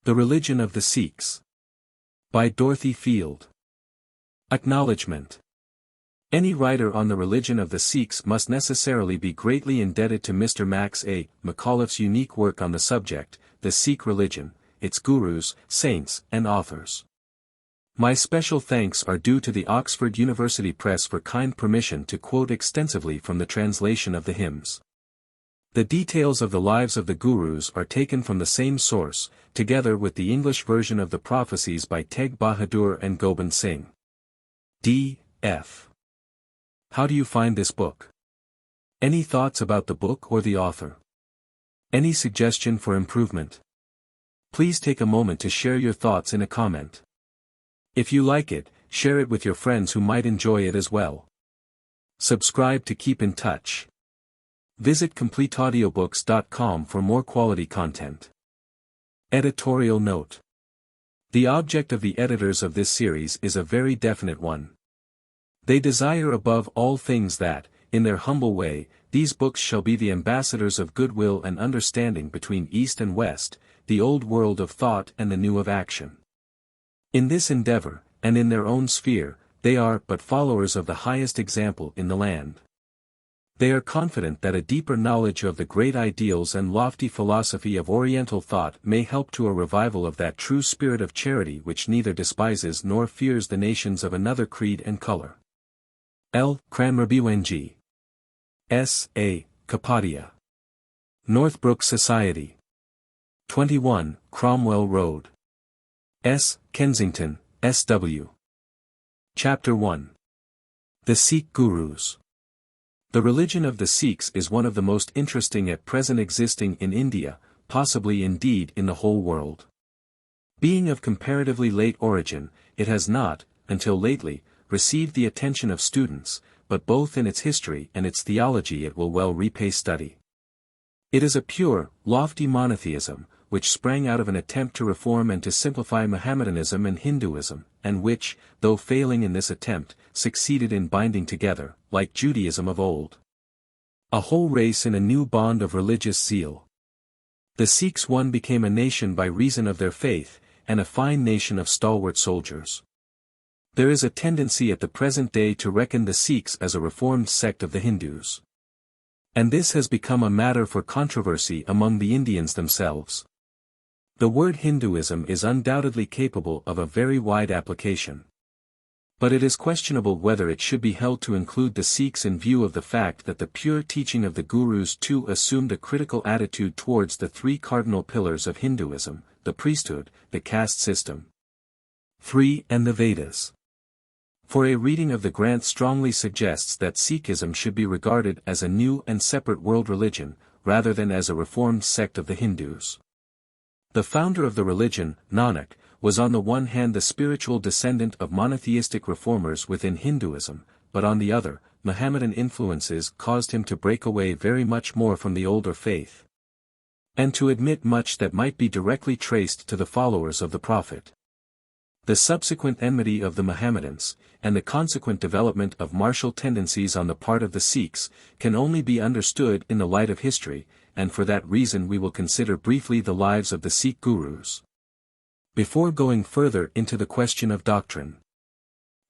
The Religion of the Sikhs. By Dorothy Field. Acknowledgement. Any writer on the religion of the Sikhs must necessarily be greatly indebted to Mr. Max A. McAuliffe's unique work on the subject, the Sikh religion, its gurus, saints, and authors. My special thanks are due to the Oxford University Press for kind permission to quote extensively from the translation of the hymns. The details of the lives of the gurus are taken from the same source, together with the English version of the prophecies by Teg Bahadur and Gobind Singh. D.F. How do you find this book? Any thoughts about the book or the author? Any suggestion for improvement? Please take a moment to share your thoughts in a comment. If you like it, share it with your friends who might enjoy it as well. Subscribe to keep in touch. Visit CompleteAudiobooks.com for more quality content. Editorial Note. The object of the editors of this series is a very definite one. They desire above all things that, in their humble way, these books shall be the ambassadors of goodwill and understanding between East and West, the old world of thought and the new of action. In this endeavor, and in their own sphere, they are but followers of the highest example in the land. They are confident that a deeper knowledge of the great ideals and lofty philosophy of Oriental thought may help to a revival of that true spirit of charity which neither despises nor fears the nations of another creed and color. L. Cranmerbiwenji. S. A. Kapadia. Northbrook Society. 21, Cromwell Road. S. Kensington, S.W. Chapter 1. The Sikh Gurus. The religion of the Sikhs is one of the most interesting at present existing in India, possibly indeed in the whole world. Being of comparatively late origin, it has not, until lately, received the attention of students, but both in its history and its theology it will well repay study. It is a pure, lofty monotheism, which sprang out of an attempt to reform and to simplify Mohammedanism and Hinduism, and which, though failing in this attempt, succeeded in binding together, like Judaism of old, a whole race in a new bond of religious zeal. The Sikhs one became a nation by reason of their faith, and a fine nation of stalwart soldiers. There is a tendency at the present day to reckon the Sikhs as a reformed sect of the Hindus. And this has become a matter for controversy among the Indians themselves. The word Hinduism is undoubtedly capable of a very wide application. But it is questionable whether it should be held to include the Sikhs in view of the fact that the pure teaching of the Gurus too assumed a critical attitude towards the three cardinal pillars of Hinduism, the priesthood, the caste system, 3. and the Vedas. For a reading of the Granth strongly suggests that Sikhism should be regarded as a new and separate world religion, rather than as a reformed sect of the Hindus. The founder of the religion, Nanak, was on the one hand the spiritual descendant of monotheistic reformers within Hinduism, but on the other, Mohammedan influences caused him to break away very much more from the older faith, and to admit much that might be directly traced to the followers of the Prophet. The subsequent enmity of the Mohammedans, and the consequent development of martial tendencies on the part of the Sikhs, can only be understood in the light of history, and for that reason we will consider briefly the lives of the Sikh Gurus. Before going further into the question of doctrine.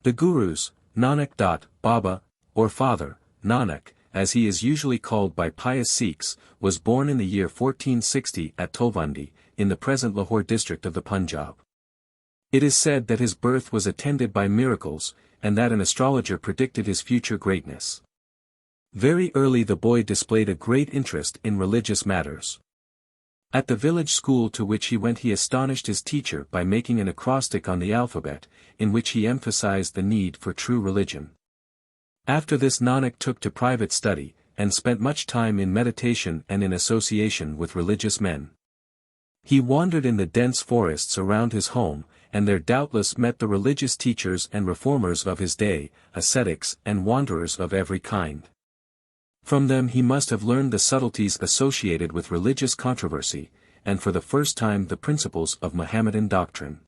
The Gurus, Nanak. Baba, or Father, Nanak, as he is usually called by pious Sikhs, was born in the year 1460 at Tolvandi, in the present Lahore district of the Punjab. It is said that his birth was attended by miracles, and that an astrologer predicted his future greatness. Very early the boy displayed a great interest in religious matters. At the village school to which he went he astonished his teacher by making an acrostic on the alphabet, in which he emphasized the need for true religion. After this Nanak took to private study, and spent much time in meditation and in association with religious men. He wandered in the dense forests around his home, and there doubtless met the religious teachers and reformers of his day, ascetics and wanderers of every kind. From them he must have learned the subtleties associated with religious controversy, and for the first time the principles of Mohammedan doctrine.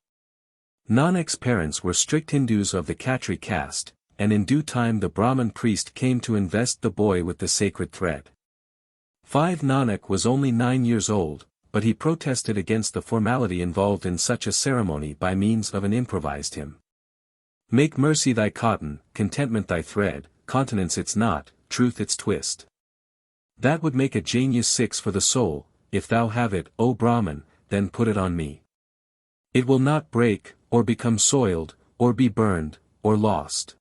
Nanak's parents were strict Hindus of the Khatri caste, and in due time the Brahmin priest came to invest the boy with the sacred thread. 5. Nanak was only 9 years old, but he protested against the formality involved in such a ceremony by means of an improvised hymn. Make mercy thy cotton, contentment thy thread, continence its knot, truth its twist. That would make a genius 6 for the soul. If thou have it, O Brahman, then put it on me. It will not break, or become soiled, or be burned, or lost.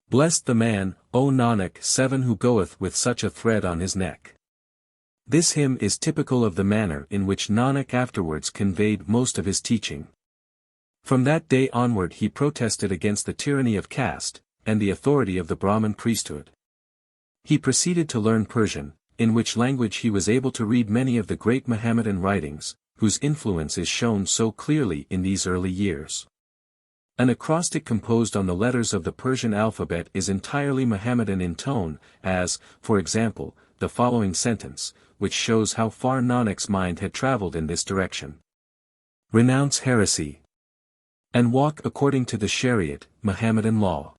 Blessed the man, O Nanak 7 who goeth with such a thread on his neck. This hymn is typical of the manner in which Nanak afterwards conveyed most of his teaching. From that day onward he protested against the tyranny of caste, and the authority of the Brahmin priesthood. He proceeded to learn Persian, in which language he was able to read many of the great Mohammedan writings, whose influence is shown so clearly in these early years. An acrostic composed on the letters of the Persian alphabet is entirely Mohammedan in tone, as, for example, the following sentence, which shows how far Nanak's mind had traveled in this direction. Renounce heresy, and walk according to the Shariat, Mohammedan law.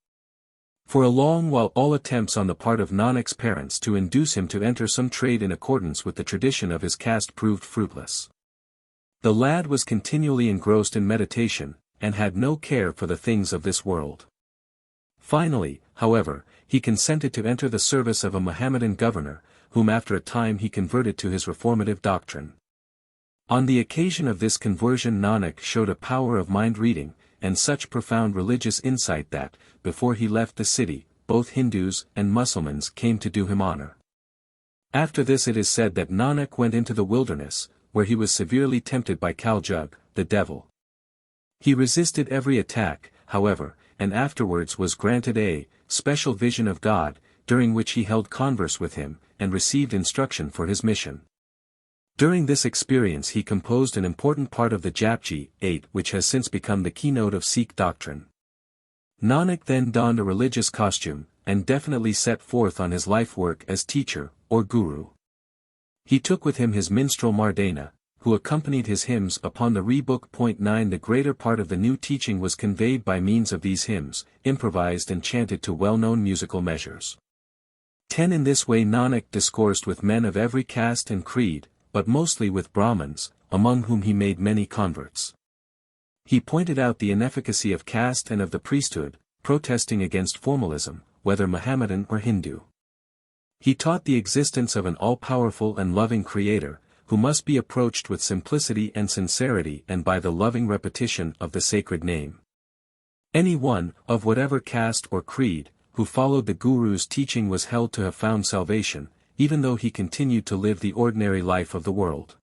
For a long while all attempts on the part of Nanak's parents to induce him to enter some trade in accordance with the tradition of his caste proved fruitless. The lad was continually engrossed in meditation, and had no care for the things of this world. Finally, however, he consented to enter the service of a Mohammedan governor, whom after a time he converted to his reformative doctrine. On the occasion of this conversion Nanak showed a power of mind reading, and such profound religious insight that, before he left the city, both Hindus and Mussulmans came to do him honor. After this it is said that Nanak went into the wilderness, where he was severely tempted by Kaljug, the devil. He resisted every attack, however, and afterwards was granted a special vision of God, during which he held converse with him, and received instruction for his mission. During this experience he composed an important part of the Japji 8 which has since become the keynote of Sikh doctrine. Nanak then donned a religious costume, and definitely set forth on his life work as teacher, or guru. He took with him his minstrel Mardana, who accompanied his hymns upon the Rebook. 9 The greater part of the new teaching was conveyed by means of these hymns, improvised and chanted to well-known musical measures. 10 In this way Nanak discoursed with men of every caste and creed, but mostly with Brahmins, among whom he made many converts. He pointed out the inefficacy of caste and of the priesthood, protesting against formalism, whether Mohammedan or Hindu. He taught the existence of an all-powerful and loving Creator, who must be approached with simplicity and sincerity and by the loving repetition of the sacred name. Any one, of whatever caste or creed, who followed the Guru's teaching was held to have found salvation, even though he continued to live the ordinary life of the world.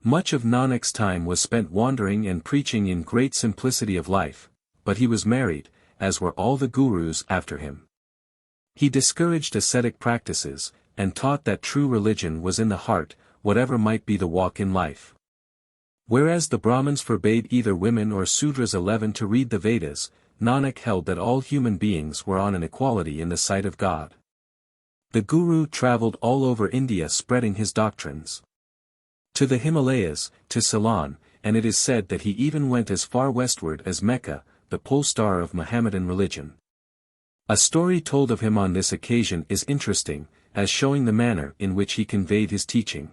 Much of Nanak's time was spent wandering and preaching in great simplicity of life, but he was married, as were all the Gurus after him. He discouraged ascetic practices, and taught that true religion was in the heart, whatever might be the walk in life. Whereas the Brahmins forbade either women or Sudras 11 to read the Vedas, Nanak held that all human beings were on an equality in the sight of God. The Guru travelled all over India spreading his doctrines. To the Himalayas, to Ceylon, and it is said that he even went as far westward as Mecca, the pole star of Mohammedan religion. A story told of him on this occasion is interesting, as showing the manner in which he conveyed his teaching.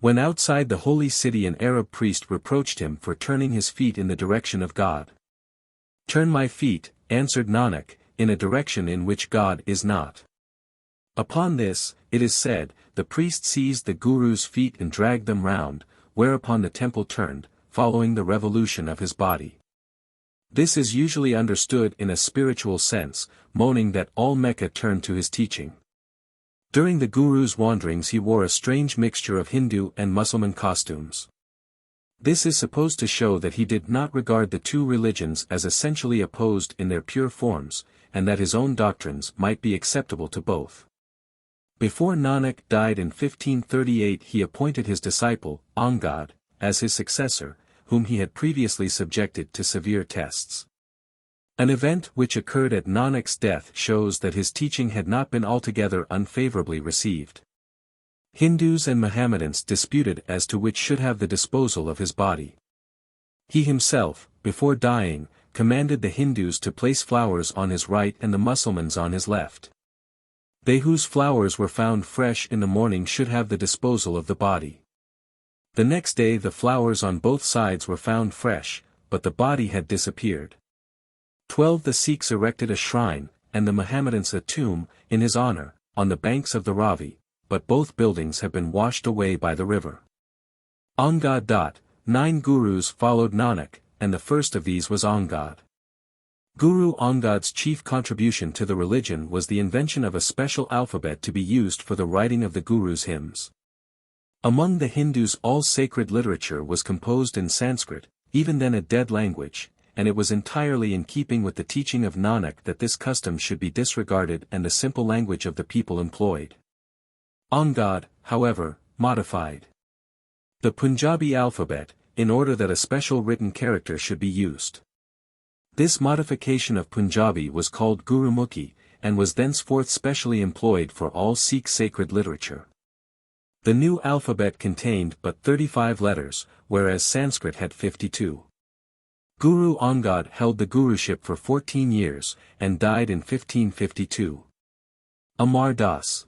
When outside the holy city an Arab priest reproached him for turning his feet in the direction of God. "Turn my feet," answered Nanak, "in a direction in which God is not." Upon this, it is said, the priest seized the Guru's feet and dragged them round, whereupon the temple turned, following the revolution of his body. This is usually understood in a spiritual sense, moaning that all Mecca turned to his teaching. During the Guru's wanderings he wore a strange mixture of Hindu and Mussulman costumes. This is supposed to show that he did not regard the two religions as essentially opposed in their pure forms, and that his own doctrines might be acceptable to both. Before Nanak died in 1538 he appointed his disciple, Angad, as his successor, whom he had previously subjected to severe tests. An event which occurred at Nanak's death shows that his teaching had not been altogether unfavorably received. Hindus and Mohammedans disputed as to which should have the disposal of his body. He himself, before dying, commanded the Hindus to place flowers on his right and the Mussulmans on his left. They whose flowers were found fresh in the morning should have the disposal of the body. The next day the flowers on both sides were found fresh, but the body had disappeared. 12. The Sikhs erected a shrine, and the Mohammedans a tomb, in his honor, on the banks of the Ravi, but both buildings have been washed away by the river. Angad. 9 Gurus followed Nanak, and the first of these was Angad. Guru Angad's chief contribution to the religion was the invention of a special alphabet to be used for the writing of the Guru's hymns. Among the Hindus all sacred literature was composed in Sanskrit, even then a dead language, and it was entirely in keeping with the teaching of Nanak that this custom should be disregarded and the simple language of the people employed. Angad, however, modified the Punjabi alphabet, in order that a special written character should be used. This modification of Punjabi was called Gurumukhi, and was thenceforth specially employed for all Sikh sacred literature. The new alphabet contained but 35 letters, whereas Sanskrit had 52. Guru Angad held the guruship for 14 years, and died in 1552. Amar Das.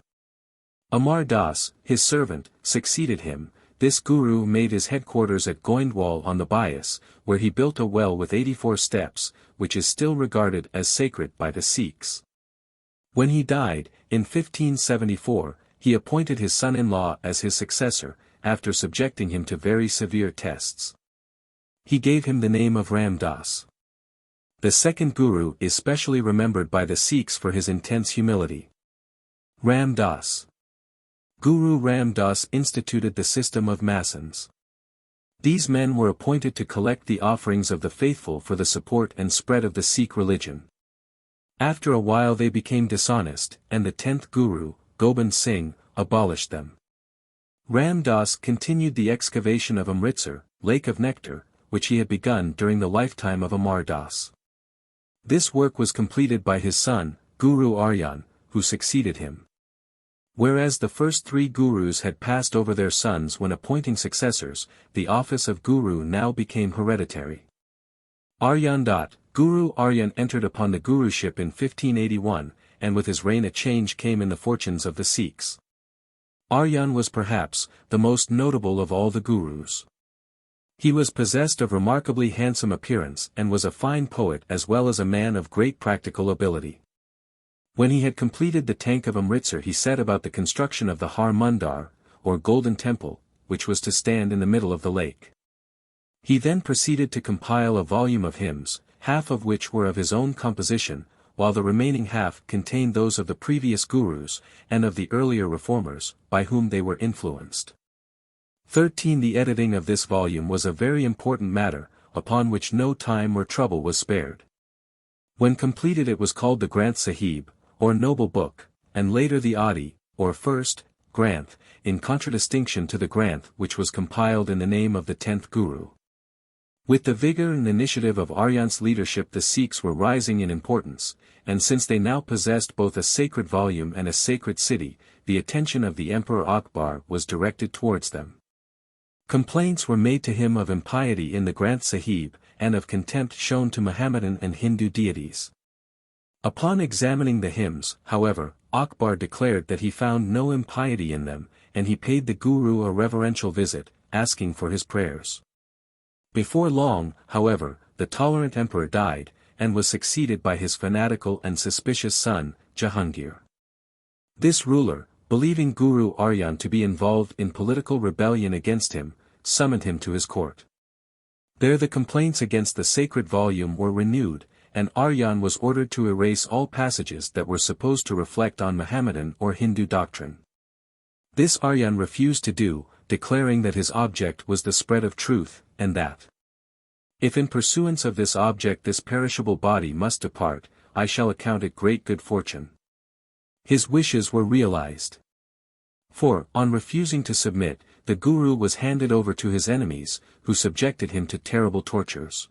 Amar Das, his servant, succeeded him. This guru made his headquarters at Goindwal on the Bias, where he built a well with 84 steps, which is still regarded as sacred by the Sikhs. When he died, in 1574, he appointed his son-in-law as his successor, after subjecting him to very severe tests. He gave him the name of Ram Das. The second guru is specially remembered by the Sikhs for his intense humility. Ram Das. Guru Ram Das instituted the system of Masons. These men were appointed to collect the offerings of the faithful for the support and spread of the Sikh religion. After a while they became dishonest, and the 10th Guru, Gobind Singh, abolished them. Ram Das continued the excavation of Amritsar, Lake of Nectar, which he had begun during the lifetime of Amar Das. This work was completed by his son, Guru Arjan, who succeeded him. Whereas the first 3 gurus had passed over their sons when appointing successors, the office of guru now became hereditary. Arjan. Guru Arjan entered upon the guruship in 1581, and with his reign a change came in the fortunes of the Sikhs. Arjan was perhaps the most notable of all the gurus. He was possessed of remarkably handsome appearance and was a fine poet as well as a man of great practical ability. When he had completed the tank of Amritsar he set about the construction of the Har Mandar, or Golden Temple, which was to stand in the middle of the lake. He then proceeded to compile a volume of hymns, half of which were of his own composition, while the remaining half contained those of the previous gurus, and of the earlier reformers, by whom they were influenced. 13. The editing of this volume was a very important matter, upon which no time or trouble was spared. When completed it was called the Granth Sahib, or Noble Book, and later the Adi, or first, Granth, in contradistinction to the Granth which was compiled in the name of the 10th Guru. With the vigor and initiative of Arjan's leadership the Sikhs were rising in importance, and since they now possessed both a sacred volume and a sacred city, the attention of the Emperor Akbar was directed towards them. Complaints were made to him of impiety in the Granth Sahib, and of contempt shown to Mohammedan and Hindu deities. Upon examining the hymns, however, Akbar declared that he found no impiety in them, and he paid the Guru a reverential visit, asking for his prayers. Before long, however, the tolerant emperor died, and was succeeded by his fanatical and suspicious son, Jahangir. This ruler, believing Guru Arjan to be involved in political rebellion against him, summoned him to his court. There the complaints against the sacred volume were renewed, and Arjan was ordered to erase all passages that were supposed to reflect on Mohammedan or Hindu doctrine. This Arjan refused to do, declaring that his object was the spread of truth, and that, if in pursuance of this object this perishable body must depart, I shall account it great good fortune. His wishes were realized. For, on refusing to submit, the Guru was handed over to his enemies, who subjected him to terrible tortures.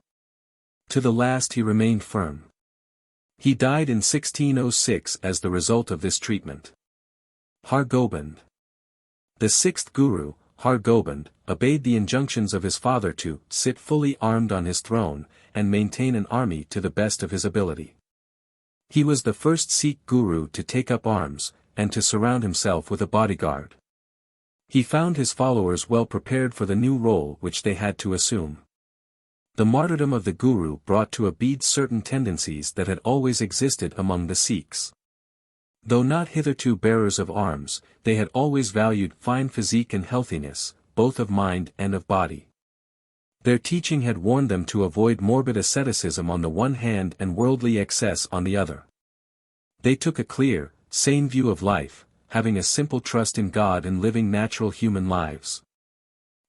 To the last he remained firm. He died in 1606 as the result of this treatment. Har Gobind. The 6th Guru, Har Gobind, obeyed the injunctions of his father to sit fully armed on his throne, and maintain an army to the best of his ability. He was the first Sikh Guru to take up arms, and to surround himself with a bodyguard. He found his followers well prepared for the new role which they had to assume. The martyrdom of the Guru brought to a bead certain tendencies that had always existed among the Sikhs. Though not hitherto bearers of arms, they had always valued fine physique and healthiness, both of mind and of body. Their teaching had warned them to avoid morbid asceticism on the one hand and worldly excess on the other. They took a clear, sane view of life, having a simple trust in God and living natural human lives.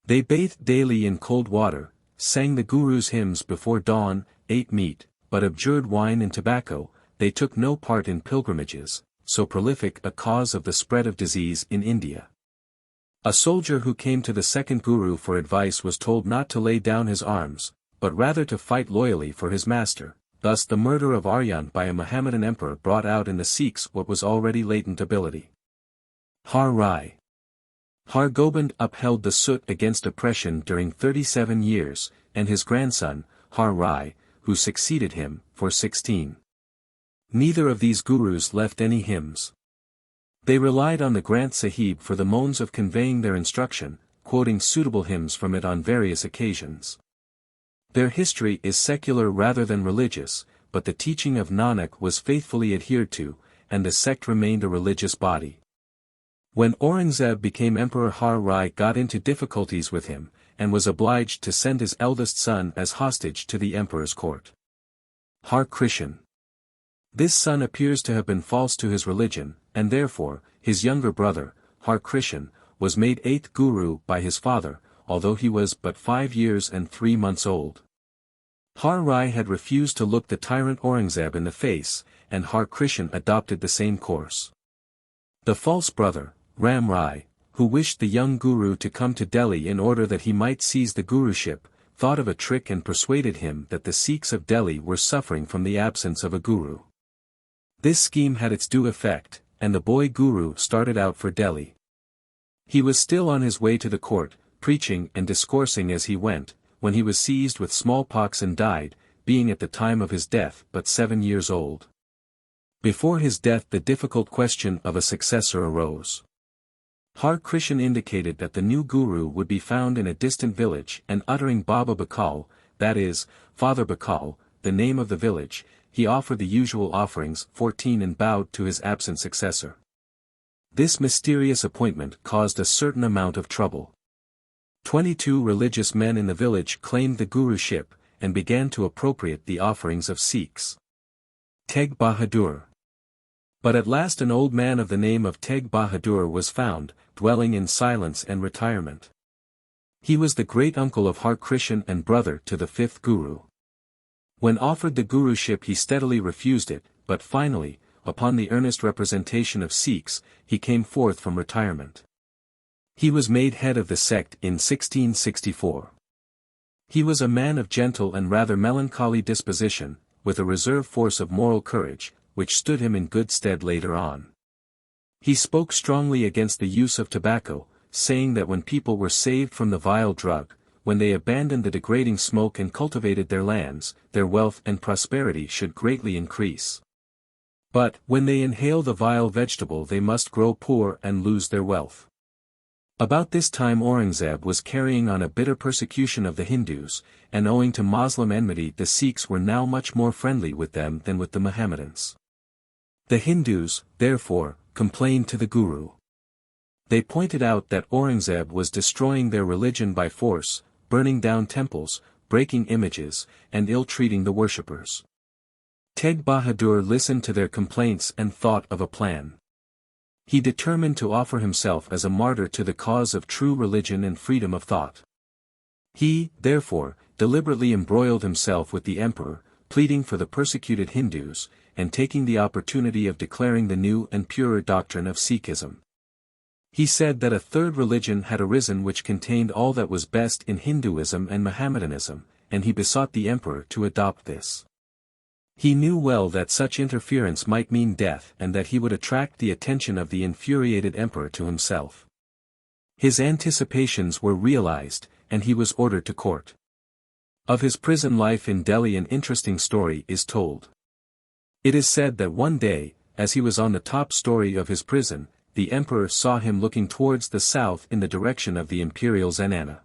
They bathed daily in cold water, sang the Guru's hymns before dawn, ate meat, but abjured wine and tobacco. They took no part in pilgrimages, so prolific a cause of the spread of disease in India. A soldier who came to the second Guru for advice was told not to lay down his arms, but rather to fight loyally for his master. Thus the murder of Aryan by a Mohammedan emperor brought out in the Sikhs what was already latent ability. Har Rai. Har Gobind upheld the Sut against oppression during 37 years, and his grandson, Har Rai, who succeeded him, for 16. Neither of these gurus left any hymns. They relied on the Granth Sahib for the modes of conveying their instruction, quoting suitable hymns from it on various occasions. Their history is secular rather than religious, but the teaching of Nanak was faithfully adhered to, and the sect remained a religious body. When Aurangzeb became emperor, Har Rai got into difficulties with him, and was obliged to send his eldest son as hostage to the emperor's court. Har Krishan. This son appears to have been false to his religion, and therefore, his younger brother, Har Krishan, was made 8th Guru by his father, although he was but 5 years and 3 months old. Har Rai had refused to look the tyrant Aurangzeb in the face, and Har Krishan adopted the same course. The false brother, Ram Rai, who wished the young Guru to come to Delhi in order that he might seize the Guruship, thought of a trick and persuaded him that the Sikhs of Delhi were suffering from the absence of a Guru. This scheme had its due effect, and the boy Guru started out for Delhi. He was still on his way to the court, preaching and discoursing as he went, when he was seized with smallpox and died, being at the time of his death but 7 years old. Before his death the difficult question of a successor arose. Har Krishan indicated that the new Guru would be found in a distant village, and uttering Baba Bakal, that is, Father Bakal, the name of the village, he offered the usual offerings 14 and bowed to his absent successor. This mysterious appointment caused a certain amount of trouble. 22 religious men in the village claimed the Guruship, and began to appropriate the offerings of Sikhs. Teg Bahadur. But at last an old man of the name of Teg Bahadur was found, dwelling in silence and retirement. He was the great-uncle of Har Krishan and brother to the 5th Guru. When offered the Guruship he steadily refused it, but finally, upon the earnest representation of Sikhs, he came forth from retirement. He was made head of the sect in 1664. He was a man of gentle and rather melancholy disposition, with a reserve force of moral courage, which stood him in good stead later on. He spoke strongly against the use of tobacco, saying that when people were saved from the vile drug, when they abandoned the degrading smoke and cultivated their lands, their wealth and prosperity should greatly increase. But, when they inhale the vile vegetable they must grow poor and lose their wealth. About this time Aurangzeb was carrying on a bitter persecution of the Hindus, and owing to Moslem enmity the Sikhs were now much more friendly with them than with the Mohammedans. The Hindus, therefore, complained to the Guru. They pointed out that Aurangzeb was destroying their religion by force, burning down temples, breaking images, and ill-treating the worshippers. Teg Bahadur listened to their complaints and thought of a plan. He determined to offer himself as a martyr to the cause of true religion and freedom of thought. He, therefore, deliberately embroiled himself with the emperor, pleading for the persecuted Hindus, and taking the opportunity of declaring the new and purer doctrine of Sikhism. He said that a third religion had arisen which contained all that was best in Hinduism and Mohammedanism, and he besought the emperor to adopt this. He knew well that such interference might mean death and that he would attract the attention of the infuriated emperor to himself. His anticipations were realized, and he was ordered to court. Of his prison life in Delhi an interesting story is told. It is said that one day, as he was on the top story of his prison, the emperor saw him looking towards the south in the direction of the imperial zenana.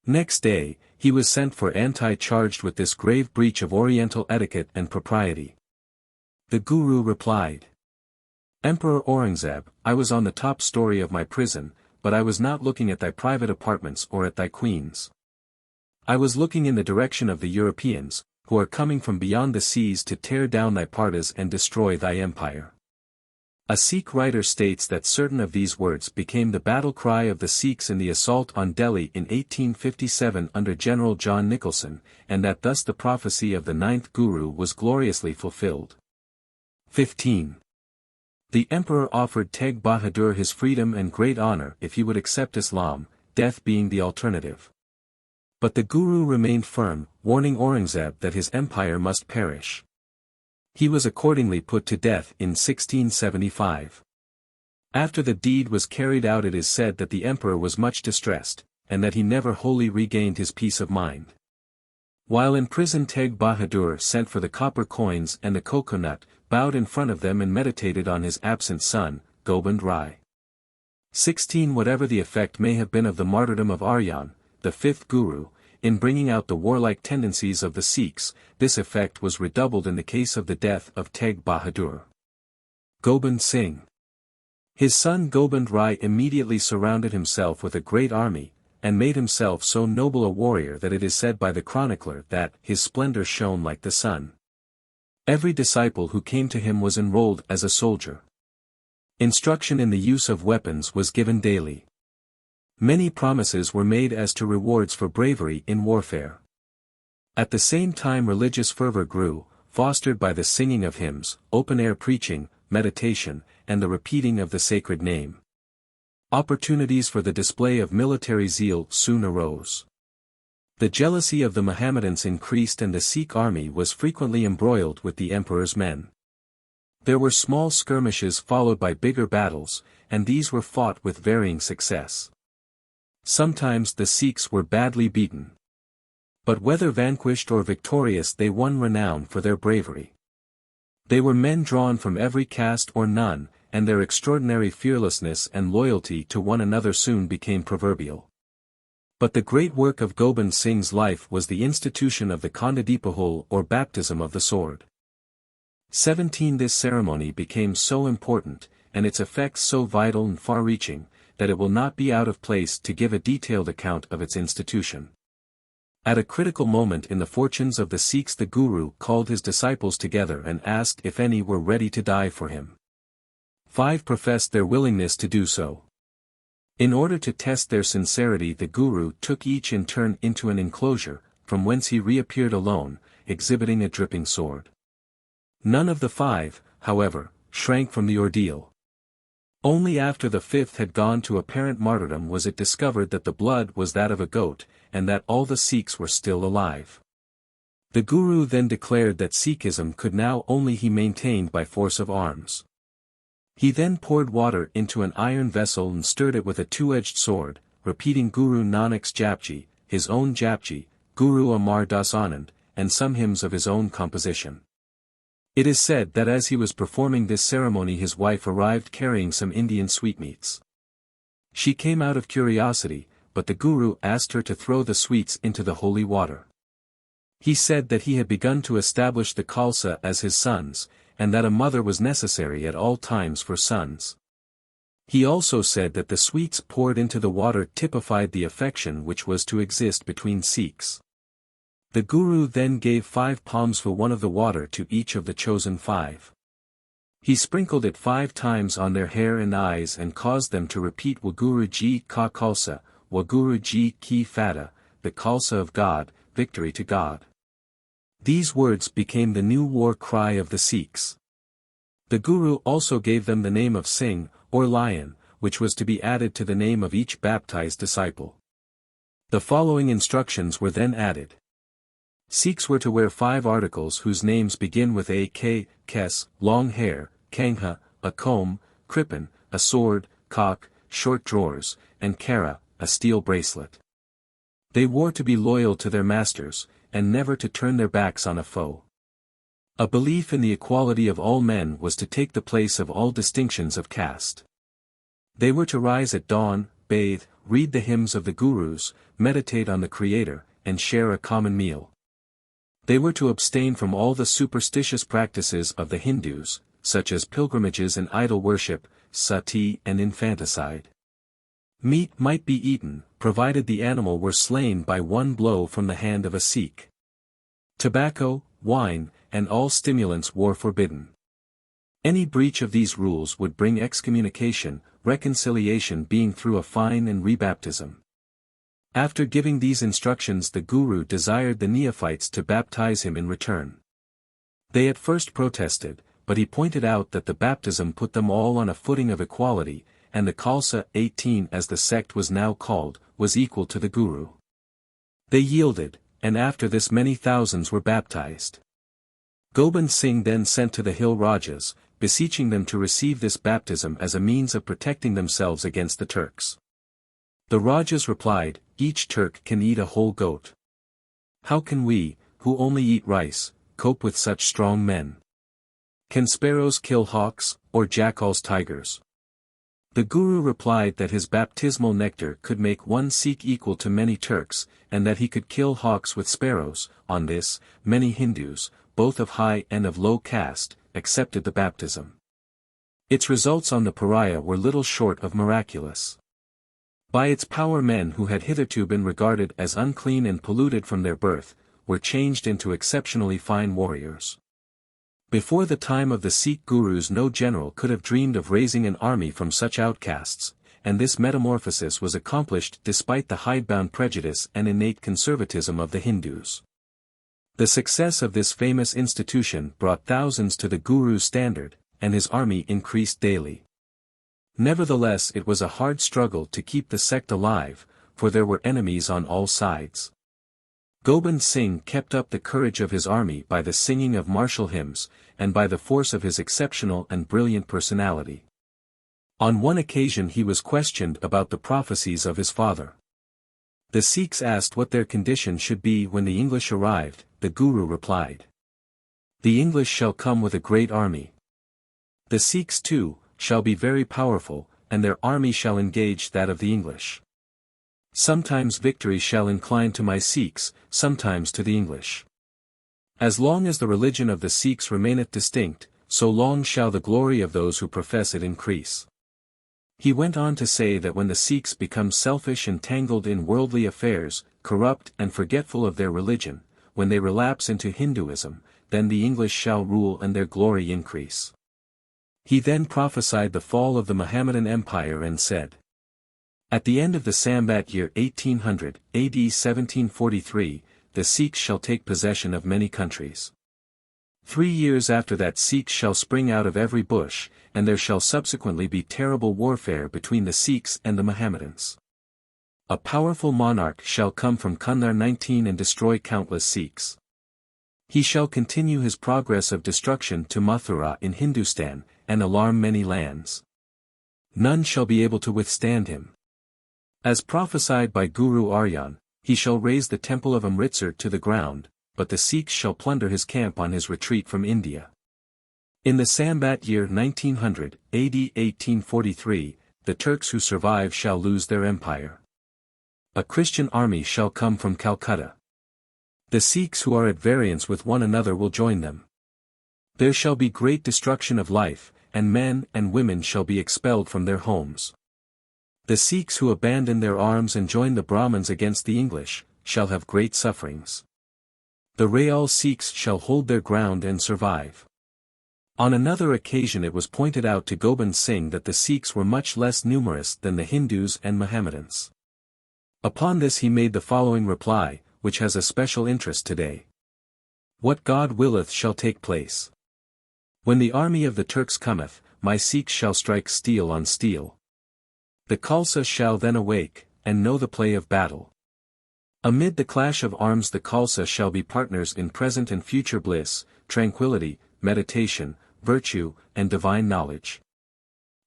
Next day, he was sent for charged with this grave breach of oriental etiquette and propriety. The Guru replied, "Emperor Aurangzeb, I was on the top story of my prison, but I was not looking at thy private apartments or at thy queens. I was looking in the direction of the Europeans, who are coming from beyond the seas to tear down thy pardas and destroy thy empire." A Sikh writer states that certain of these words became the battle cry of the Sikhs in the assault on Delhi in 1857 under General John Nicholson, and that thus the prophecy of the ninth Guru was gloriously fulfilled. 15. The emperor offered Teg Bahadur his freedom and great honor if he would accept Islam, death being the alternative. But the Guru remained firm, warning Aurangzeb that his empire must perish. He was accordingly put to death in 1675. After the deed was carried out, it is said that the emperor was much distressed, and that he never wholly regained his peace of mind. While in prison, Teg Bahadur sent for the copper coins and the coconut, bowed in front of them and meditated on his absent son, Gobind Rai. 16. Whatever the effect may have been of the martyrdom of Arjan, the fifth Guru, in bringing out the warlike tendencies of the Sikhs, this effect was redoubled in the case of the death of Teg Bahadur. Gobind Singh. His son Gobind Rai immediately surrounded himself with a great army, and made himself so noble a warrior that it is said by the chronicler that his splendor shone like the sun. Every disciple who came to him was enrolled as a soldier. Instruction in the use of weapons was given daily. Many promises were made as to rewards for bravery in warfare. At the same time, religious fervor grew, fostered by the singing of hymns, open-air preaching, meditation, and the repeating of the sacred name. Opportunities for the display of military zeal soon arose. The jealousy of the Mohammedans increased, and the Sikh army was frequently embroiled with the emperor's men. There were small skirmishes followed by bigger battles, and these were fought with varying success. Sometimes the Sikhs were badly beaten. But whether vanquished or victorious, they won renown for their bravery. They were men drawn from every caste or none, and their extraordinary fearlessness and loyalty to one another soon became proverbial. But the great work of Gobind Singh's life was the institution of the Khandadipahul or baptism of the sword. 17. This ceremony became so important, and its effects so vital and far-reaching, that it will not be out of place to give a detailed account of its institution. At a critical moment in the fortunes of the Sikhs, the Guru called his disciples together and asked if any were ready to die for him. 5 professed their willingness to do so. In order to test their sincerity, the Guru took each in turn into an enclosure, from whence he reappeared alone, exhibiting a dripping sword. None of the 5, however, shrank from the ordeal. Only after the 5th had gone to apparent martyrdom was it discovered that the blood was that of a goat, and that all the Sikhs were still alive. The Guru then declared that Sikhism could now only be maintained by force of arms. He then poured water into an iron vessel and stirred it with a 2-edged sword, repeating Guru Nanak's Japji, his own Japji, Guru Amar Das Anand, and some hymns of his own composition. It is said that as he was performing this ceremony, his wife arrived carrying some Indian sweetmeats. She came out of curiosity, but the Guru asked her to throw the sweets into the holy water. He said that he had begun to establish the Khalsa as his sons, and that a mother was necessary at all times for sons. He also said that the sweets poured into the water typified the affection which was to exist between Sikhs. The Guru then gave 5 palms for one of the water to each of the chosen 5. He sprinkled it 5 times on their hair and eyes and caused them to repeat Waguru Ji Ka Khalsa, Waguru Ji Ki Fatah, the Khalsa of God, victory to God. These words became the new war cry of the Sikhs. The Guru also gave them the name of Singh, or lion, which was to be added to the name of each baptized disciple. The following instructions were then added. Sikhs were to wear 5 articles whose names begin with a k, kes, long hair, kangha, a comb, kripan, a sword, kak, short drawers, and kara, a steel bracelet. They were to be loyal to their masters, and never to turn their backs on a foe. A belief in the equality of all men was to take the place of all distinctions of caste. They were to rise at dawn, bathe, read the hymns of the Gurus, meditate on the Creator, and share a common meal. They were to abstain from all the superstitious practices of the Hindus, such as pilgrimages and idol worship, sati and infanticide. Meat might be eaten, provided the animal were slain by one blow from the hand of a Sikh. Tobacco, wine, and all stimulants were forbidden. Any breach of these rules would bring excommunication, reconciliation being through a fine and rebaptism. After giving these instructions, the Guru desired the neophytes to baptize him in return. They at first protested, but he pointed out that the baptism put them all on a footing of equality, and the Khalsa 18 as the sect was now called, was equal to the Guru. They yielded, and after this many thousands were baptized. Gobind Singh then sent to the hill Rajas, beseeching them to receive this baptism as a means of protecting themselves against the Turks. The Rajas replied, "Each Turk can eat a whole goat. How can we, who only eat rice, cope with such strong men? Can sparrows kill hawks, or jackals tigers?" The Guru replied that his baptismal nectar could make one Sikh equal to many Turks, and that he could kill hawks with sparrows. On this, many Hindus, both of high and of low caste, accepted the baptism. Its results on the pariah were little short of miraculous. By its power, men who had hitherto been regarded as unclean and polluted from their birth, were changed into exceptionally fine warriors. Before the time of the Sikh Gurus no general could have dreamed of raising an army from such outcasts, and this metamorphosis was accomplished despite the hidebound prejudice and innate conservatism of the Hindus. The success of this famous institution brought thousands to the Guru's standard, and his army increased daily. Nevertheless, it was a hard struggle to keep the sect alive, for there were enemies on all sides. Gobind Singh kept up the courage of his army by the singing of martial hymns, and by the force of his exceptional and brilliant personality. On one occasion he was questioned about the prophecies of his father. The Sikhs asked what their condition should be when the English arrived. The Guru replied, "The English shall come with a great army. The Sikhs too, shall be very powerful, and their army shall engage that of the English. Sometimes victory shall incline to my Sikhs, sometimes to the English. As long as the religion of the Sikhs remaineth distinct, so long shall the glory of those who profess it increase." He went on to say that when the Sikhs become selfish and tangled in worldly affairs, corrupt and forgetful of their religion, when they relapse into Hinduism, then the English shall rule and their glory increase. He then prophesied the fall of the Mohammedan Empire and said, "At the end of the Sambat year 1800, AD 1743, the Sikhs shall take possession of many countries. 3 years after that Sikhs shall spring out of every bush, and there shall subsequently be terrible warfare between the Sikhs and the Mohammedans. A powerful monarch shall come from Kandhar 19 and destroy countless Sikhs. He shall continue his progress of destruction to Mathura in Hindustan, and alarm many lands. None shall be able to withstand him. As prophesied by Guru Arjan, he shall raise the temple of Amritsar to the ground, but the Sikhs shall plunder his camp on his retreat from India. In the Sambat year 1900, AD 1843, the Turks who survive shall lose their empire. A Christian army shall come from Calcutta. The Sikhs who are at variance with one another will join them. There shall be great destruction of life, and men and women shall be expelled from their homes. The Sikhs who abandon their arms and join the Brahmins against the English, shall have great sufferings. The Real Sikhs shall hold their ground and survive." On another occasion it was pointed out to Gobind Singh that the Sikhs were much less numerous than the Hindus and Mohammedans. Upon this he made the following reply, which has a special interest today. "What God willeth shall take place. When the army of the Turks cometh, my Sikhs shall strike steel on steel. The Khalsa shall then awake, and know the play of battle. Amid the clash of arms the Khalsa shall be partners in present and future bliss, tranquility, meditation, virtue, and divine knowledge.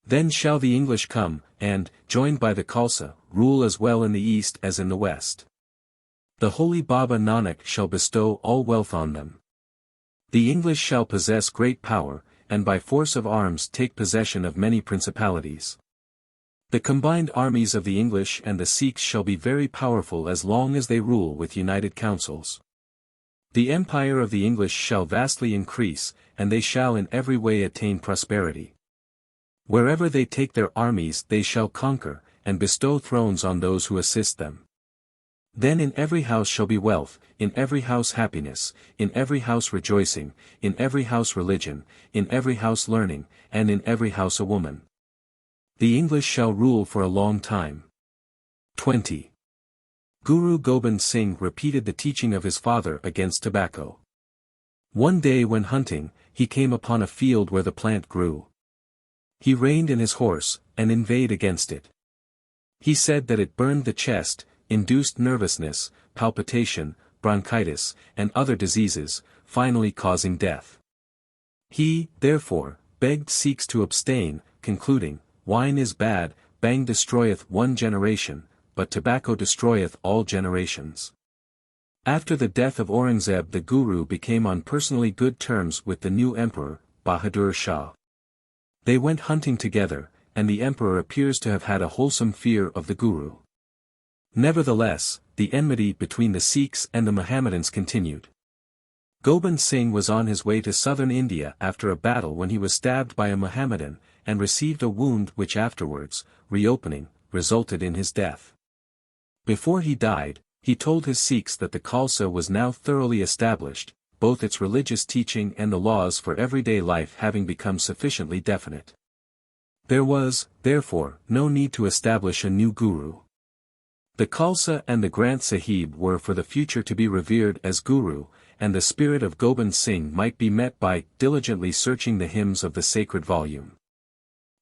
Then shall the English come, and, joined by the Khalsa, rule as well in the east as in the west. The holy Baba Nanak shall bestow all wealth on them. The English shall possess great power, and by force of arms take possession of many principalities. The combined armies of the English and the Sikhs shall be very powerful as long as they rule with united councils. The empire of the English shall vastly increase, and they shall in every way attain prosperity. Wherever they take their armies they shall conquer, and bestow thrones on those who assist them. Then in every house shall be wealth, in every house happiness, in every house rejoicing, in every house religion, in every house learning, and in every house a woman. The English shall rule for a long time. 20. Guru Gobind Singh repeated the teaching of his father against tobacco. One day when hunting, he came upon a field where the plant grew. He reined in his horse, and inveighed against it. He said that it burned the chest, induced nervousness, palpitation, bronchitis, and other diseases, finally causing death. He, therefore, begged Sikhs to abstain, concluding, "Wine is bad, bhang destroyeth one generation, but tobacco destroyeth all generations." After the death of Aurangzeb, the Guru became on personally good terms with the new emperor, Bahadur Shah. They went hunting together, and the emperor appears to have had a wholesome fear of the Guru. Nevertheless, the enmity between the Sikhs and the Mohammedans continued. Gobind Singh was on his way to southern India after a battle when he was stabbed by a Mohammedan, and received a wound which afterwards, reopening, resulted in his death. Before he died, he told his Sikhs that the Khalsa was now thoroughly established, both its religious teaching and the laws for everyday life having become sufficiently definite. There was, therefore, no need to establish a new Guru. The Khalsa and the Granth Sahib were for the future to be revered as Guru, and the spirit of Gobind Singh might be met by diligently searching the hymns of the sacred volume.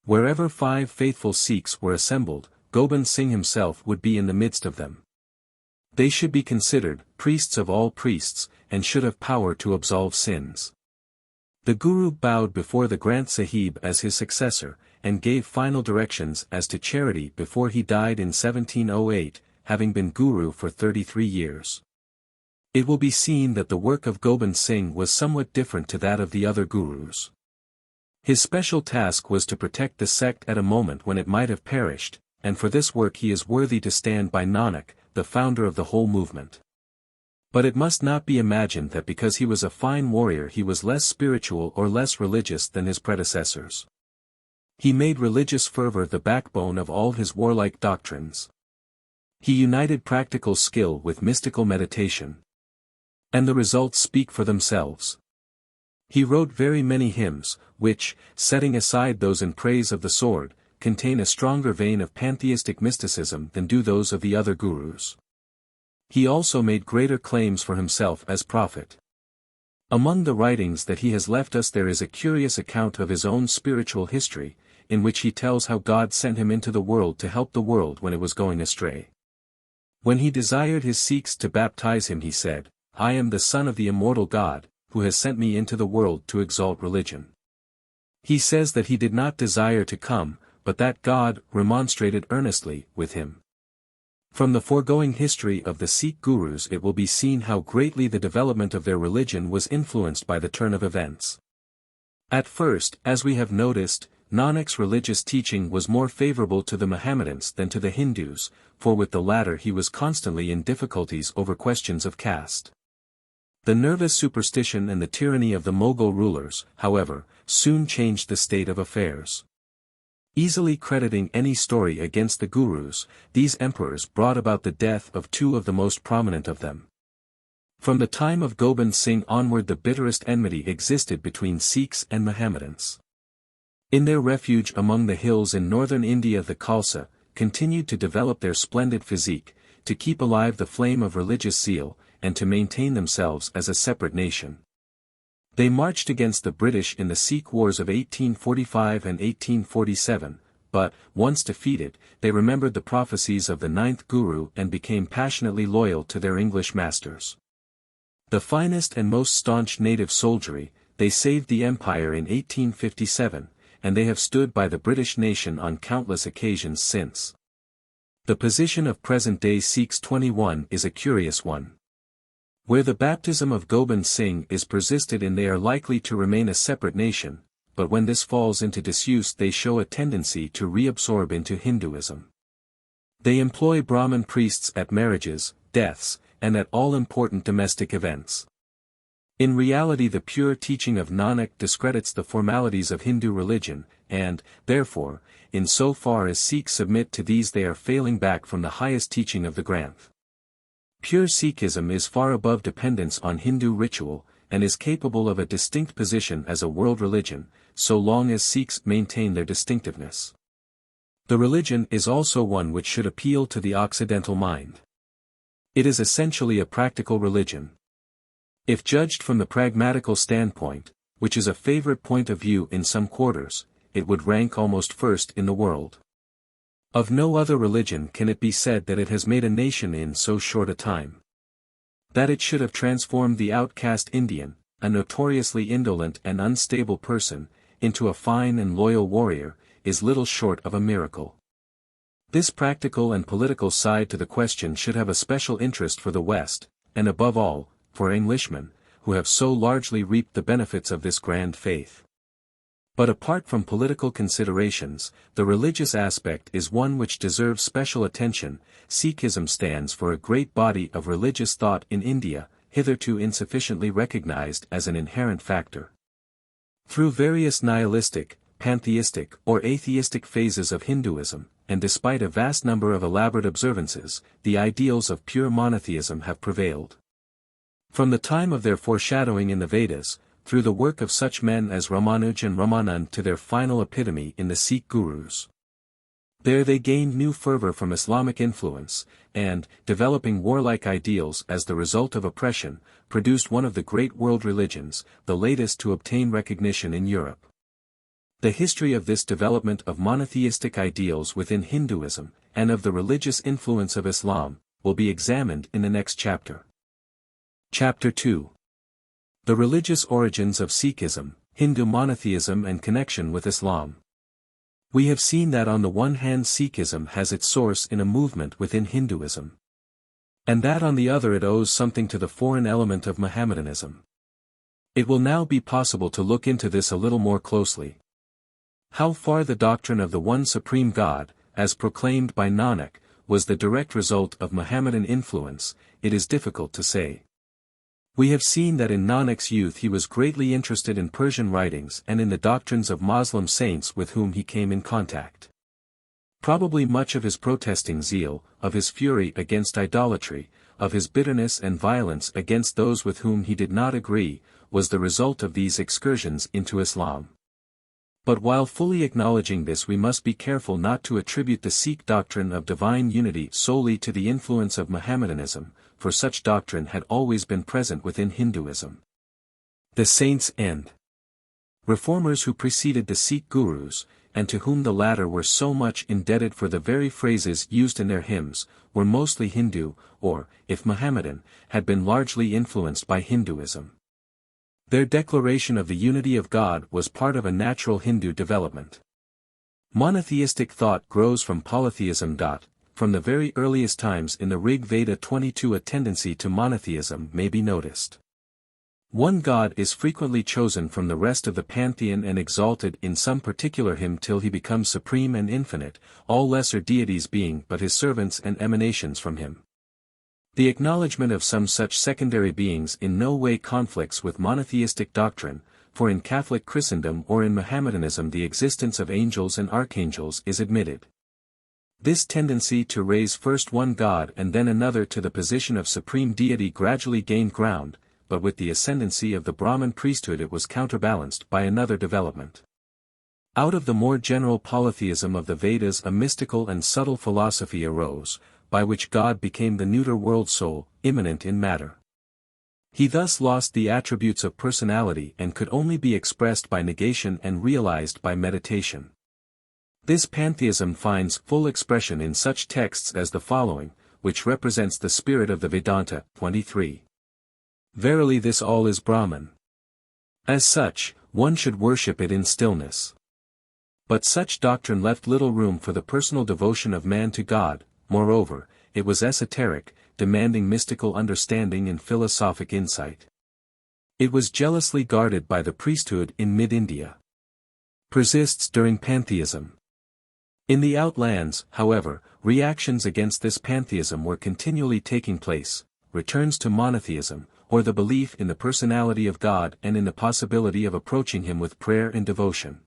Wherever 5 faithful Sikhs were assembled, Gobind Singh himself would be in the midst of them. They should be considered priests of all priests, and should have power to absolve sins. The Guru bowed before the Granth Sahib as his successor, and gave final directions as to charity before he died in 1708, having been Guru for 33 years. It will be seen that the work of Gobind Singh was somewhat different to that of the other Gurus. His special task was to protect the sect at a moment when it might have perished, and for this work he is worthy to stand by Nanak, the founder of the whole movement. But it must not be imagined that because he was a fine warrior he was less spiritual or less religious than his predecessors. He made religious fervor the backbone of all his warlike doctrines. He united practical skill with mystical meditation. And the results speak for themselves. He wrote very many hymns, which, setting aside those in praise of the sword, contain a stronger vein of pantheistic mysticism than do those of the other Gurus. He also made greater claims for himself as prophet. Among the writings that he has left us there is a curious account of his own spiritual history, in which he tells how God sent him into the world to help the world when it was going astray. When he desired his Sikhs to baptize him he said, "I am the son of the immortal God, who has sent me into the world to exalt religion." He says that he did not desire to come, but that God remonstrated earnestly with him. From the foregoing history of the Sikh Gurus it will be seen how greatly the development of their religion was influenced by the turn of events. At first, as we have noticed, Nanak's religious teaching was more favorable to the Mohammedans than to the Hindus, for with the latter he was constantly in difficulties over questions of caste. The nervous superstition and the tyranny of the Mughal rulers, however, soon changed the state of affairs. Easily crediting any story against the Gurus, these emperors brought about the death of 2 of the most prominent of them. From the time of Gobind Singh onward the bitterest enmity existed between Sikhs and Mohammedans. In their refuge among the hills in northern India the Khalsa continued to develop their splendid physique, to keep alive the flame of religious zeal, and to maintain themselves as a separate nation. They marched against the British in the Sikh Wars of 1845 and 1847, but, once defeated, they remembered the prophecies of the 9th Guru and became passionately loyal to their English masters. The finest and most staunch native soldiery, they saved the empire in 1857, and they have stood by the British nation on countless occasions since. The position of present-day Sikhs 21 is a curious one. Where the baptism of Gobind Singh is persisted in they are likely to remain a separate nation, but when this falls into disuse they show a tendency to reabsorb into Hinduism. They employ Brahmin priests at marriages, deaths, and at all important domestic events. In reality the pure teaching of Nanak discredits the formalities of Hindu religion, and, therefore, in so far as Sikhs submit to these they are failing back from the highest teaching of the Granth. Pure Sikhism is far above dependence on Hindu ritual, and is capable of a distinct position as a world religion, so long as Sikhs maintain their distinctiveness. The religion is also one which should appeal to the Occidental mind. It is essentially a practical religion. If judged from the pragmatical standpoint, which is a favorite point of view in some quarters, it would rank almost first in the world. Of no other religion can it be said that it has made a nation in so short a time. That it should have transformed the outcast Indian, a notoriously indolent and unstable person, into a fine and loyal warrior, is little short of a miracle. This practical and political side to the question should have a special interest for the West, and above all, for Englishmen, who have so largely reaped the benefits of this grand faith. But apart from political considerations, the religious aspect is one which deserves special attention. Sikhism stands for a great body of religious thought in India, hitherto insufficiently recognized as an inherent factor. Through various nihilistic, pantheistic or atheistic phases of Hinduism, and despite a vast number of elaborate observances, the ideals of pure monotheism have prevailed. From the time of their foreshadowing in the Vedas, through the work of such men as Ramanuj and Ramanand to their final epitome in the Sikh gurus. There they gained new fervor from Islamic influence, and, developing warlike ideals as the result of oppression, produced one of the great world religions, the latest to obtain recognition in Europe. The history of this development of monotheistic ideals within Hinduism, and of the religious influence of Islam, will be examined in the next chapter. Chapter 2. The religious origins of Sikhism, Hindu monotheism and connection with Islam. We have seen that on the one hand Sikhism has its source in a movement within Hinduism. And that on the other it owes something to the foreign element of Mohammedanism. It will now be possible to look into this a little more closely. How far the doctrine of the one supreme God, as proclaimed by Nanak, was the direct result of Mohammedan influence, it is difficult to say. We have seen that in Nanak's youth he was greatly interested in Persian writings and in the doctrines of Moslem saints with whom he came in contact. Probably much of his protesting zeal, of his fury against idolatry, of his bitterness and violence against those with whom he did not agree, was the result of these excursions into Islam. But while fully acknowledging this we must be careful not to attribute the Sikh doctrine of divine unity solely to the influence of Mohammedanism, for such doctrine had always been present within Hinduism. The saints and reformers who preceded the Sikh gurus, and to whom the latter were so much indebted for the very phrases used in their hymns, were mostly Hindu, or, if Mohammedan, had been largely influenced by Hinduism. Their declaration of the unity of God was part of a natural Hindu development. Monotheistic thought grows from polytheism. From the very earliest times in the Rig Veda 22 a tendency to monotheism may be noticed. One God is frequently chosen from the rest of the pantheon and exalted in some particular hymn till he becomes supreme and infinite, all lesser deities being but his servants and emanations from him. The acknowledgement of some such secondary beings in no way conflicts with monotheistic doctrine, for in Catholic Christendom or in Mohammedanism the existence of angels and archangels is admitted. This tendency to raise first one God and then another to the position of supreme deity gradually gained ground, but with the ascendancy of the Brahmin priesthood it was counterbalanced by another development. Out of the more general polytheism of the Vedas a mystical and subtle philosophy arose, by which God became the neuter world soul, immanent in matter. He thus lost the attributes of personality and could only be expressed by negation and realized by meditation. This pantheism finds full expression in such texts as the following, which represents the spirit of the Vedanta. 23. Verily this all is Brahman. As such, one should worship it in stillness. But such doctrine left little room for the personal devotion of man to God. Moreover, it was esoteric, demanding mystical understanding and philosophic insight. It was jealously guarded by the priesthood in mid-India. persists during pantheism. In the outlands, however, reactions against this pantheism were continually taking place, returns to monotheism, or the belief in the personality of God and in the possibility of approaching him with prayer and devotion.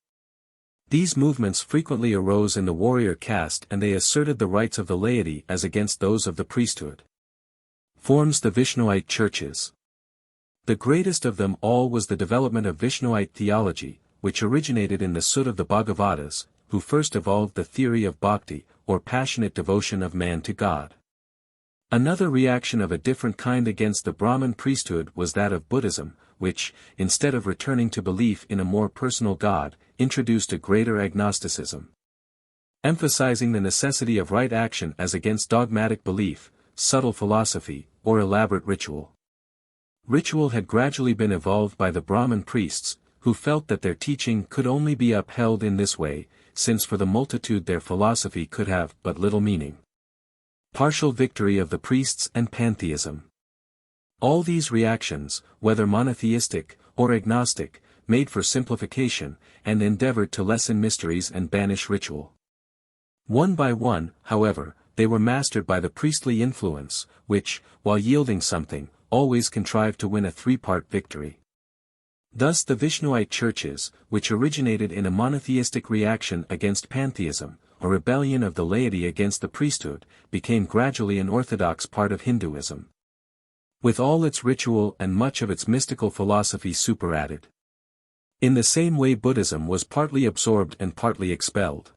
These movements frequently arose in the warrior caste, and they asserted the rights of the laity as against those of the priesthood. Forms the Vishnuite churches. The greatest of them all was the development of Vishnuite theology, which originated in the Sutta of the Bhagavatas, who first evolved the theory of bhakti, or passionate devotion of man to God. Another reaction of a different kind against the Brahmin priesthood was that of Buddhism, which, instead of returning to belief in a more personal God, introduced a greater agnosticism. Emphasizing the necessity of right action as against dogmatic belief, subtle philosophy, or elaborate ritual. Ritual had gradually been evolved by the Brahmin priests, who felt that their teaching could only be upheld in this way, since for the multitude their philosophy could have but little meaning. Partial victory of the priests and pantheism. All these reactions, whether monotheistic or agnostic, made for simplification, and endeavored to lessen mysteries and banish ritual. One by one, however, they were mastered by the priestly influence, which, while yielding something, always contrived to win a three-part victory. Thus the Vishnuite churches, which originated in a monotheistic reaction against pantheism, a rebellion of the laity against the priesthood, became gradually an orthodox part of Hinduism, with all its ritual and much of its mystical philosophy superadded. In the same way Buddhism was partly absorbed and partly expelled.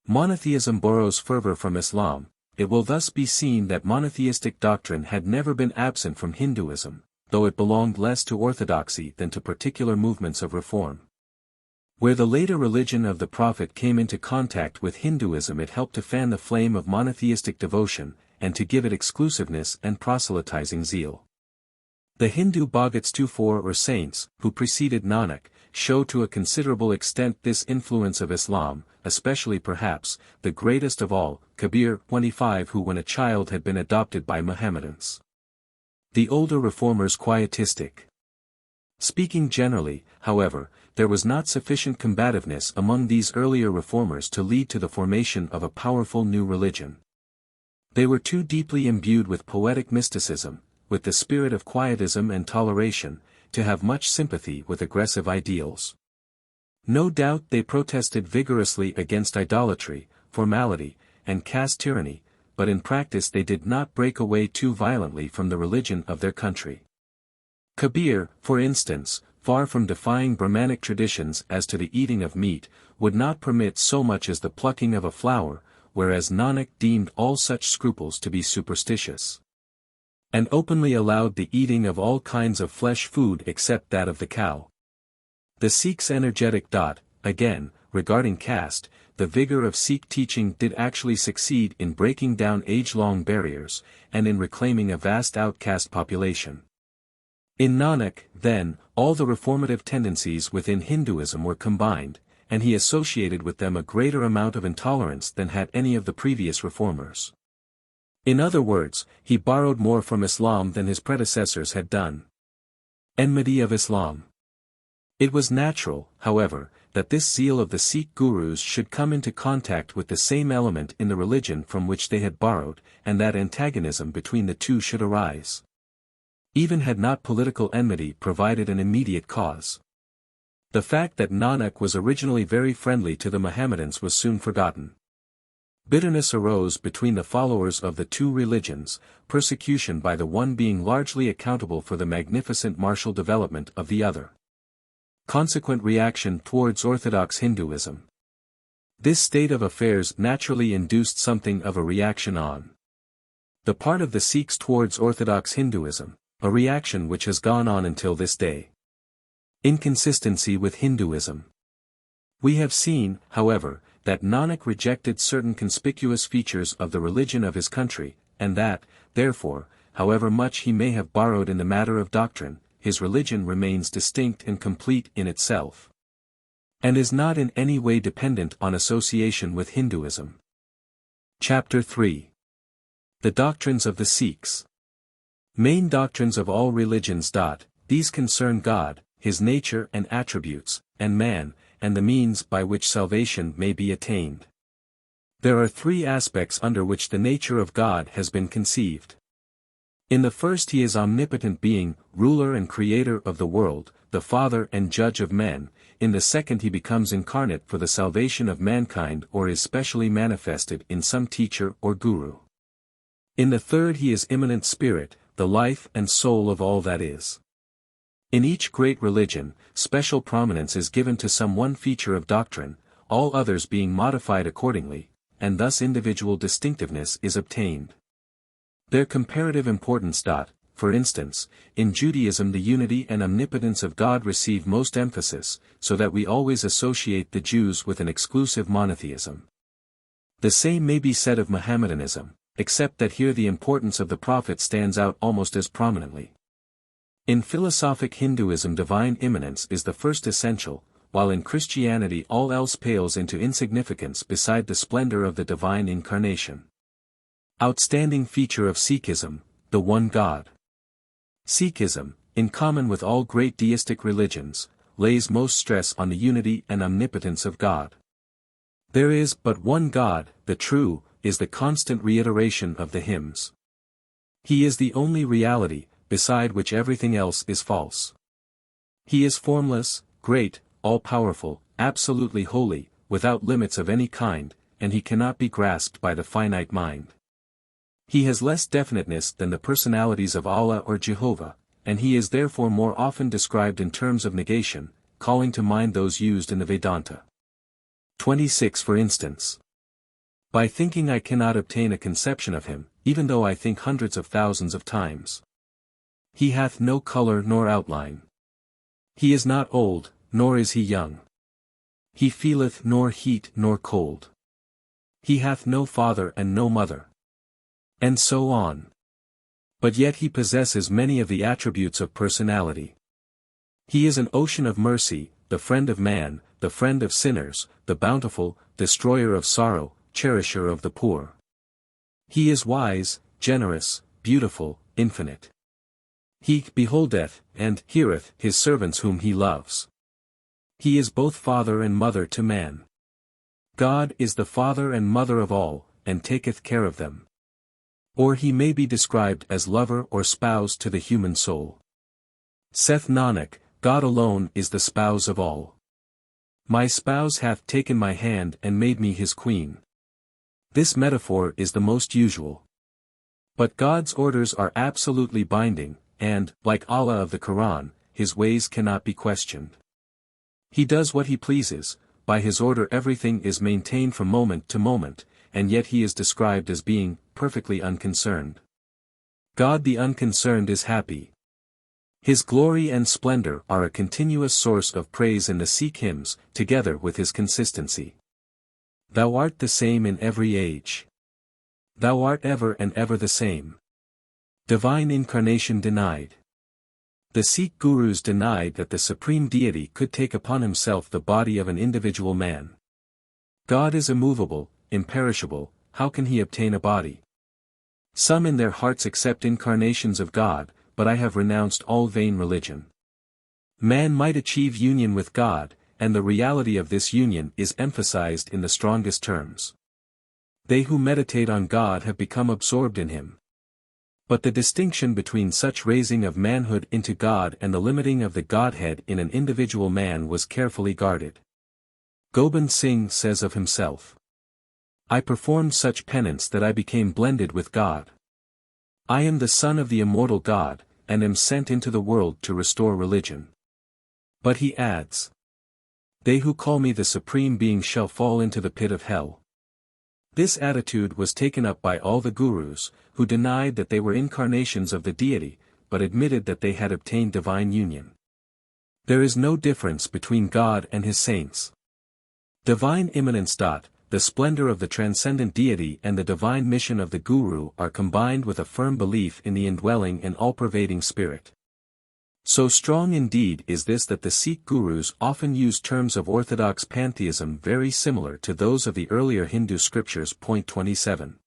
Monotheism borrows fervor from Islam. It will thus be seen that monotheistic doctrine had never been absent from Hinduism, though it belonged less to orthodoxy than to particular movements of reform. Where the later religion of the Prophet came into contact with Hinduism, it helped to fan the flame of monotheistic devotion, and to give it exclusiveness and proselytizing zeal. The Hindu Bhagats or saints, who preceded Nanak, show to a considerable extent this influence of Islam, especially perhaps, the greatest of all, Kabir, 25, who when a child had been adopted by Mohammedans. The older reformers quietistic. Speaking generally, however, there was not sufficient combativeness among these earlier reformers to lead to the formation of a powerful new religion. They were too deeply imbued with poetic mysticism, with the spirit of quietism and toleration, to have much sympathy with aggressive ideals. No doubt they protested vigorously against idolatry, formality, and caste tyranny, but in practice they did not break away too violently from the religion of their country. Kabir, for instance, far from defying Brahmanic traditions as to the eating of meat, would not permit so much as the plucking of a flower, whereas Nanak deemed all such scruples to be superstitious, and openly allowed the eating of all kinds of flesh food except that of the cow. The Sikhs energetic. Again, regarding caste, the vigor of Sikh teaching did actually succeed in breaking down age-long barriers, and in reclaiming a vast outcast population. In Nanak, then, all the reformative tendencies within Hinduism were combined, and he associated with them a greater amount of intolerance than had any of the previous reformers. In other words, he borrowed more from Islam than his predecessors had done. Enmity of Islam. It was natural, however, that this zeal of the Sikh gurus should come into contact with the same element in the religion from which they had borrowed, and that antagonism between the two should arise. Even had not political enmity provided an immediate cause. The fact that Nanak was originally very friendly to the Mohammedans was soon forgotten. Bitterness arose between the followers of the two religions, persecution by the one being largely accountable for the magnificent martial development of the other. Consequent reaction towards Orthodox Hinduism. This state of affairs naturally induced something of a reaction on the part of the Sikhs towards Orthodox Hinduism, a reaction which has gone on until this day. Inconsistency with Hinduism. We have seen, however, that Nanak rejected certain conspicuous features of the religion of his country, and that, therefore, however much he may have borrowed in the matter of doctrine, his religion remains distinct and complete in itself, and is not in any way dependent on association with Hinduism. Chapter 3. The Doctrines of the Sikhs. Main doctrines of all religions. These concern God, His nature and attributes, and man, and the means by which salvation may be attained. There are three aspects under which the nature of God has been conceived. In the first he is omnipotent being, ruler and creator of the world, the Father and judge of men. In the second he becomes incarnate for the salvation of mankind or is specially manifested in some teacher or guru. In the third he is immanent spirit, the life and soul of all that is. In each great religion, special prominence is given to some one feature of doctrine, all others being modified accordingly, and thus individual distinctiveness is obtained. Their comparative importance. For instance, in Judaism the unity and omnipotence of God receive most emphasis, so that we always associate the Jews with an exclusive monotheism. The same may be said of Mohammedanism, except that here the importance of the Prophet stands out almost as prominently. In philosophic Hinduism divine immanence is the first essential, while in Christianity all else pales into insignificance beside the splendor of the divine incarnation. Outstanding feature of Sikhism, the one God. Sikhism, in common with all great deistic religions, lays most stress on the unity and omnipotence of God. There is but one God, the true, is the constant reiteration of the hymns. He is the only reality, beside which everything else is false. He is formless, great, all-powerful, absolutely holy, without limits of any kind, and he cannot be grasped by the finite mind. He has less definiteness than the personalities of Allah or Jehovah, and he is therefore more often described in terms of negation, calling to mind those used in the Vedanta. 26 For instance. By thinking I cannot obtain a conception of him, even though I think hundreds of thousands of times. He hath no color nor outline. He is not old, nor is he young. He feeleth nor heat nor cold. He hath no father and no mother. And so on. But yet he possesses many of the attributes of personality. He is an ocean of mercy, the friend of man, the friend of sinners, the bountiful, destroyer of sorrow, cherisher of the poor. He is wise, generous, beautiful, infinite. He beholdeth, and heareth his servants whom he loves. He is both father and mother to man. God is the father and mother of all, and taketh care of them. Or he may be described as lover or spouse to the human soul. Saith Nanak, God alone is the spouse of all. My spouse hath taken my hand and made me his queen. This metaphor is the most usual. But God's orders are absolutely binding, and, like Allah of the Quran, his ways cannot be questioned. He does what he pleases, by his order everything is maintained from moment to moment, and yet he is described as being perfectly unconcerned. God the unconcerned is happy. His glory and splendor are a continuous source of praise in the Sikh hymns, together with his consistency. Thou art the same in every age. Thou art ever and ever the same. Divine incarnation denied. The Sikh gurus denied that the supreme deity could take upon himself the body of an individual man. God is immovable, imperishable, how can he obtain a body? Some in their hearts accept incarnations of God, but I have renounced all vain religion. Man might achieve union with God, and the reality of this union is emphasized in the strongest terms. They who meditate on God have become absorbed in him. But the distinction between such raising of manhood into God and the limiting of the Godhead in an individual man was carefully guarded. Gobind Singh says of himself, I performed such penance that I became blended with God. I am the son of the immortal God, and am sent into the world to restore religion. But he adds, they who call me the supreme being shall fall into the pit of hell. This attitude was taken up by all the gurus, who denied that they were incarnations of the deity, but admitted that they had obtained divine union. There is no difference between God and his saints. Divine immanence. The splendor of the transcendent deity and the divine mission of the guru are combined with a firm belief in the indwelling and all-pervading spirit. So strong indeed is this that the Sikh gurus often use terms of orthodox pantheism very similar to those of the earlier Hindu scriptures. Point 27.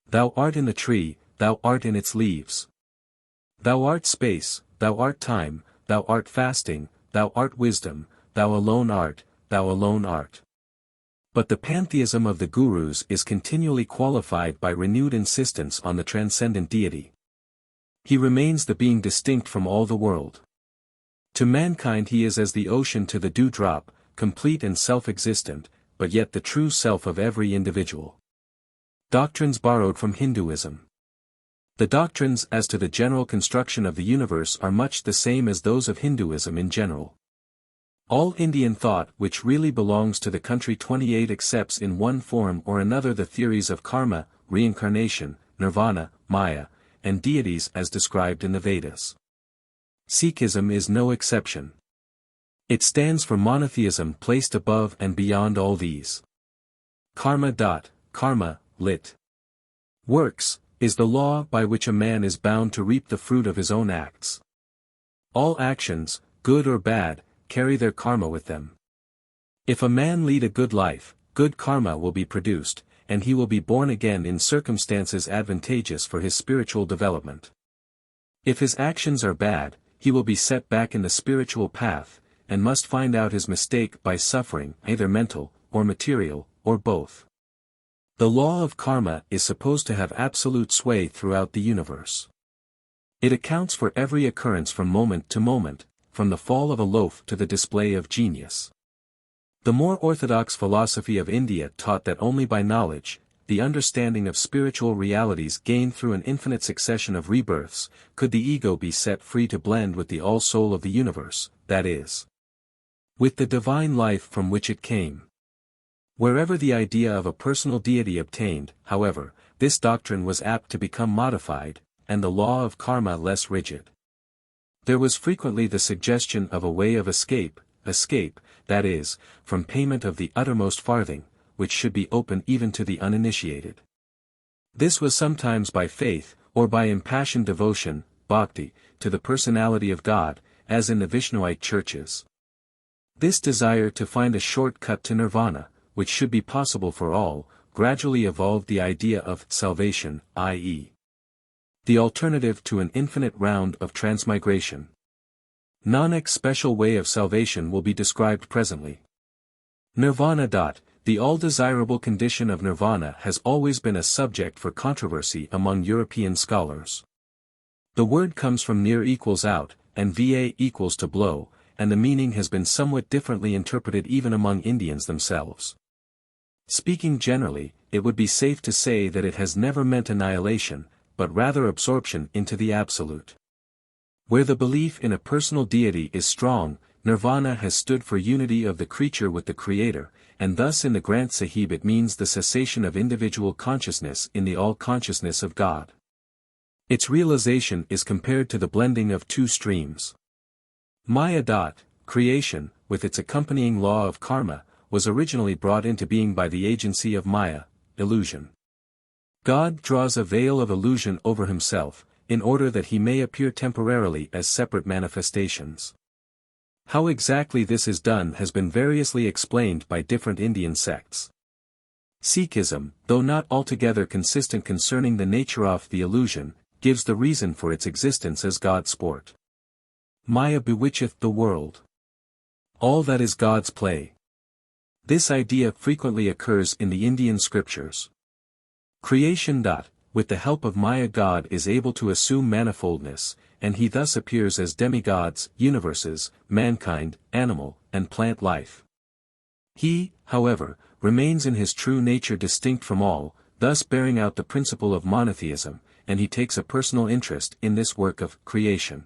Thou art in the tree, thou art in its leaves. Thou art space, thou art time, thou art fasting, thou art wisdom, thou alone art, thou alone art. But the pantheism of the gurus is continually qualified by renewed insistence on the transcendent deity. He remains the being distinct from all the world. To mankind he is as the ocean to the dewdrop, complete and self-existent, but yet the true self of every individual. Doctrines borrowed from Hinduism. The doctrines as to the general construction of the universe are much the same as those of Hinduism in general. All Indian thought which really belongs to the country 28 accepts in one form or another the theories of karma, reincarnation, nirvana, maya, and deities as described in the Vedas. Sikhism is no exception. It stands for monotheism placed above and beyond all these. Karma. Karma, lit. Works, is the law by which a man is bound to reap the fruit of his own acts. All actions, good or bad, carry their karma with them. If a man lead a good life, good karma will be produced, and he will be born again in circumstances advantageous for his spiritual development. If his actions are bad, he will be set back in the spiritual path, and must find out his mistake by suffering, either mental, or material, or both. The law of karma is supposed to have absolute sway throughout the universe. It accounts for every occurrence from moment to moment, from the fall of a loaf to the display of genius. The more orthodox philosophy of India taught that only by knowledge, the understanding of spiritual realities gained through an infinite succession of rebirths, could the ego be set free to blend with the all-soul of the universe, that is, with the divine life from which it came. Wherever the idea of a personal deity obtained, however, this doctrine was apt to become modified, and the law of karma less rigid. There was frequently the suggestion of a way of escape, that is, from payment of the uttermost farthing, which should be open even to the uninitiated. This was sometimes by faith, or by impassioned devotion, bhakti, to the personality of God, as in the Vishnuite churches. This desire to find a short-cut to nirvana, which should be possible for all, gradually evolved the idea of salvation, i.e., the alternative to an infinite round of transmigration. Nanak's special way of salvation will be described presently. Nirvana. The all-desirable condition of nirvana has always been a subject for controversy among European scholars. The word comes from near equals out, and va equals to blow, and the meaning has been somewhat differently interpreted even among Indians themselves. Speaking generally, it would be safe to say that it has never meant annihilation, but rather absorption into the absolute. Where the belief in a personal deity is strong, nirvana has stood for unity of the creature with the Creator, and thus in the Granth Sahib it means the cessation of individual consciousness in the all-consciousness of God. Its realization is compared to the blending of two streams. Maya. Creation, with its accompanying law of karma, was originally brought into being by the agency of maya, illusion. God draws a veil of illusion over himself, in order that he may appear temporarily as separate manifestations. How exactly this is done has been variously explained by different Indian sects. Sikhism, though not altogether consistent concerning the nature of the illusion, gives the reason for its existence as God's sport. Maya bewitcheth the world. All that is God's play. This idea frequently occurs in the Indian scriptures. Creation. With the help of Maya God is able to assume manifoldness, and he thus appears as demigods, universes, mankind, animal, and plant life. He, however, remains in his true nature distinct from all, thus bearing out the principle of monotheism, and he takes a personal interest in this work of creation.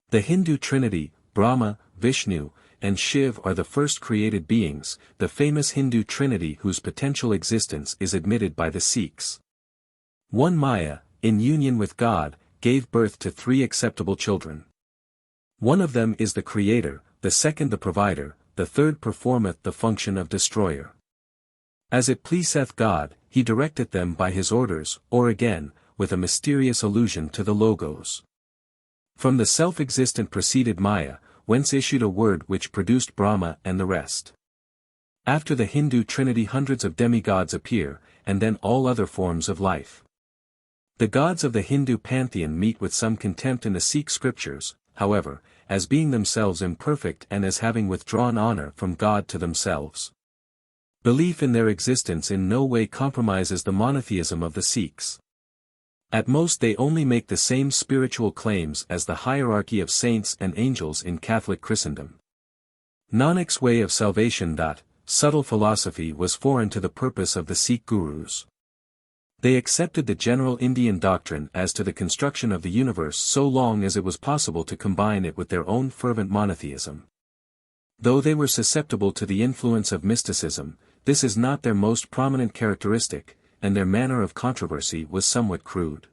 The Hindu Trinity, Brahma, Vishnu, and Shiv are the first created beings, the famous Hindu Trinity whose potential existence is admitted by the Sikhs. One Maya, in union with God, gave birth to three acceptable children. One of them is the Creator, the second the Provider, the third performeth the function of Destroyer. As it pleaseth God, he directeth them by his orders, or again, with a mysterious allusion to the Logos. From the self-existent proceeded Maya, whence issued a word which produced Brahma and the rest. After the Hindu Trinity hundreds of demigods appear, and then all other forms of life. The gods of the Hindu pantheon meet with some contempt in the Sikh scriptures, however, as being themselves imperfect and as having withdrawn honor from God to themselves. Belief in their existence in no way compromises the monotheism of the Sikhs. At most they only make the same spiritual claims as the hierarchy of saints and angels in Catholic Christendom. Nanak's way of salvation, that subtle philosophy, was foreign to the purpose of the Sikh gurus. They accepted the general Indian doctrine as to the construction of the universe so long as it was possible to combine it with their own fervent monotheism. Though they were susceptible to the influence of mysticism, this is not their most prominent characteristic, and their manner of controversy was somewhat crude.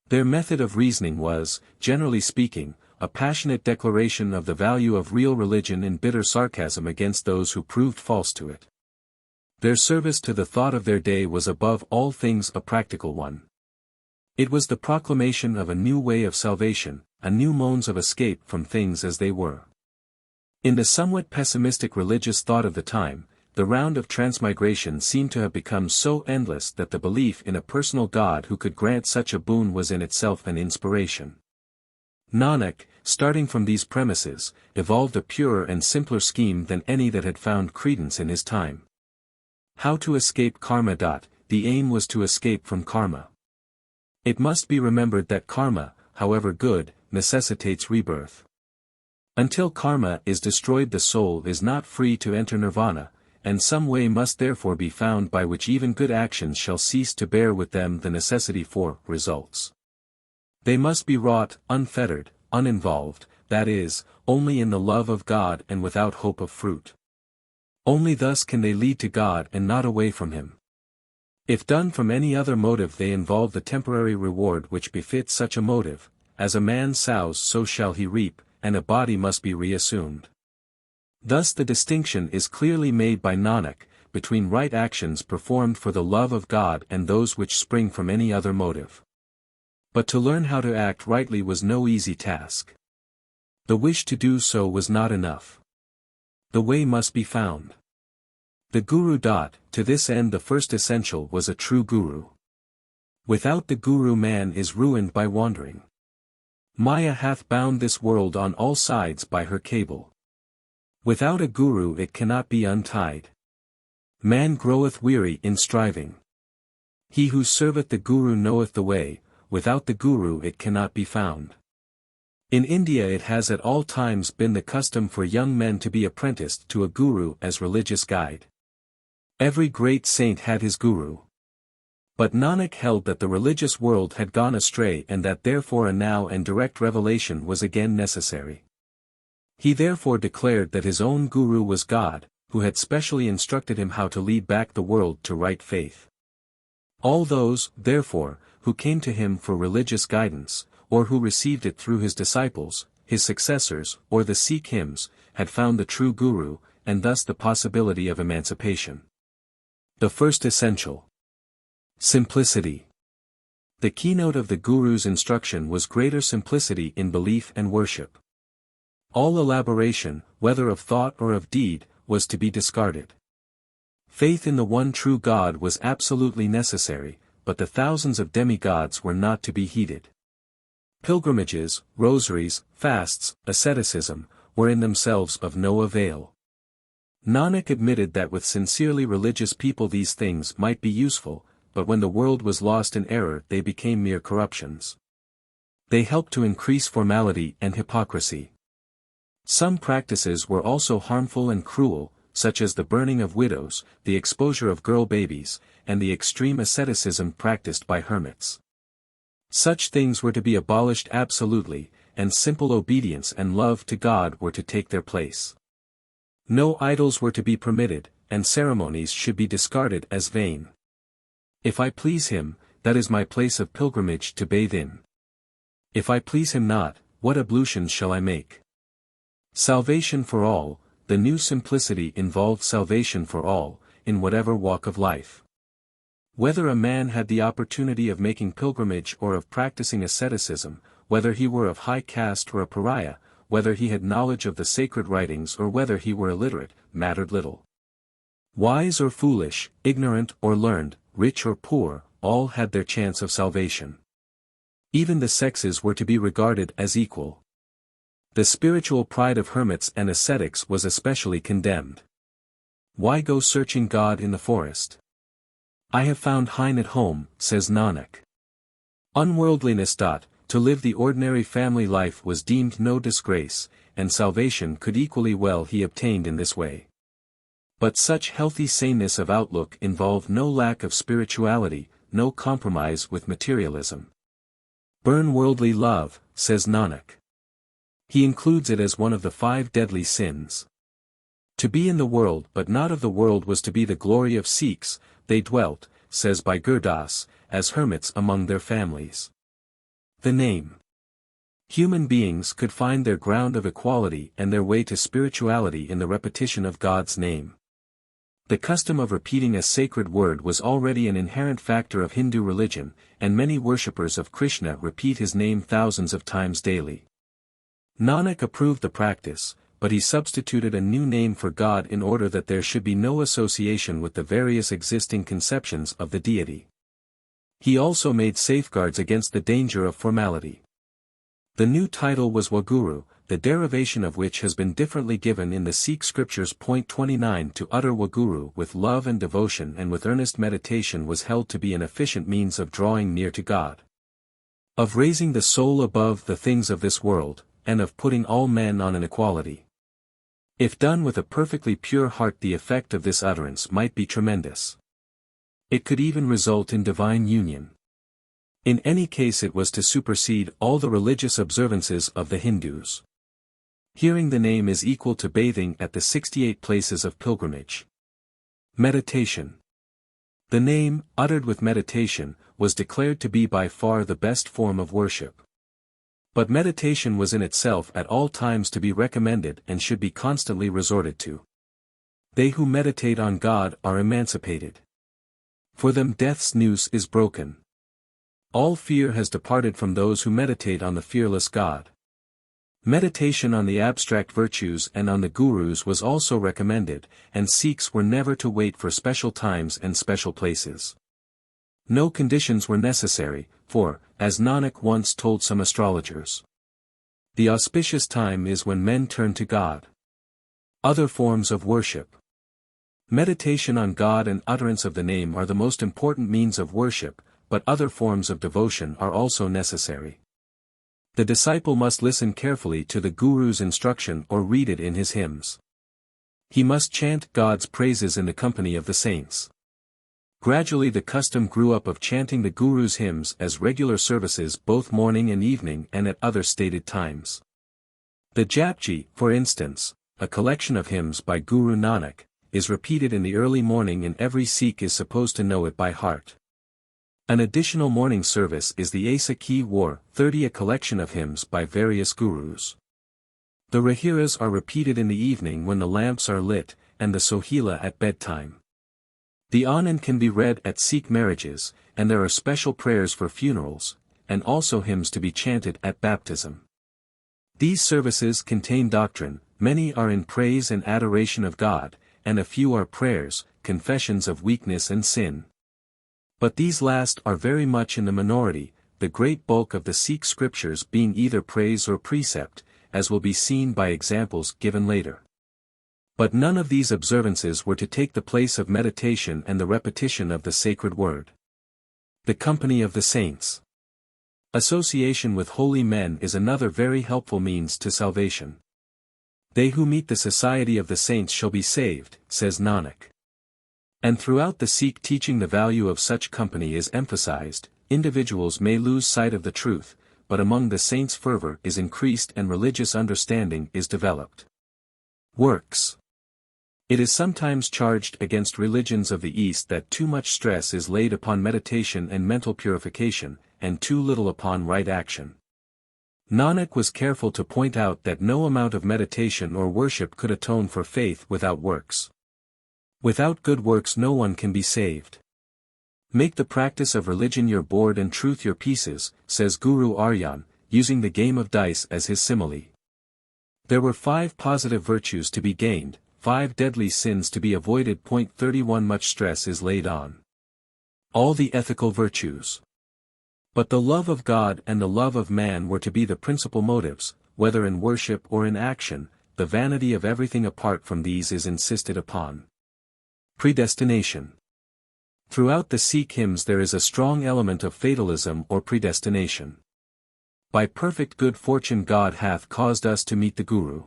Their method of reasoning was, generally speaking, a passionate declaration of the value of real religion in bitter sarcasm against those who proved false to it. Their service to the thought of their day was above all things a practical one. It was the proclamation of a new way of salvation, a new means of escape from things as they were. In the somewhat pessimistic religious thought of the time, the round of transmigration seemed to have become so endless that the belief in a personal God who could grant such a boon was in itself an inspiration. Nanak, starting from these premises, evolved a purer and simpler scheme than any that had found credence in his time. How to escape karma. The aim was to escape from karma. It must be remembered that karma, however good, necessitates rebirth. Until karma is destroyed, the soul is not free to enter nirvana, and some way must therefore be found by which even good actions shall cease to bear with them the necessity for results. They must be wrought, unfettered, uninvolved, that is, only in the love of God and without hope of fruit. Only thus can they lead to God and not away from Him. If done from any other motive, they involve the temporary reward which befits such a motive, as a man sows so shall he reap, and a body must be reassumed. Thus the distinction is clearly made by Nanak, between right actions performed for the love of God and those which spring from any other motive. But to learn how to act rightly was no easy task. The wish to do so was not enough. The way must be found. The Guru. To this end the first essential was a true Guru. Without the Guru man is ruined by wandering. Maya hath bound this world on all sides by her cable. Without a Guru it cannot be untied. Man groweth weary in striving. He who serveth the Guru knoweth the way, without the Guru it cannot be found. In India it has at all times been the custom for young men to be apprenticed to a Guru as religious guide. Every great saint had his Guru. But Nanak held that the religious world had gone astray and that therefore a now and direct revelation was again necessary. He therefore declared that his own Guru was God, who had specially instructed him how to lead back the world to right faith. All those, therefore, who came to him for religious guidance, or who received it through his disciples, his successors, or the Sikh hymns, had found the true Guru, and thus the possibility of emancipation. The first essential. Simplicity. The keynote of the Guru's instruction was greater simplicity in belief and worship. All elaboration, whether of thought or of deed, was to be discarded. Faith in the one true God was absolutely necessary, but the thousands of demigods were not to be heeded. Pilgrimages, rosaries, fasts, asceticism, were in themselves of no avail. Nanak admitted that with sincerely religious people these things might be useful, but when the world was lost in error they became mere corruptions. They helped to increase formality and hypocrisy. Some practices were also harmful and cruel, such as the burning of widows, the exposure of girl babies, and the extreme asceticism practiced by hermits. Such things were to be abolished absolutely, and simple obedience and love to God were to take their place. No idols were to be permitted, and ceremonies should be discarded as vain. If I please Him, that is my place of pilgrimage to bathe in. If I please Him not, what ablutions shall I make? Salvation for all. The new simplicity involved salvation for all, in whatever walk of life. Whether a man had the opportunity of making pilgrimage or of practicing asceticism, whether he were of high caste or a pariah, whether he had knowledge of the sacred writings or whether he were illiterate, mattered little. Wise or foolish, ignorant or learned, rich or poor, all had their chance of salvation. Even the sexes were to be regarded as equal. The spiritual pride of hermits and ascetics was especially condemned. Why go searching God in the forest? I have found Hine at home, says Nanak. Unworldliness. To live the ordinary family life was deemed no disgrace, and salvation could equally well be obtained in this way. But such healthy saneness of outlook involved no lack of spirituality, no compromise with materialism. Burn worldly love, says Nanak. He includes it as one of the 5 deadly sins. To be in the world but not of the world was to be the glory of Sikhs. They dwelt, says Bhai Gurdas, as hermits among their families. The name. Human beings could find their ground of equality and their way to spirituality in the repetition of God's name. The custom of repeating a sacred word was already an inherent factor of Hindu religion, and many worshippers of Krishna repeat his name thousands of times daily. Nanak approved the practice, but he substituted a new name for God in order that there should be no association with the various existing conceptions of the deity. He also made safeguards against the danger of formality. The new title was Waguru, the derivation of which has been differently given in the Sikh scriptures. 29 To utter Waguru with love and devotion and with earnest meditation was held to be an efficient means of drawing near to God, of raising the soul above the things of this world, and of putting all men on an equality. If done with a perfectly pure heart, the effect of this utterance might be tremendous. It could even result in divine union. In any case, it was to supersede all the religious observances of the Hindus. Hearing the name is equal to bathing at the 68 places of pilgrimage. Meditation. The name, uttered with meditation, was declared to be by far the best form of worship. But meditation was in itself at all times to be recommended and should be constantly resorted to. They who meditate on God are emancipated. For them death's noose is broken. All fear has departed from those who meditate on the fearless God. Meditation on the abstract virtues and on the gurus was also recommended, and Sikhs were never to wait for special times and special places. No conditions were necessary, for, as Nanak once told some astrologers, the auspicious time is when men turn to God. Other forms of worship. Meditation on God and utterance of the name are the most important means of worship, but other forms of devotion are also necessary. The disciple must listen carefully to the Guru's instruction or read it in his hymns. He must chant God's praises in the company of the saints. Gradually the custom grew up of chanting the Guru's hymns as regular services both morning and evening and at other stated times. The Japji, for instance, a collection of hymns by Guru Nanak, is repeated in the early morning and every Sikh is supposed to know it by heart. An additional morning service is the Asa Ki War 30, a collection of hymns by various gurus. The Rahiras are repeated in the evening when the lamps are lit, and the Sohila at bedtime. The Anand can be read at Sikh marriages, and there are special prayers for funerals, and also hymns to be chanted at baptism. These services contain doctrine, many are in praise and adoration of God, and a few are prayers, confessions of weakness and sin. But these last are very much in the minority, the great bulk of the Sikh scriptures being either praise or precept, as will be seen by examples given later. But none of these observances were to take the place of meditation and the repetition of the sacred word. The company of the saints. Association with holy men is another very helpful means to salvation. They who meet the society of the saints shall be saved, says Nanak. And throughout the Sikh teaching the value of such company is emphasized. Individuals may lose sight of the truth, but among the saints fervor is increased and religious understanding is developed. Works. It is sometimes charged against religions of the East that too much stress is laid upon meditation and mental purification, and too little upon right action. Nanak was careful to point out that no amount of meditation or worship could atone for faith without works. Without good works no one can be saved. Make the practice of religion your board and truth your pieces, says Guru Arjan, using the game of dice as his simile. There were 5 positive virtues to be gained, 5 deadly sins to be avoided. 31 Much stress is laid on all the ethical virtues. But the love of God and the love of man were to be the principal motives, whether in worship or in action, the vanity of everything apart from these is insisted upon. Predestination. Throughout the Sikh hymns there is a strong element of fatalism or predestination. By perfect good fortune God hath caused us to meet the Guru.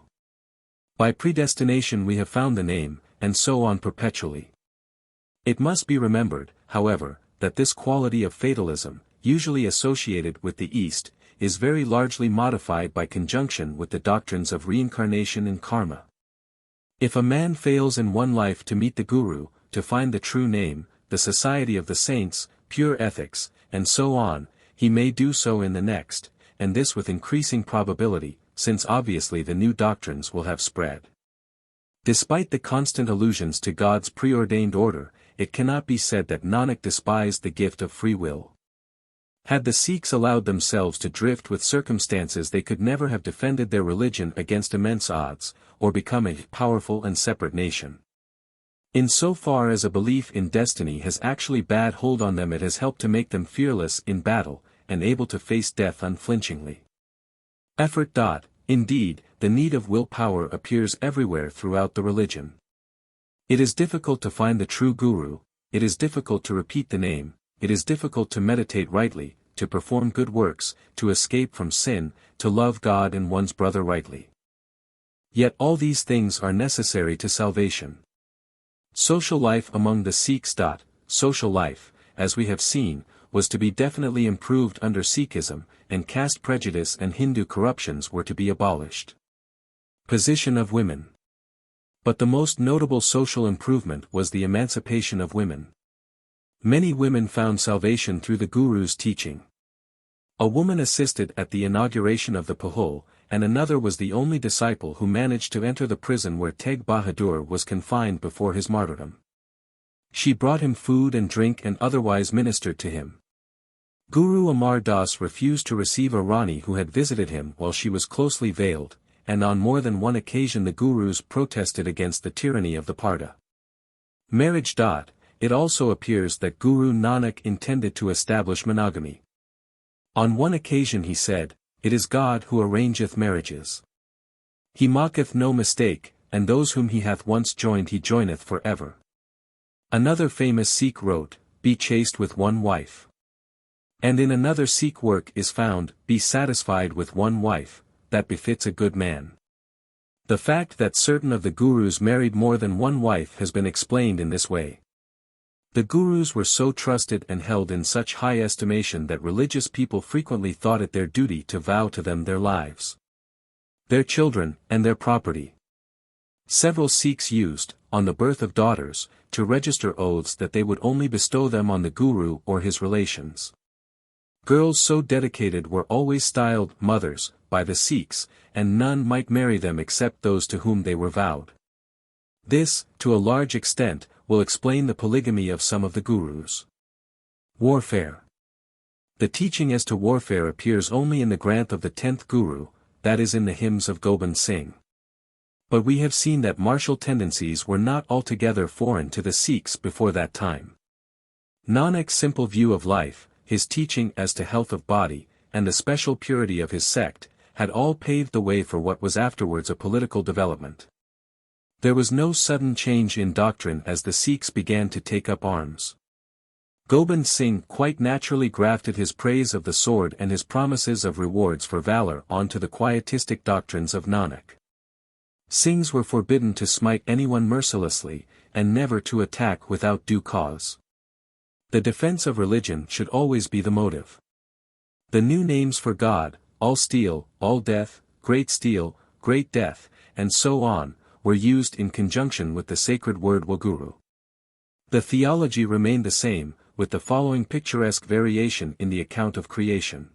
By predestination we have found the name, and so on perpetually. It must be remembered, however, that this quality of fatalism, usually associated with the East, is very largely modified by conjunction with the doctrines of reincarnation and karma. If a man fails in one life to meet the Guru, to find the true name, the society of the saints, pure ethics, and so on, he may do so in the next, and this with increasing probability, since obviously the new doctrines will have spread. Despite the constant allusions to God's preordained order, it cannot be said that Nanak despised the gift of free will. Had the Sikhs allowed themselves to drift with circumstances they could never have defended their religion against immense odds, or become a powerful and separate nation. In so far as a belief in destiny has actually bad hold on them, it has helped to make them fearless in battle, and able to face death unflinchingly. Effort. Indeed, the need of willpower appears everywhere throughout the religion. It is difficult to find the true Guru, it is difficult to repeat the name, it is difficult to meditate rightly, to perform good works, to escape from sin, to love God and one's brother rightly. Yet all these things are necessary to salvation. Social life among the Sikhs. Social life, as we have seen, was to be definitely improved under Sikhism, and caste prejudice and Hindu corruptions were to be abolished. Position of women. But the most notable social improvement was the emancipation of women. Many women found salvation through the Guru's teaching. A woman assisted at the inauguration of the Pahul, and another was the only disciple who managed to enter the prison where Teg Bahadur was confined before his martyrdom. She brought him food and drink and otherwise ministered to him. Guru Amar Das refused to receive a Rani who had visited him while she was closely veiled, and on more than one occasion the Gurus protested against the tyranny of the Parda. Marriage. It also appears that Guru Nanak intended to establish monogamy. On one occasion he said, "It is God who arrangeth marriages. He maketh no mistake, and those whom he hath once joined he joineth for ever." Another famous Sikh wrote, "Be chaste with one wife." And in another Sikh work is found, "Be satisfied with one wife, that befits a good man." The fact that certain of the Gurus married more than one wife has been explained in this way. The Gurus were so trusted and held in such high estimation that religious people frequently thought it their duty to vow to them their lives, their children, and their property. Several Sikhs used, on the birth of daughters, to register oaths that they would only bestow them on the Guru or his relations. Girls so dedicated were always styled mothers by the Sikhs, and none might marry them except those to whom they were vowed. This, to a large extent, will explain the polygamy of some of the Gurus. Warfare. The teaching as to warfare appears only in the Granth of the 10th Guru, that is in the hymns of Gobind Singh. But we have seen that martial tendencies were not altogether foreign to the Sikhs before that time. Nanak's simple view of life, his teaching as to health of body, and the special purity of his sect, had all paved the way for what was afterwards a political development. There was no sudden change in doctrine as the Sikhs began to take up arms. Gobind Singh quite naturally grafted his praise of the sword and his promises of rewards for valor onto the quietistic doctrines of Nanak. Singhs were forbidden to smite anyone mercilessly, and never to attack without due cause. The defense of religion should always be the motive. The new names for God, all steel, all death, great steel, great death, and so on, were used in conjunction with the sacred word Wahguru. The theology remained the same, with the following picturesque variation in the account of creation.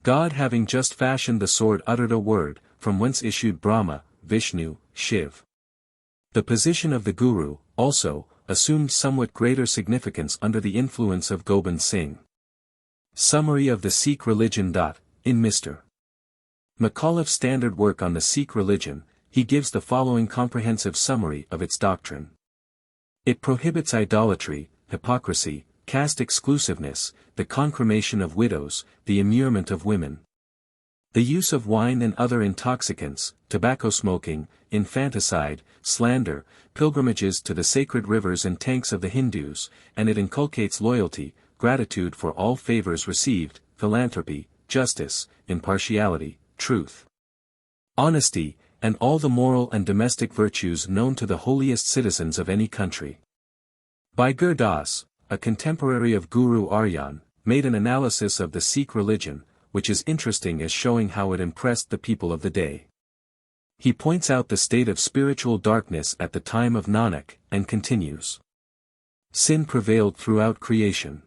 God having just fashioned the sword uttered a word, from whence issued Brahma, Vishnu, Shiv. The position of the Guru, also, assumed somewhat greater significance under the influence of Gobind Singh. Summary of the Sikh religion. In Mr. McAuliffe's standard work on the Sikh religion, he gives the following comprehensive summary of its doctrine. It prohibits idolatry, hypocrisy, caste exclusiveness, the concremation of widows, the immurement of women. The use of wine and other intoxicants, tobacco smoking, infanticide, slander, pilgrimages to the sacred rivers and tanks of the Hindus, and it inculcates loyalty, gratitude for all favors received, philanthropy, justice, impartiality, truth, honesty, and all the moral and domestic virtues known to the holiest citizens of any country. Bhai Gurdas, a contemporary of Guru Arjan, made an analysis of the Sikh religion, which is interesting as showing how it impressed the people of the day. He points out the state of spiritual darkness at the time of Nanak, and continues. Sin prevailed throughout creation.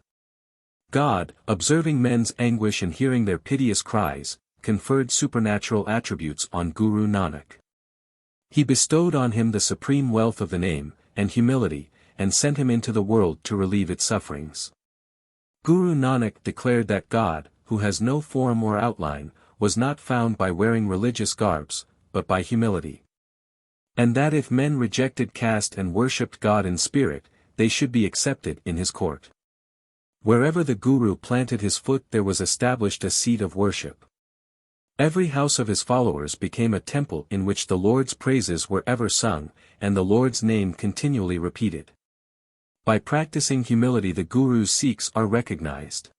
God, observing men's anguish and hearing their piteous cries, conferred supernatural attributes on Guru Nanak. He bestowed on him the supreme wealth of the name, and humility, and sent him into the world to relieve its sufferings. Guru Nanak declared that God, who has no form or outline, was not found by wearing religious garbs, but by humility. And that if men rejected caste and worshipped God in spirit, they should be accepted in his court. Wherever the Guru planted his foot there was established a seat of worship. Every house of his followers became a temple in which the Lord's praises were ever sung, and the Lord's name continually repeated. By practicing humility the Guru's Sikhs are recognized.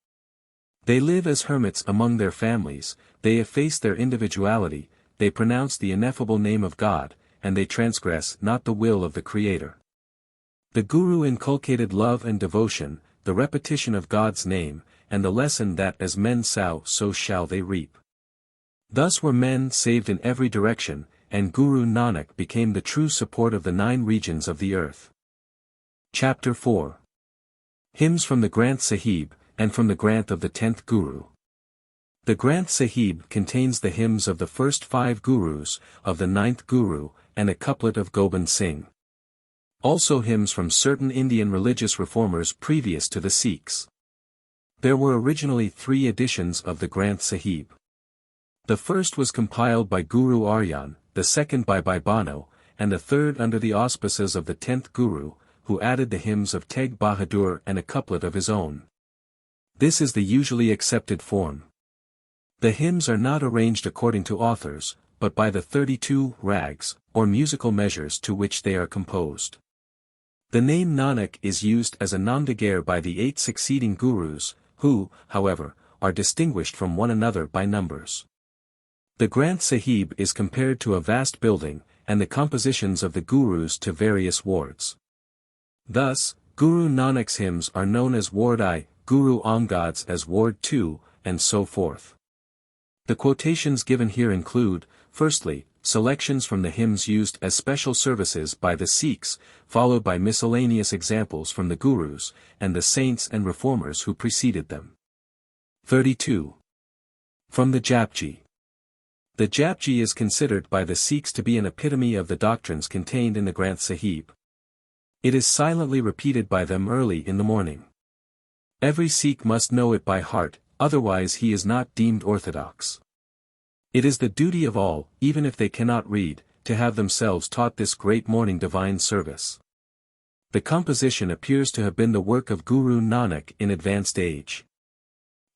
They live as hermits among their families, they efface their individuality, they pronounce the ineffable name of God, and they transgress not the will of the Creator. The Guru inculcated love and devotion, the repetition of God's name, and the lesson that as men sow so shall they reap. Thus were men saved in every direction, and Guru Nanak became the true support of the 9 regions of the earth. Chapter 4. Hymns from the Granth Sahib, and from the Granth of the 10th Guru. The Granth Sahib contains the hymns of the first 5 Gurus, of the 9th Guru, and a couplet of Gobind Singh. Also hymns from certain Indian religious reformers previous to the Sikhs. There were originally 3 editions of the Granth Sahib. The first was compiled by Guru Arjan, the second by Bhai Bano, and the third under the auspices of the 10th Guru, who added the hymns of Teg Bahadur and a couplet of his own. This is the usually accepted form. The hymns are not arranged according to authors, but by the 32 rags, or musical measures to which they are composed. The name Nanak is used as a namdagare by the 8 succeeding Gurus, who, however, are distinguished from one another by numbers. The Granth Sahib is compared to a vast building, and the compositions of the Gurus to various wards. Thus, Guru Nanak's hymns are known as Ward I, Guru Angad's as Ward II, and so forth. The quotations given here include, firstly, selections from the hymns used as special services by the Sikhs, followed by miscellaneous examples from the Gurus, and the saints and reformers who preceded them. 32. From the Japji. The Japji is considered by the Sikhs to be an epitome of the doctrines contained in the Granth Sahib. It is silently repeated by them early in the morning. Every Sikh must know it by heart, otherwise he is not deemed orthodox. It is the duty of all, even if they cannot read, to have themselves taught this great morning divine service. The composition appears to have been the work of Guru Nanak in advanced age.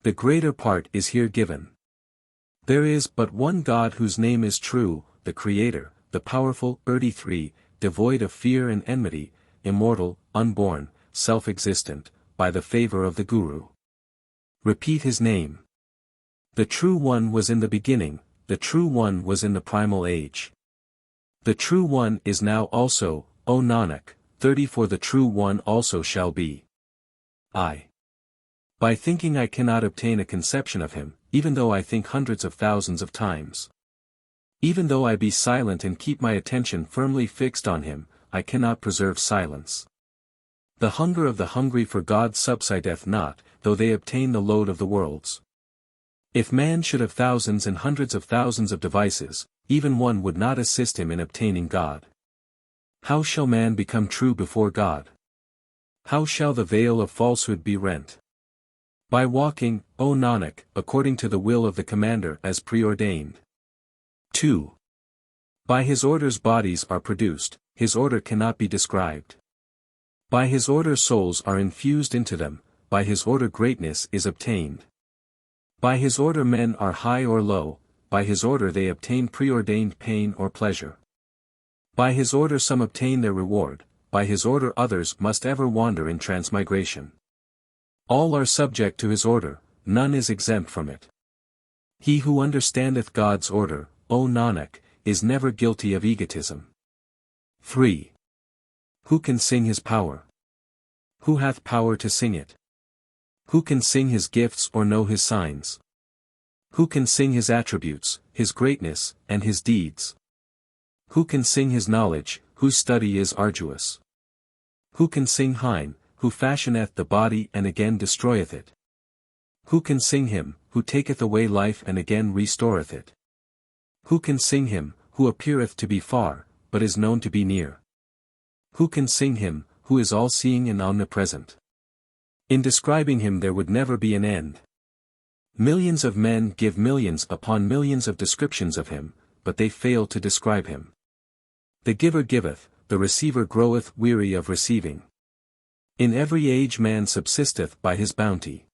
The greater part is here given. There is but one God whose name is true, the Creator, the powerful, 33, devoid of fear and enmity, immortal, unborn, self-existent, by the favor of the Guru. Repeat his name. The True One was in the beginning, the True One was in the primal age. The True One is now also, O Nanak, 30 for the True One also shall be. By thinking I cannot obtain a conception of him, even though I think hundreds of thousands of times. Even though I be silent and keep my attention firmly fixed on him, I cannot preserve silence. The hunger of the hungry for God subsideth not, though they obtain the load of the worlds. If man should have thousands and hundreds of thousands of devices, even one would not assist him in obtaining God. How shall man become true before God? How shall the veil of falsehood be rent? By walking, O Nanak, according to the will of the Commander as preordained. 2. By his orders bodies are produced, his order cannot be described. By his order souls are infused into them, by his order greatness is obtained. By his order men are high or low, by his order they obtain preordained pain or pleasure. By his order some obtain their reward, by his order others must ever wander in transmigration. All are subject to his order, none is exempt from it. He who understandeth God's order, O Nanak, is never guilty of egotism. 3. Who can sing his power? Who hath power to sing it? Who can sing his gifts or know his signs? Who can sing his attributes, his greatness, and his deeds? Who can sing his knowledge, whose study is arduous? Who can sing Hine, who fashioneth the body and again destroyeth it? Who can sing him, who taketh away life and again restoreth it? Who can sing him, who appeareth to be far, but is known to be near? Who can sing him, who is all-seeing and omnipresent? In describing him there would never be an end. Millions of men give millions upon millions of descriptions of him, but they fail to describe him. The giver giveth, the receiver groweth weary of receiving. In every age man subsisteth by his bounty.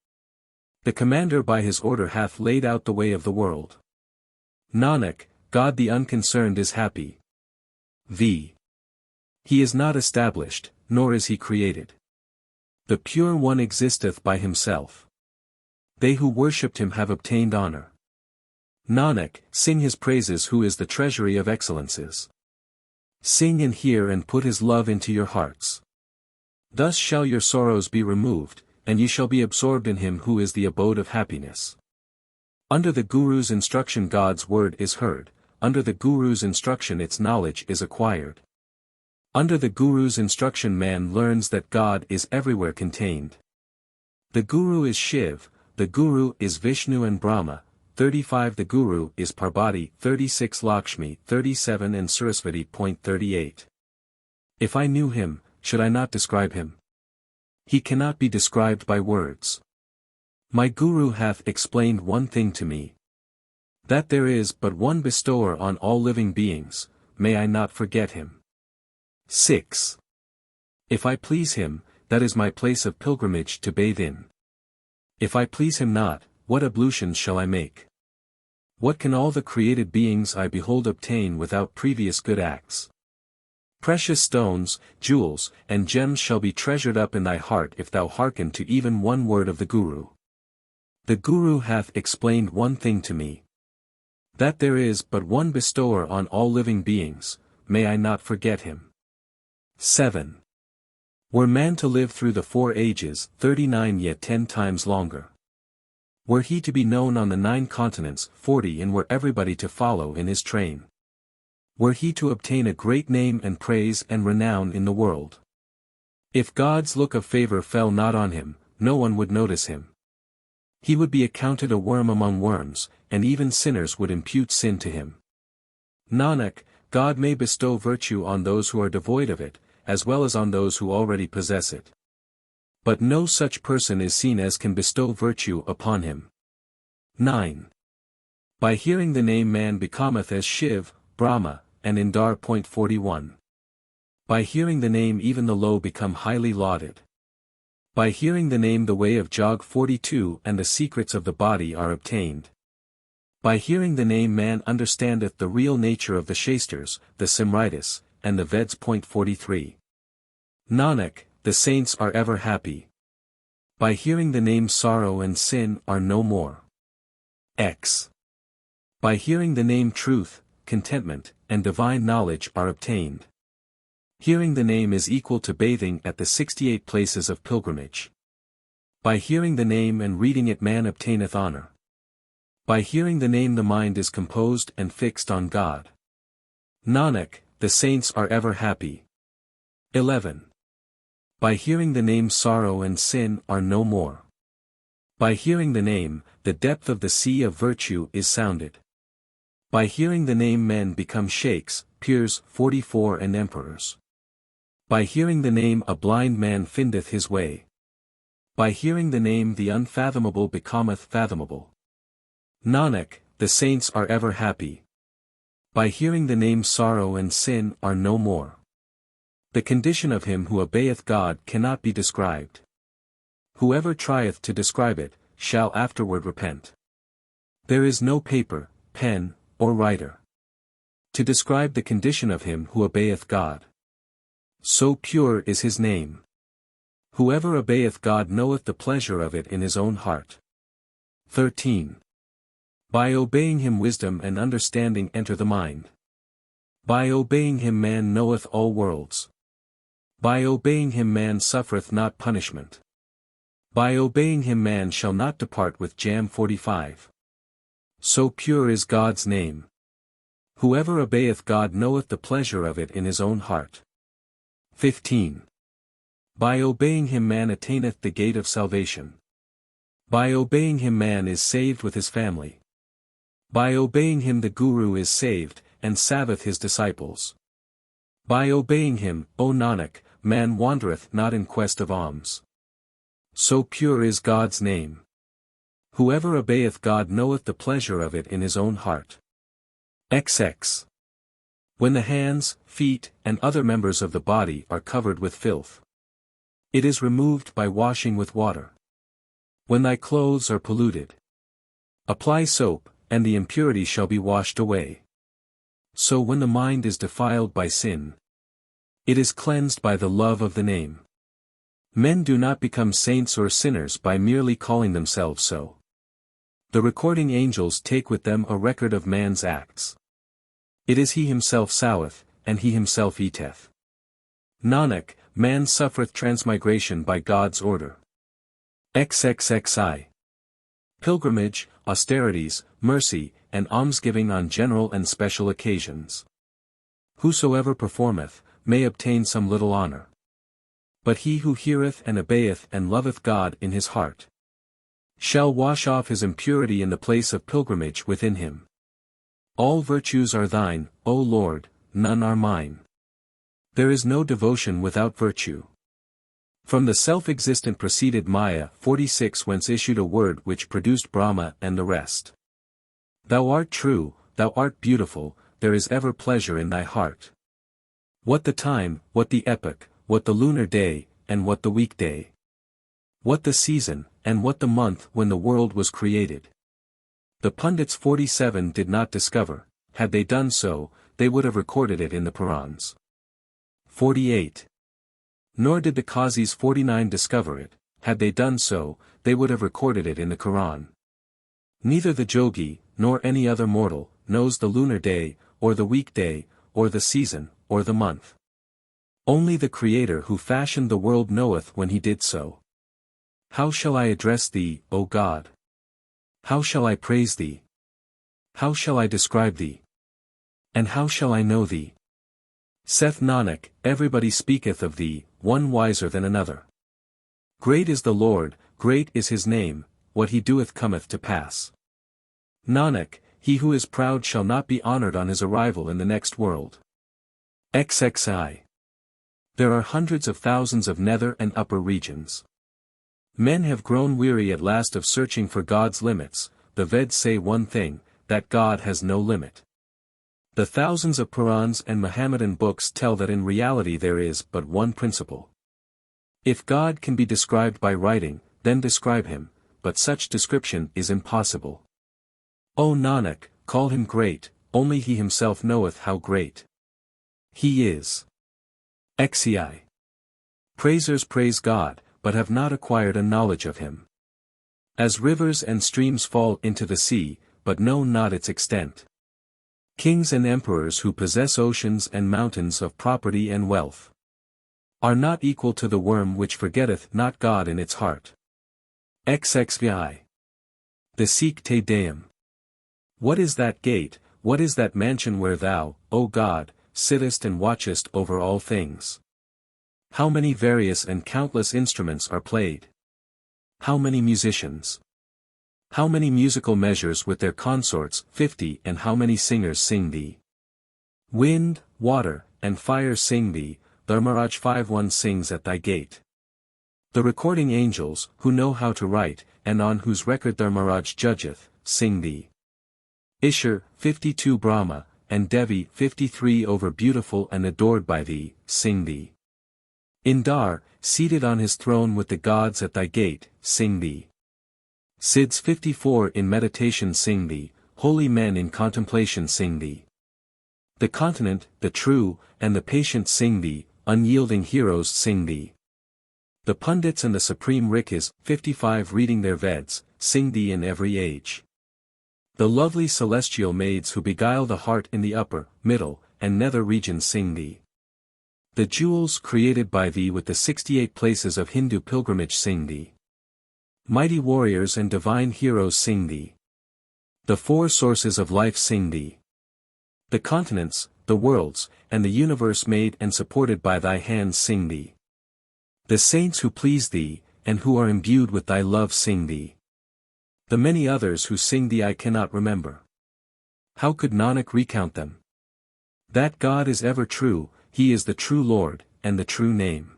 The commander by his order hath laid out the way of the world. Nanak, God the unconcerned is happy. V. He is not established, nor is he created. The Pure One existeth by himself. They who worshipped him have obtained honor. Nanak, sing his praises who is the treasury of excellences. Sing and hear and put his love into your hearts. Thus shall your sorrows be removed, and ye shall be absorbed in him who is the abode of happiness. Under the Guru's instruction God's word is heard, under the Guru's instruction its knowledge is acquired. Under the Guru's instruction man learns that God is everywhere contained. The Guru is Shiv, the Guru is Vishnu and Brahma, 35 The Guru is Parvati, 36 Lakshmi, 37 and Saraswati. 38. If I knew him, should I not describe him? He cannot be described by words. My Guru hath explained one thing to me. That there is but one bestower on all living beings, may I not forget him. 6. If I please him, that is my place of pilgrimage to bathe in. If I please him not, what ablutions shall I make? What can all the created beings I behold obtain without previous good acts? Precious stones, jewels, and gems shall be treasured up in thy heart if thou hearken to even one word of the Guru. The Guru hath explained one thing to me. That there is but one bestower on all living beings, may I not forget him. 7. Were man to live through the 4 ages, 39 yet 10 times longer. Were he to be known on the 9 continents, 40 and were everybody to follow in his train. Were he to obtain a great name and praise and renown in the world. If God's look of favor fell not on him, no one would notice him. He would be accounted a worm among worms, and even sinners would impute sin to him. Nanak, God may bestow virtue on those who are devoid of it, as well as on those who already possess it. But no such person is seen as can bestow virtue upon him. 9. By hearing the name man becometh as Shiv, Brahma, and Indar. 41. By hearing the name even the low become highly lauded. By hearing the name the way of Jog. 42 and the secrets of the body are obtained. By hearing the name man understandeth the real nature of the Shastras, the Simritis, and the Veds. 43. Nanak, the saints are ever happy. By hearing the name sorrow and sin are no more. X. By hearing the name truth, contentment, and divine knowledge are obtained. Hearing the name is equal to bathing at the 68 places of pilgrimage. By hearing the name and reading it man obtaineth honor. By hearing the name the mind is composed and fixed on God. Nanak, the saints are ever happy. 11. By hearing the name sorrow and sin are no more. By hearing the name, the depth of the sea of virtue is sounded. By hearing the name men become sheikhs, peers. 44 and emperors. By hearing the name a blind man findeth his way. By hearing the name the unfathomable becometh fathomable. Nanak, the saints are ever happy. By hearing the name sorrow and sin are no more. The condition of him who obeyeth God cannot be described. Whoever trieth to describe it, shall afterward repent. There is no paper, pen, or writer. To describe the condition of him who obeyeth God. So pure is his name. Whoever obeyeth God knoweth the pleasure of it in his own heart. 13. By obeying him wisdom and understanding enter the mind. By obeying him man knoweth all worlds. By obeying him man suffereth not punishment. By obeying him man shall not depart with jam. 45. So pure is God's name. Whoever obeyeth God knoweth the pleasure of it in his own heart. 15. By obeying him man attaineth the gate of salvation. By obeying him man is saved with his family. By obeying him the Guru is saved, and saveth his disciples. By obeying him, O Nanak, man wandereth not in quest of alms. So pure is God's name. Whoever obeyeth God knoweth the pleasure of it in his own heart. XX. When the hands, feet, and other members of the body are covered with filth, it is removed by washing with water. When thy clothes are polluted, apply soap, and the impurity shall be washed away. So when the mind is defiled by sin, it is cleansed by the love of the name. Men do not become saints or sinners by merely calling themselves so. The recording angels take with them a record of man's acts. It is he himself soweth, and he himself eateth. Nanak, man suffereth transmigration by God's order. XXXI. Pilgrimage, austerities, mercy, and almsgiving on general and special occasions. Whosoever performeth, may obtain some little honor. But he who heareth and obeyeth and loveth God in his heart, shall wash off his impurity in the place of pilgrimage within him. All virtues are thine, O Lord, none are mine. There is no devotion without virtue. From the self-existent proceeded Maya 46 whence issued a word which produced Brahma and the rest. Thou art true, thou art beautiful, there is ever pleasure in thy heart. What the time, what the epoch, what the lunar day, and what the weekday. What the season, and what the month when the world was created. The pundits 47 did not discover, had they done so, they would have recorded it in the Purans. 48. Nor did the Qazis 49 discover it, had they done so, they would have recorded it in the Quran. Neither the Jogi, nor any other mortal, knows the lunar day, or the weekday, or the season, or the month. Only the Creator who fashioned the world knoweth when he did so. How shall I address thee, O God? How shall I praise thee? How shall I describe thee? And how shall I know thee? Saith Nanak, everybody speaketh of thee, one wiser than another. Great is the Lord, great is his name, what he doeth cometh to pass. Nanak, he who is proud shall not be honored on his arrival in the next world. XXI. There are hundreds of thousands of nether and upper regions. Men have grown weary at last of searching for God's limits. The Veds say one thing, that God has no limit. The thousands of Purans and Mohammedan books tell that in reality there is but one principle. If God can be described by writing, then describe him, but such description is impossible. O Nanak, call him great, only he himself knoweth how great he is. XCI. Praisers praise God, but have not acquired a knowledge of him. As rivers and streams fall into the sea, but know not its extent. Kings and emperors who possess oceans and mountains of property and wealth are not equal to the worm which forgetteth not God in its heart. XXVI. The Sikh Te Deum. What is that gate, what is that mansion where thou, O God, sittest and watchest over all things? How many various and countless instruments are played? How many musicians? How many musical measures with their consorts, 50, and how many singers sing thee? Wind, water, and fire sing thee, Dharmaraj 51 sings at thy gate. The recording angels, who know how to write, and on whose record Dharmaraj judgeth, sing thee. Ishur, 52 Brahma, and Devi 53 over beautiful and adored by thee, sing thee. Indar, seated on his throne with the gods at thy gate, sing thee. Siddhs 54 in meditation sing thee, holy men in contemplation sing thee. The continent, the true, and the patient sing thee, unyielding heroes sing thee. The pundits and the supreme Rikhis, 55 reading their Veds, sing thee in every age. The lovely celestial maids who beguile the heart in the upper, middle, and nether regions sing thee. The jewels created by thee with the 68 places of Hindu pilgrimage sing thee. Mighty warriors and divine heroes sing thee. The four sources of life sing thee. The continents, the worlds, and the universe made and supported by thy hands sing thee. The saints who please thee, and who are imbued with thy love sing thee. The many others who sing thee I cannot remember. How could Nanak recount them? That God is ever true, he is the true Lord, and the true name.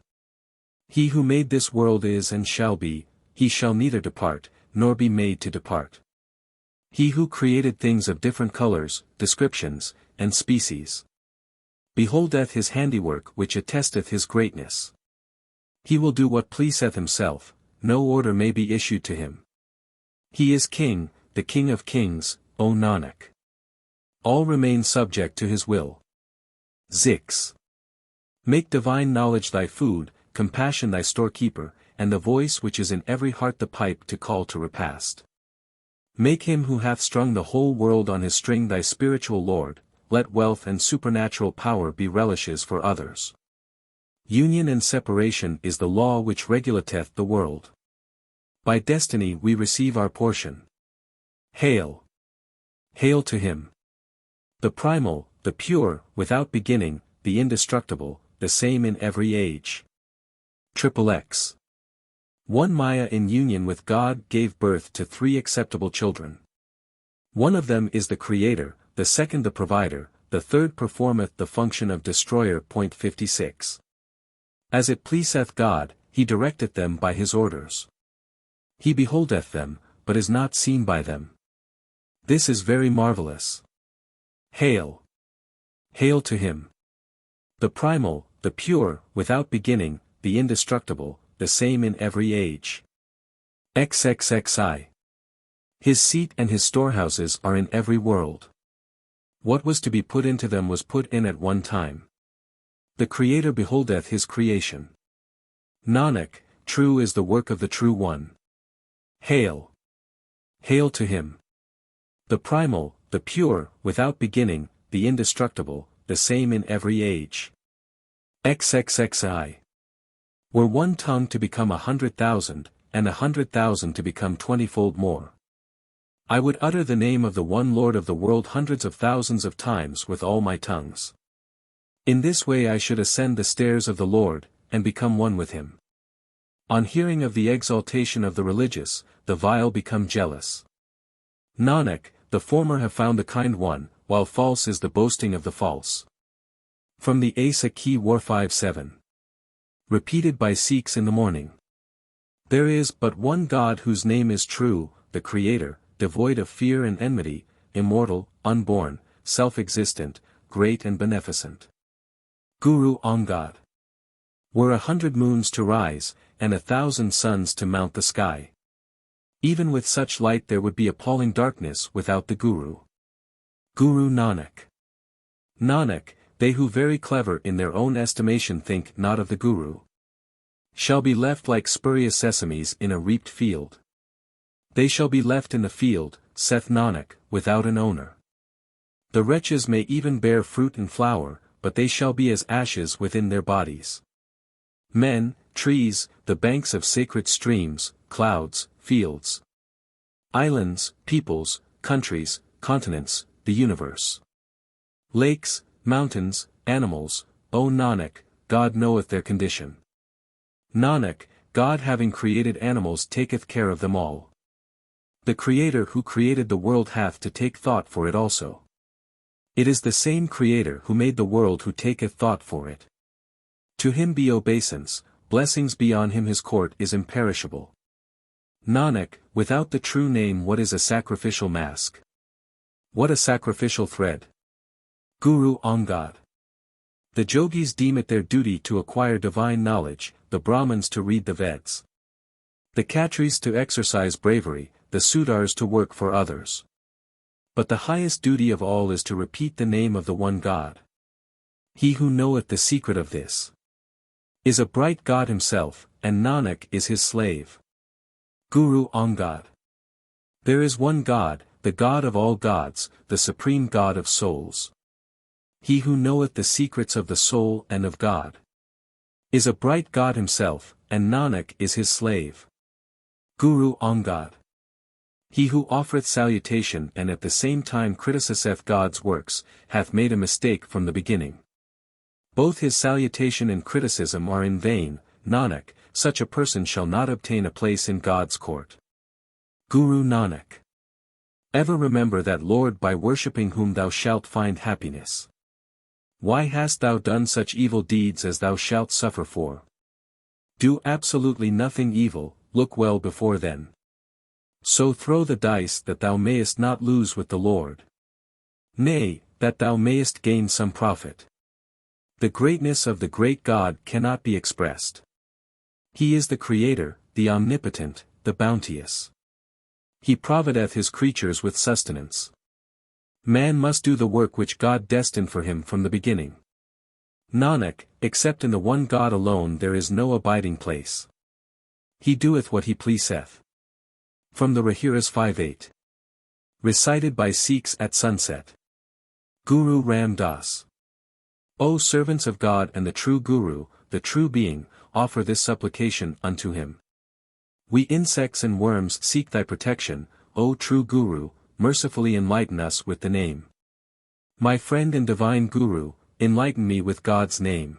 He who made this world is and shall be, he shall neither depart, nor be made to depart. He who created things of different colors, descriptions, and species. Beholdeth his handiwork which attesteth his greatness. He will do what pleaseth himself, no order may be issued to him. He is King, the King of kings, O Nanak. All remain subject to his will. Sikhs. Make divine knowledge thy food, compassion thy storekeeper, and the voice which is in every heart the pipe to call to repast. Make him who hath strung the whole world on his string thy spiritual Lord, let wealth and supernatural power be relishes for others. Union and separation is the law which regulateth the world. By destiny we receive our portion. Hail! Hail to him! The primal, the pure, without beginning, the indestructible, the same in every age. XXX. One Maya in union with God gave birth to 3 acceptable children. One of them is the Creator, the second the Provider, the third performeth the function of Destroyer. 56. As it pleaseth God, he directeth them by his orders. He beholdeth them, but is not seen by them. This is very marvelous. Hail! Hail to him! The primal, the pure, without beginning, the indestructible, the same in every age. XXXI. His seat and his storehouses are in every world. What was to be put into them was put in at one time. The Creator beholdeth his creation. Nanak, true is the work of the True One. Hail! Hail to him! The primal, the pure, without beginning, the indestructible, the same in every age. XXXI. Were one tongue to become 100,000, and 100,000 to become 20-fold more, I would utter the name of the one Lord of the world hundreds of thousands of times with all my tongues. In this way I should ascend the stairs of the Lord, and become one with him. On hearing of the exaltation of the religious, the vile become jealous. Nanak, the former have found the kind one, while false is the boasting of the false. From the Asa Ki War 5-7. Repeated by Sikhs in the morning. There is but one God whose name is true, the Creator, devoid of fear and enmity, immortal, unborn, self-existent, great and beneficent. Guru Angad. Were 100 moons to rise, and 1,000 suns to mount the sky, even with such light there would be appalling darkness without the Guru. Guru Nanak. Nanak, they who very clever in their own estimation think not of the Guru, shall be left like spurious sesames in a reaped field. They shall be left in the field, saith Nanak, without an owner. The wretches may even bear fruit and flower, but they shall be as ashes within their bodies. Men, trees, the banks of sacred streams, clouds, fields, islands, peoples, countries, continents, the universe, lakes, mountains, animals, O Nanak, God knoweth their condition. Nanak, God having created animals taketh care of them all. The Creator who created the world hath to take thought for it also. It is the same Creator who made the world who taketh thought for it. To him be obeisance, blessings be on him, his court is imperishable. Nanak, without the true name what is a sacrificial mask? What a sacrificial thread? Guru Angad. The Jogis deem it their duty to acquire divine knowledge, the Brahmins to read the Veds, the Khatris to exercise bravery, the Sudars to work for others. But the highest duty of all is to repeat the name of the one God. He who knoweth the secret of this is a bright God himself, and Nanak is his slave. Guru Angad. There is one God, the God of all gods, the supreme God of souls. He who knoweth the secrets of the soul and of God is a bright God himself, and Nanak is his slave. Guru Angad. He who offereth salutation and at the same time criticizeth God's works, hath made a mistake from the beginning. Both his salutation and criticism are in vain, Nanak, such a person shall not obtain a place in God's court. Guru Nanak. Ever remember that Lord by worshipping whom thou shalt find happiness. Why hast thou done such evil deeds as thou shalt suffer for? Do absolutely nothing evil, look well before then. So throw the dice that thou mayest not lose with the Lord. Nay, that thou mayest gain some profit. The greatness of the great God cannot be expressed. He is the Creator, the Omnipotent, the Bounteous. He provideth his creatures with sustenance. Man must do the work which God destined for him from the beginning. Nanak, except in the one God alone there is no abiding place. He doeth what he pleaseth. From the Rahiras 5:8. Recited by Sikhs at sunset. Guru Ram Das. O servants of God and the true Guru, the true being, offer this supplication unto him. We insects and worms seek thy protection, O true Guru, mercifully enlighten us with the name. My friend and divine Guru, enlighten me with God's name.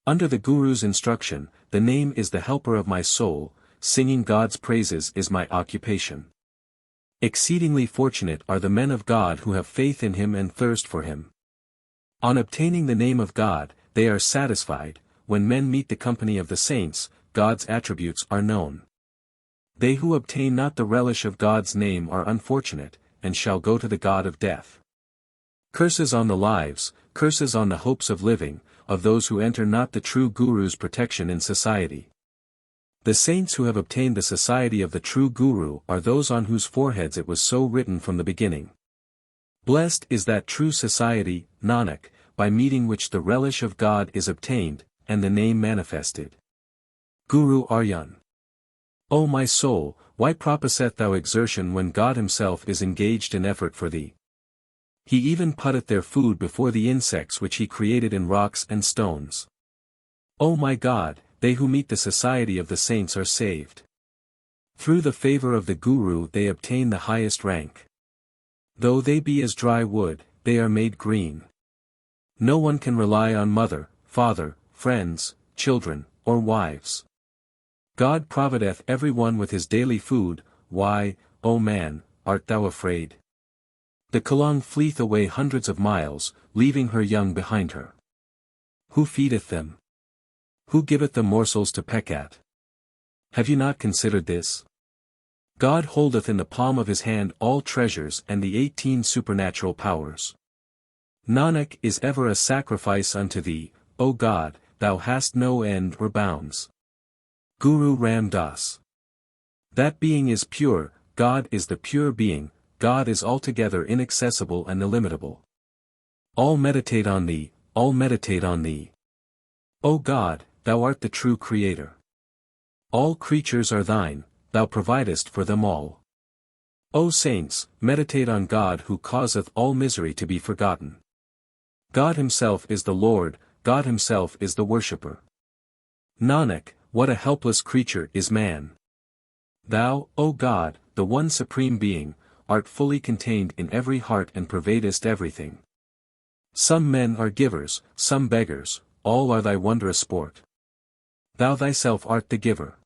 Under the Guru's instruction, the name is the helper of my soul, singing God's praises is my occupation. Exceedingly fortunate are the men of God who have faith in him and thirst for him. On obtaining the name of God, they are satisfied. When men meet the company of the saints, God's attributes are known. They who obtain not the relish of God's name are unfortunate, and shall go to the God of death. Curses on the lives, curses on the hopes of living, of those who enter not the true Guru's protection in society. The saints who have obtained the society of the true Guru are those on whose foreheads it was so written from the beginning. Blessed is that true society, Nanak, by meeting which the relish of God is obtained, and the name manifested. Guru Arjan. O my soul, why proposeth thou exertion when God himself is engaged in effort for thee? He even putteth their food before the insects which he created in rocks and stones. O my God, they who meet the society of the saints are saved. Through the favor of the Guru they obtain the highest rank. Though they be as dry wood, they are made green. No one can rely on mother, father, friends, children, or wives. God provideth every one with his daily food. Why, O man, art thou afraid? The Kalong fleeth away hundreds of miles, leaving her young behind her. Who feedeth them? Who giveth them morsels to peck at? Have you not considered this? God holdeth in the palm of his hand all treasures and the 18 supernatural powers. Nanak is ever a sacrifice unto thee, O God, thou hast no end or bounds. Guru Ram Das. That being is pure, God is the pure being, God is altogether inaccessible and illimitable. All meditate on thee, all meditate on thee. O God, thou art the true Creator. All creatures are thine, thou providest for them all. O saints, meditate on God who causeth all misery to be forgotten. God himself is the Lord, God himself is the worshipper. Nanak, what a helpless creature is man. Thou, O God, the one supreme being, art fully contained in every heart and pervadest everything. Some men are givers, some beggars, all are thy wondrous sport. Thou thyself art the giver.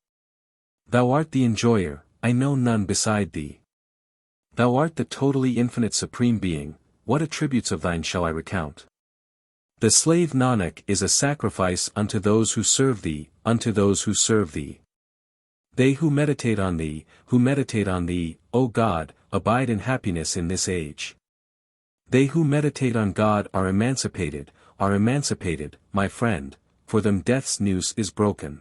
Thou art the enjoyer, I know none beside thee. Thou art the totally infinite supreme being, what attributes of thine shall I recount? The slave Nanak is a sacrifice unto those who serve thee, unto those who serve thee. They who meditate on thee, O God, abide in happiness in this age. They who meditate on God are emancipated, my friend, for them death's noose is broken.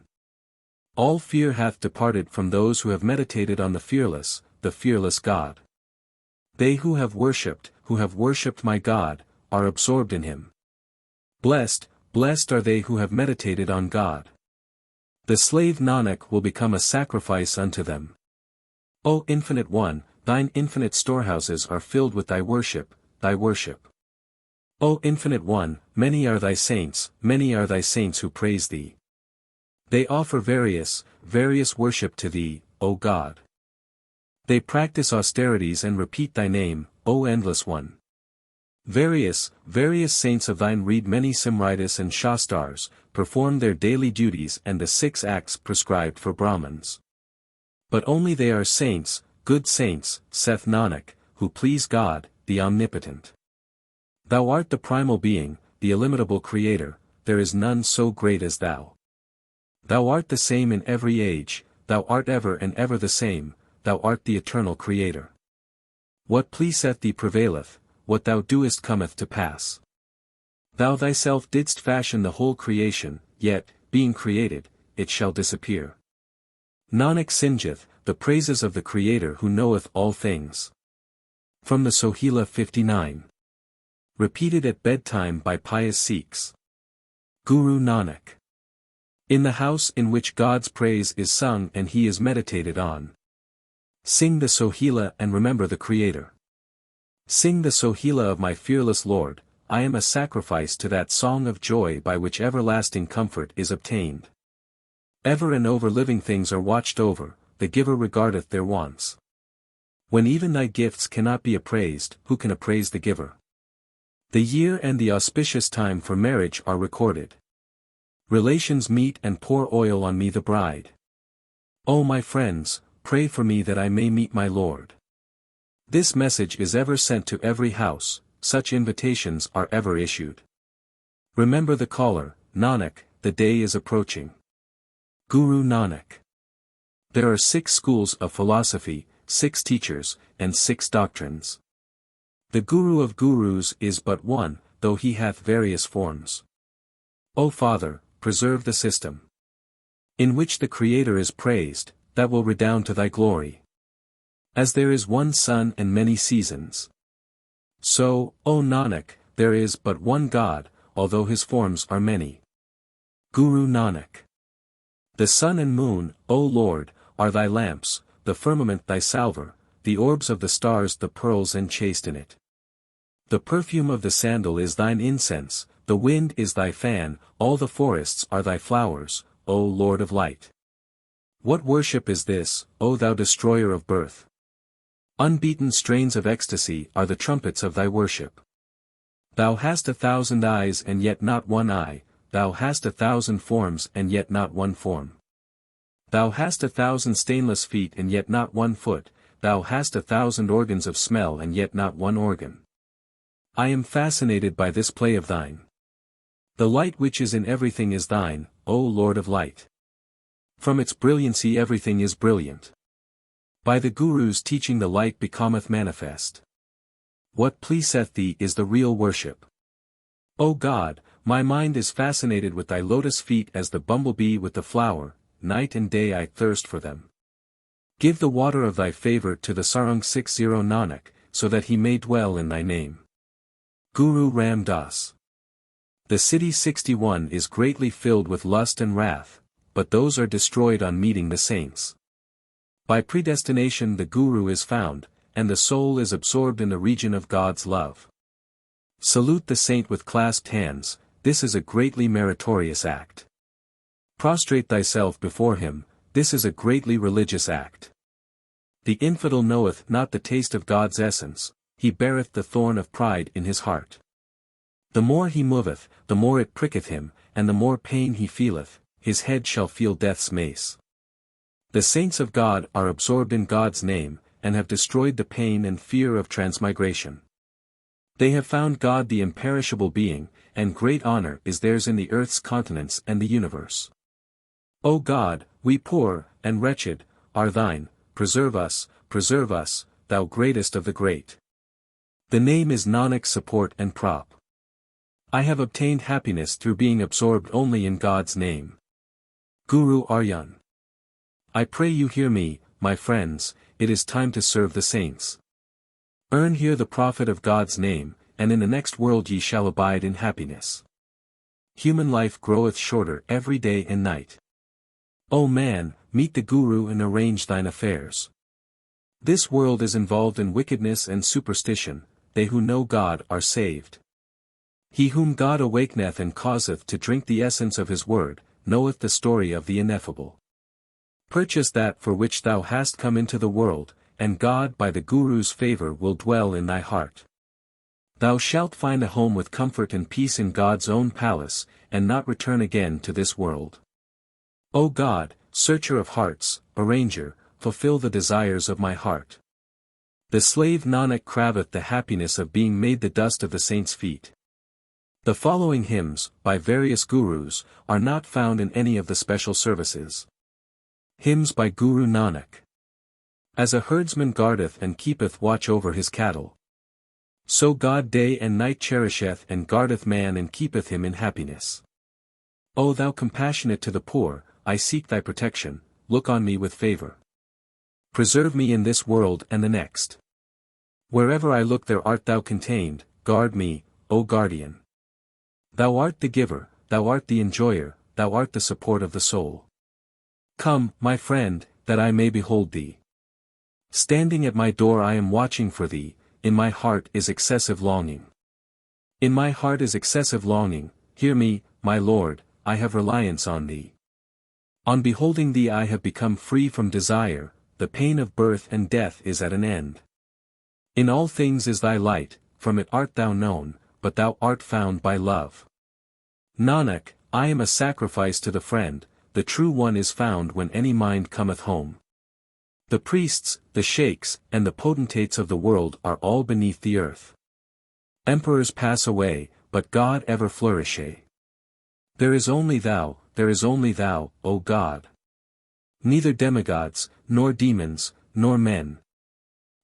All fear hath departed from those who have meditated on the fearless God. They who have worshipped my God, are absorbed in him. Blessed, blessed are they who have meditated on God. The slave Nanak will become a sacrifice unto them. O Infinite One, thine infinite storehouses are filled with thy worship, thy worship. O Infinite One, many are thy saints who praise thee. They offer various worship to thee, O God. They practice austerities and repeat thy name, O Endless One. Various saints of thine read many Simritis and Shastars, perform their daily duties and the 6 acts prescribed for Brahmins. But only they are saints, good saints, saith Nanak, who please God, the Omnipotent. Thou art the primal being, the illimitable Creator, there is none so great as thou. Thou art the same in every age, thou art ever and ever the same, thou art the eternal Creator. What pleaseth thee prevaileth, what thou doest cometh to pass. Thou thyself didst fashion the whole creation, yet, being created, it shall disappear. Nanak singeth, the praises of the Creator who knoweth all things. From the Sohila 59. Repeated at bedtime by pious Sikhs. Guru Nanak. In the house in which God's praise is sung and he is meditated on. Sing the Sohila and remember the Creator. Sing the Sohila of my fearless Lord, I am a sacrifice to that song of joy by which everlasting comfort is obtained. Ever and over living things are watched over, the giver regardeth their wants. When even thy gifts cannot be appraised, who can appraise the giver? The year and the auspicious time for marriage are recorded. Relations meet and pour oil on me the bride. O my friends, pray for me that I may meet my Lord. This message is ever sent to every house, such invitations are ever issued. Remember the caller, Nanak, the day is approaching. Guru Nanak. There are 6 schools of philosophy, 6 teachers, and 6 doctrines. The Guru of Gurus is but one, though he hath various forms. O Father, preserve the system in which the Creator is praised, that will redound to thy glory. As there is one sun and many seasons, so, O Nanak, there is but one God, although his forms are many. Guru Nanak. The sun and moon, O Lord, are thy lamps, the firmament thy salver, the orbs of the stars the pearls enchased in it. The perfume of the sandal is thine incense, the wind is thy fan, all the forests are thy flowers, O Lord of light. What worship is this, O thou destroyer of birth? Unbeaten strains of ecstasy are the trumpets of thy worship. Thou hast 1,000 eyes and yet not one eye, thou hast 1,000 forms and yet not one form. Thou hast 1,000 stainless feet and yet not one foot, thou hast 1,000 organs of smell and yet not one organ. I am fascinated by this play of thine. The light which is in everything is thine, O Lord of light. From its brilliancy everything is brilliant. By the Guru's teaching the light becometh manifest. What pleaseth thee is the real worship. O God, my mind is fascinated with thy lotus feet as the bumblebee with the flower, night and day I thirst for them. Give the water of thy favor to the Sarang 60 Nanak, so that he may dwell in thy name. Guru Ram Das. The city 61 is greatly filled with lust and wrath, but those are destroyed on meeting the saints. By predestination the Guru is found, and the soul is absorbed in the region of God's love. Salute the saint with clasped hands, this is a greatly meritorious act. Prostrate thyself before him, this is a greatly religious act. The infidel knoweth not the taste of God's essence, he beareth the thorn of pride in his heart. The more he moveth, the more it pricketh him, and the more pain he feeleth, his head shall feel death's mace. The saints of God are absorbed in God's name, and have destroyed the pain and fear of transmigration. They have found God the imperishable being, and great honor is theirs in the earth's continents and the universe. O God, we poor, and wretched, are thine, preserve us, thou greatest of the great. The name is Nanak's support and prop. I have obtained happiness through being absorbed only in God's name. Guru Arjan. I pray you hear me, my friends, it is time to serve the saints. Earn here the profit of God's name, and in the next world ye shall abide in happiness. Human life groweth shorter every day and night. O man, meet the Guru and arrange thine affairs. This world is involved in wickedness and superstition, they who know God are saved. He whom God awakeneth and causeth to drink the essence of his word, knoweth the story of the ineffable. Purchase that for which thou hast come into the world, and God by the Guru's favor will dwell in thy heart. Thou shalt find a home with comfort and peace in God's own palace, and not return again to this world. O God, searcher of hearts, arranger, fulfill the desires of my heart. The slave Nanak craveth the happiness of being made the dust of the saints' feet. The following hymns, by various Gurus, are not found in any of the special services. Hymns by Guru Nanak. As a herdsman guardeth and keepeth watch over his cattle, so God day and night cherisheth and guardeth man and keepeth him in happiness. O thou compassionate to the poor, I seek thy protection, look on me with favor. Preserve me in this world and the next. Wherever I look there art thou contained, guard me, O guardian. Thou art the giver, thou art the enjoyer, thou art the support of the soul. Come, my friend, that I may behold thee. Standing at my door I am watching for thee, in my heart is excessive longing. In my heart is excessive longing, hear me, my Lord, I have reliance on thee. On beholding thee I have become free from desire, the pain of birth and death is at an end. In all things is thy light, from it art thou known, but thou art found by love. Nanak, I am a sacrifice to the friend, the true one is found when any mind cometh home. The priests, the sheikhs, and the potentates of the world are all beneath the earth. Emperors pass away, but God ever flourisheth. There is only thou, O God. Neither demigods, nor demons, nor men,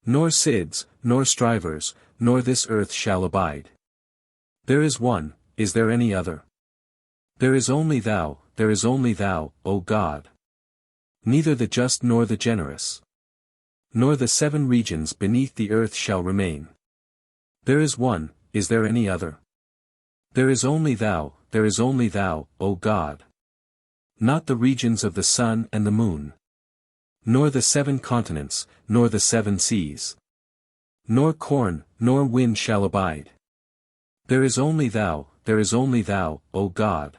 nor Siddhs, nor strivers, nor this earth shall abide. There is one, is there any other? There is only thou, O God. Neither the just nor the generous, nor the 7 regions beneath the earth shall remain. There is one, is there any other? There is only thou, O God. Not the regions of the sun and the moon, nor the 7 continents, nor the 7 seas, nor corn, nor wind shall abide. There is only thou, O God.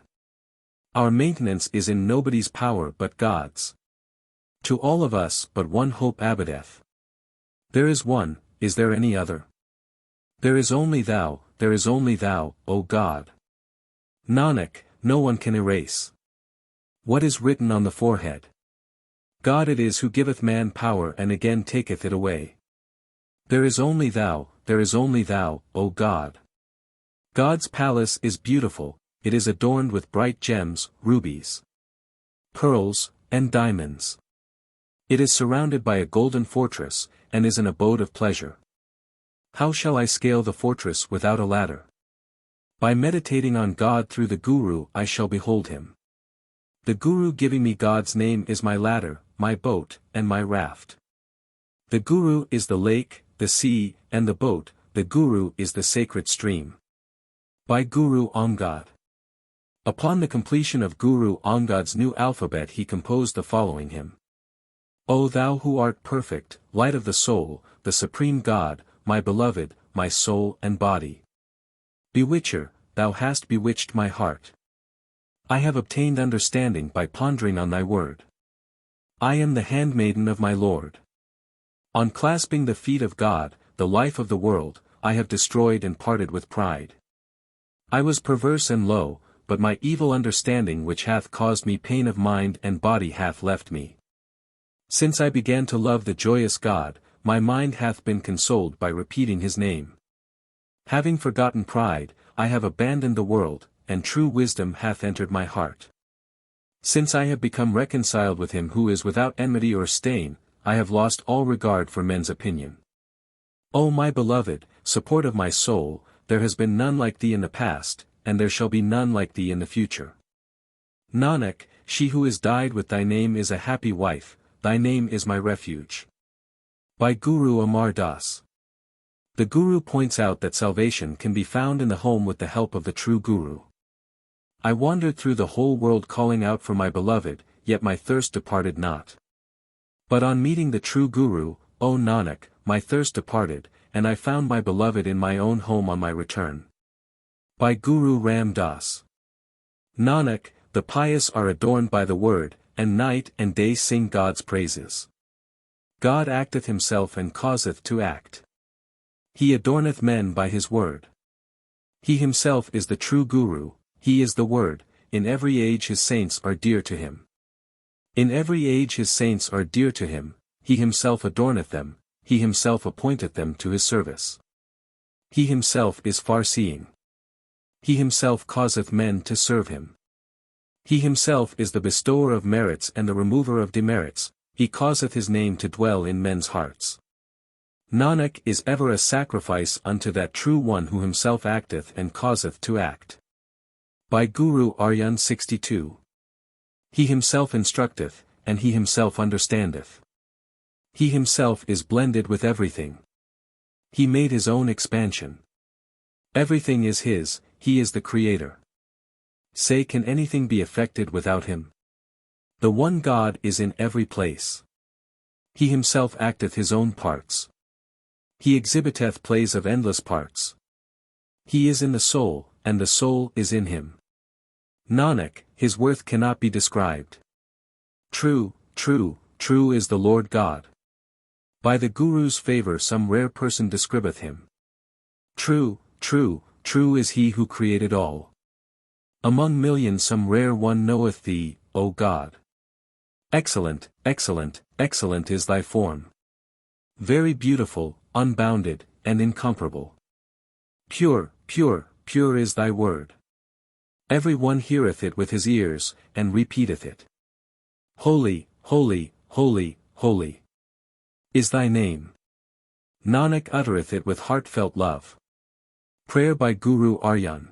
Our maintenance is in nobody's power but God's. To all of us but one hope abideth. There is one, is there any other? There is only thou, O God. Nanak, no one can erase what is written on the forehead. God it is who giveth man power and again taketh it away. There is only thou, O God. God's palace is beautiful, it is adorned with bright gems, rubies, pearls, and diamonds. It is surrounded by a golden fortress, and is an abode of pleasure. How shall I scale the fortress without a ladder? By meditating on God through the Guru I shall behold him. The Guru giving me God's name is my ladder, my boat, and my raft. The Guru is the lake, the sea, and the boat, the Guru is the sacred stream. By Guru Angad. Upon the completion of Guru Angad's new alphabet he composed the following hymn. O thou who art perfect, light of the soul, the supreme God, my beloved, my soul and body. Bewitcher, thou hast bewitched my heart. I have obtained understanding by pondering on thy word. I am the handmaiden of my Lord. On clasping the feet of God, the life of the world, I have destroyed and parted with pride. I was perverse and low, but my evil understanding which hath caused me pain of mind and body hath left me. Since I began to love the joyous God, my mind hath been consoled by repeating his name. Having forgotten pride, I have abandoned the world, and true wisdom hath entered my heart. Since I have become reconciled with him who is without enmity or stain, I have lost all regard for men's opinion. O my beloved, support of my soul, there has been none like thee in the past, and there shall be none like thee in the future. Nanak, she who is dyed with thy name is a happy wife, thy name is my refuge. By Guru Amar Das. The Guru points out that salvation can be found in the home with the help of the true Guru. I wandered through the whole world calling out for my beloved, yet my thirst departed not. But on meeting the true Guru, O Nanak, my thirst departed, and I found my beloved in my own home on my return. By Guru Ram Das. Nanak, the pious are adorned by the word, and night and day sing God's praises. God acteth himself and causeth to act. He adorneth men by his word. He himself is the true Guru, he is the word, in every age his saints are dear to him. In every age his saints are dear to him, he himself adorneth them, he himself appointeth them to his service. He himself is far-seeing. He himself causeth men to serve him. He himself is the bestower of merits and the remover of demerits, he causeth his name to dwell in men's hearts. Nanak is ever a sacrifice unto that true one who himself acteth and causeth to act. By Guru Arjan 62. He himself instructeth, and he himself understandeth. He himself is blended with everything. He made his own expansion. Everything is his, he is the creator. Say, can anything be effected without him? The one God is in every place. He himself acteth his own parts. He exhibiteth plays of endless parts. He is in the soul, and the soul is in him. Nanak, his worth cannot be described. True, true, true is the Lord God. By the Guru's favor some rare person describeth him. True, true, true is he who created all. Among millions some rare one knoweth thee, O God. Excellent, excellent, excellent is thy form. Very beautiful, unbounded, and incomparable. Pure, pure, pure is thy word. Every one heareth it with his ears, and repeateth it. Holy, holy, holy, holy is thy name. Nanak uttereth it with heartfelt love. Prayer by Guru Arjan.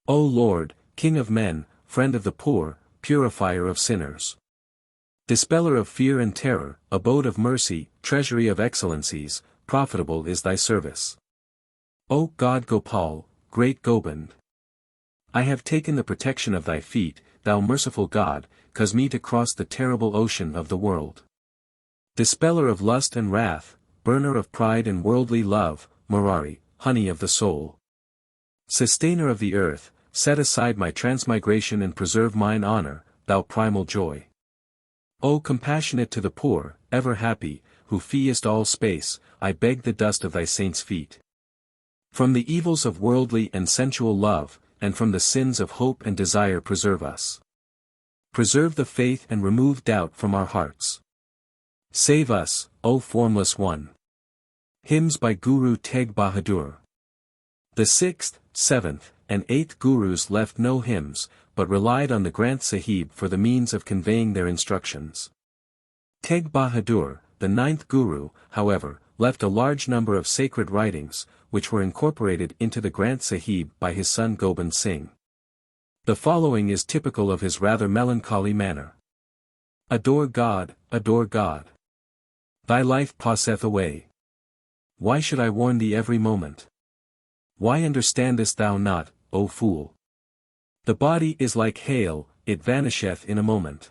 O Lord, King of men, friend of the poor, purifier of sinners. Dispeller of fear and terror, abode of mercy, treasury of excellencies, profitable is thy service. O God Gopal, great Gobind. I have taken the protection of thy feet, thou merciful God, cause me to cross the terrible ocean of the world. Dispeller of lust and wrath, burner of pride and worldly love, Murari, honey of the soul. Sustainer of the earth, set aside my transmigration and preserve mine honor, thou primal joy. O compassionate to the poor, ever happy, who feest all space, I beg the dust of thy saints' feet. From the evils of worldly and sensual love, and from the sins of hope and desire preserve us. Preserve the faith and remove doubt from our hearts. Save us, O Formless One. Hymns by Guru Tegh Bahadur. The 6th, 7th, and 8th Gurus left no hymns, but relied on the Granth Sahib for the means of conveying their instructions. Tegh Bahadur, the 9th Guru, however, left a large number of sacred writings, which were incorporated into the Granth Sahib by his son Gobind Singh. The following is typical of his rather melancholy manner. Adore God, adore God. Thy life passeth away. Why should I warn thee every moment? Why understandest thou not, O fool? The body is like hail, it vanisheth in a moment.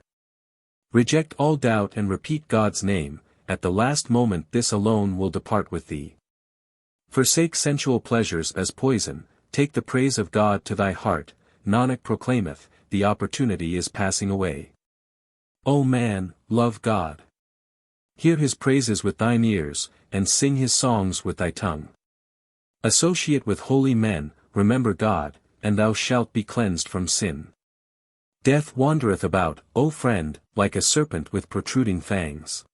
Reject all doubt and repeat God's name, at the last moment this alone will depart with thee. Forsake sensual pleasures as poison, take the praise of God to thy heart, Nanak proclaimeth, the opportunity is passing away. O man, love God. Hear his praises with thine ears, and sing his songs with thy tongue. Associate with holy men, remember God, and thou shalt be cleansed from sin. Death wandereth about, O friend, like a serpent with protruding fangs.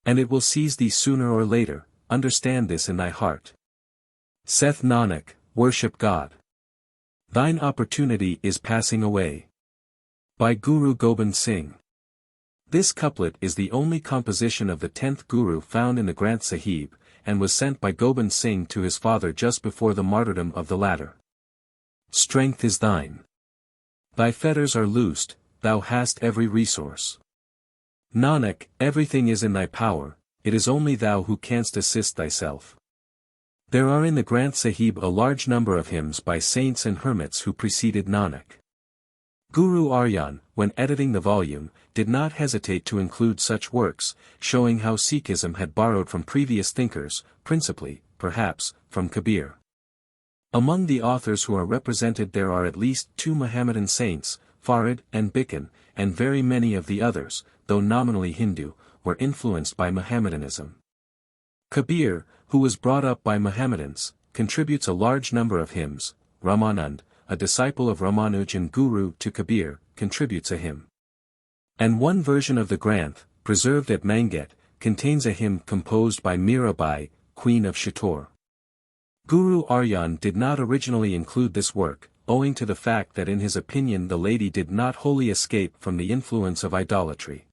And it will seize thee sooner or later, understand this in thy heart. Saith Nanak, worship God. Thine opportunity is passing away. By Guru Gobind Singh. This couplet is the only composition of the 10th Guru found in the Granth Sahib, and was sent by Gobind Singh to his father just before the martyrdom of the latter. Strength is thine. Thy fetters are loosed, thou hast every resource. Nanak, everything is in thy power, it is only thou who canst assist thyself. There are in the Granth Sahib a large number of hymns by saints and hermits who preceded Nanak. Guru Arjan, when editing the volume, did not hesitate to include such works, showing how Sikhism had borrowed from previous thinkers, principally, perhaps, from Kabir. Among the authors who are represented there are at least 2 Mohammedan saints, Farid and Bikan, and very many of the others, though nominally Hindu, were influenced by Mohammedanism. Kabir, who was brought up by Mohammedans, contributes a large number of hymns. Ramanand, a disciple of Ramanuj and Guru to Kabir, contributes a hymn. And one version of the Granth, preserved at Manget, contains a hymn composed by Mirabai, Queen of Chittor. Guru Arjan did not originally include this work, owing to the fact that in his opinion the lady did not wholly escape from the influence of idolatry.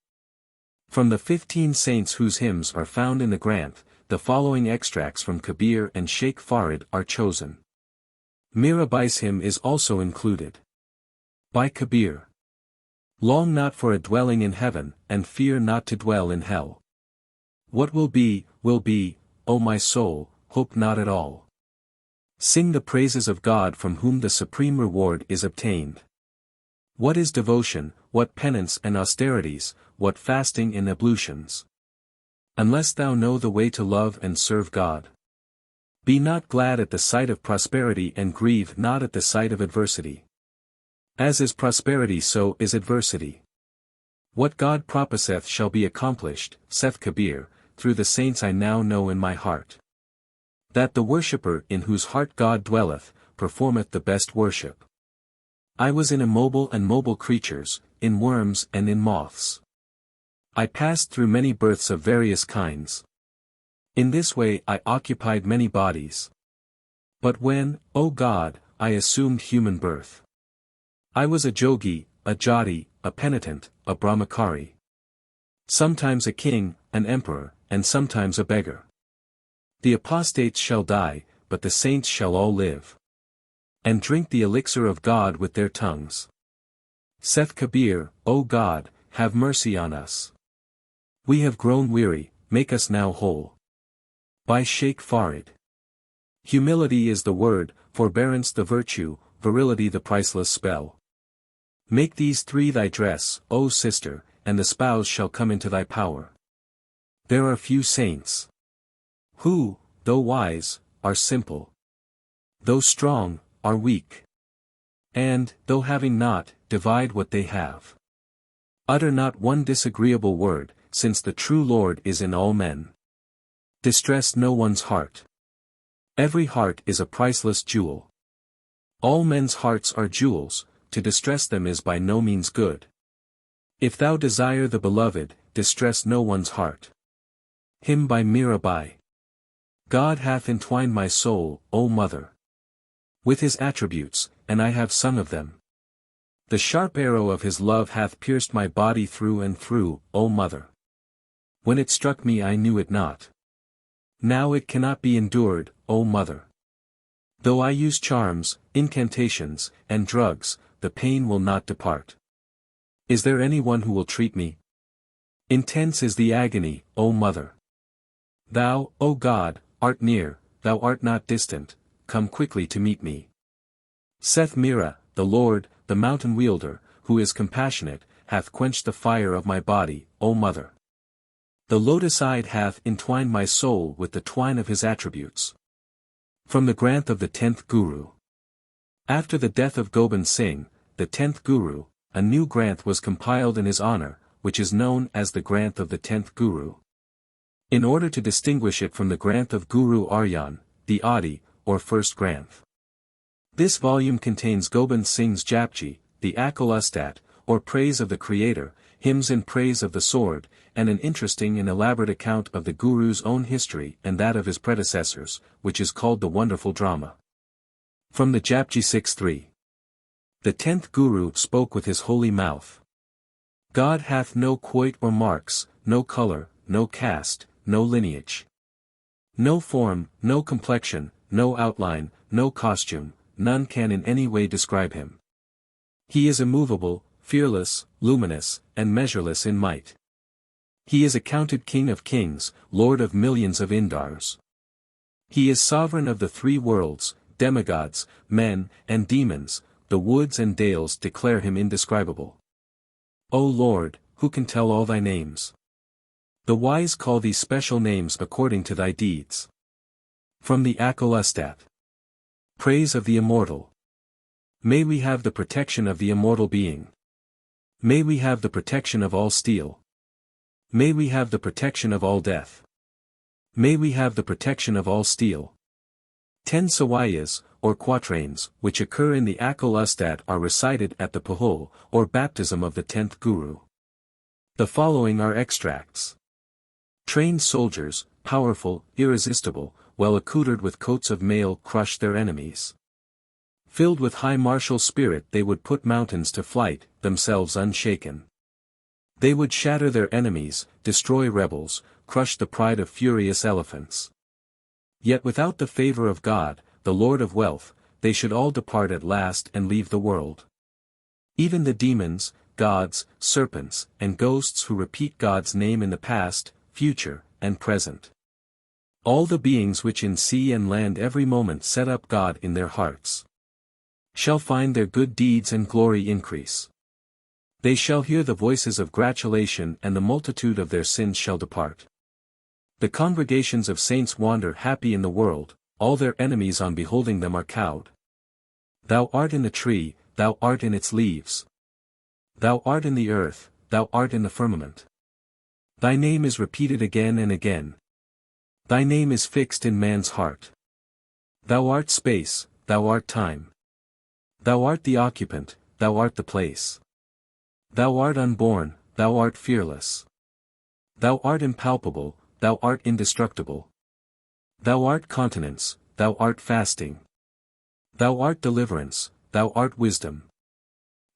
From the 15 saints whose hymns are found in the Granth, the following extracts from Kabir and Sheikh Farid are chosen. Mirabai's hymn is also included. By Kabir. Long not for a dwelling in heaven, and fear not to dwell in hell. What will be, O my soul, hope not at all. Sing the praises of God from whom the supreme reward is obtained. What is devotion, what penance and austerities, what fasting and ablutions? Unless thou know the way to love and serve God. Be not glad at the sight of prosperity and grieve not at the sight of adversity. As is prosperity so is adversity. What God promiseth shall be accomplished, saith Kabir, through the saints I now know in my heart. That the worshipper in whose heart God dwelleth, performeth the best worship. I was in immobile and mobile creatures, in worms and in moths. I passed through many births of various kinds. In this way I occupied many bodies. But when, O God, I assumed human birth, I was a jogi, a jati, a penitent, a brahmachari. Sometimes a king, an emperor, and sometimes a beggar. The apostates shall die, but the saints shall all live. And drink the elixir of God with their tongues. Saith Kabir, O God, have mercy on us. We have grown weary, make us now whole. By Sheikh Farid. Humility is the word, forbearance the virtue, virility the priceless spell. Make these 3 thy dress, O sister, and the spouse shall come into thy power. There are few saints who, though wise, are simple. Though strong, are weak. And, though having not, divide what they have. Utter not one disagreeable word, since the true Lord is in all men. Distress no one's heart. Every heart is a priceless jewel. All men's hearts are jewels, to distress them is by no means good. If thou desire the beloved, distress no one's heart. Hymn by Mirabai. God hath entwined my soul, O mother, with his attributes, and I have sung of them. The sharp arrow of his love hath pierced my body through and through, O mother. When it struck me I knew it not. Now it cannot be endured, O mother. Though I use charms, incantations, and drugs, the pain will not depart. Is there anyone who will treat me? Intense is the agony, O mother. Thou, O God, art near, thou art not distant, come quickly to meet me. Saith Mira, the Lord, the mountain wielder, who is compassionate, hath quenched the fire of my body, O mother. The lotus-eyed hath entwined my soul with the twine of his attributes. From the Granth of the 10th Guru. After the death of Gobind Singh, the 10th Guru, a new Granth was compiled in his honor, which is known as the Granth of the 10th Guru. In order to distinguish it from the Granth of Guru Arjan, the Adi, or first Granth. This volume contains Gobind Singh's Japji, the Akal Ustat, or praise of the Creator, hymns in praise of the sword, and an interesting and elaborate account of the Guru's own history and that of his predecessors, which is called the Wonderful Drama. From the Japji 6:3. The 10th Guru spoke with his holy mouth. God hath no quoit or marks, no color, no caste, no lineage. No form, no complexion, no outline, no costume, none can in any way describe him. He is immovable, fearless, luminous, and measureless in might. He is accounted King of kings, Lord of millions of Indars. He is sovereign of the three worlds, demigods, men, and demons, the woods and dales declare him indescribable. O Lord, who can tell all thy names? The wise call thee special names according to thy deeds. From the Acknowledgement. Praise of the Immortal. May we have the protection of the immortal being. May we have the protection of all steel. May we have the protection of all death. May we have the protection of all steel. 10 sawayas, or quatrains, which occur in the Acknowledgement are recited at the Pahul, or baptism of the 10th Guru. The following are extracts. Trained soldiers, powerful, irresistible, well accoutred with coats of mail, crush their enemies. Filled with high martial spirit, they would put mountains to flight, themselves unshaken. They would shatter their enemies, destroy rebels, crush the pride of furious elephants. Yet without the favor of God, the Lord of wealth, they should all depart at last and leave the world. Even the demons, gods, serpents, and ghosts who repeat God's name in the past, future, and present. All the beings which in sea and land every moment set up God in their hearts, shall find their good deeds and glory increase. They shall hear the voices of gratulation, and the multitude of their sins shall depart. The congregations of saints wander happy in the world, all their enemies on beholding them are cowed. Thou art in the tree, thou art in its leaves. Thou art in the earth, thou art in the firmament. Thy name is repeated again and again. Thy name is fixed in man's heart. Thou art space, thou art time. Thou art the occupant, thou art the place. Thou art unborn, thou art fearless. Thou art impalpable, thou art indestructible. Thou art continence, thou art fasting. Thou art deliverance, thou art wisdom.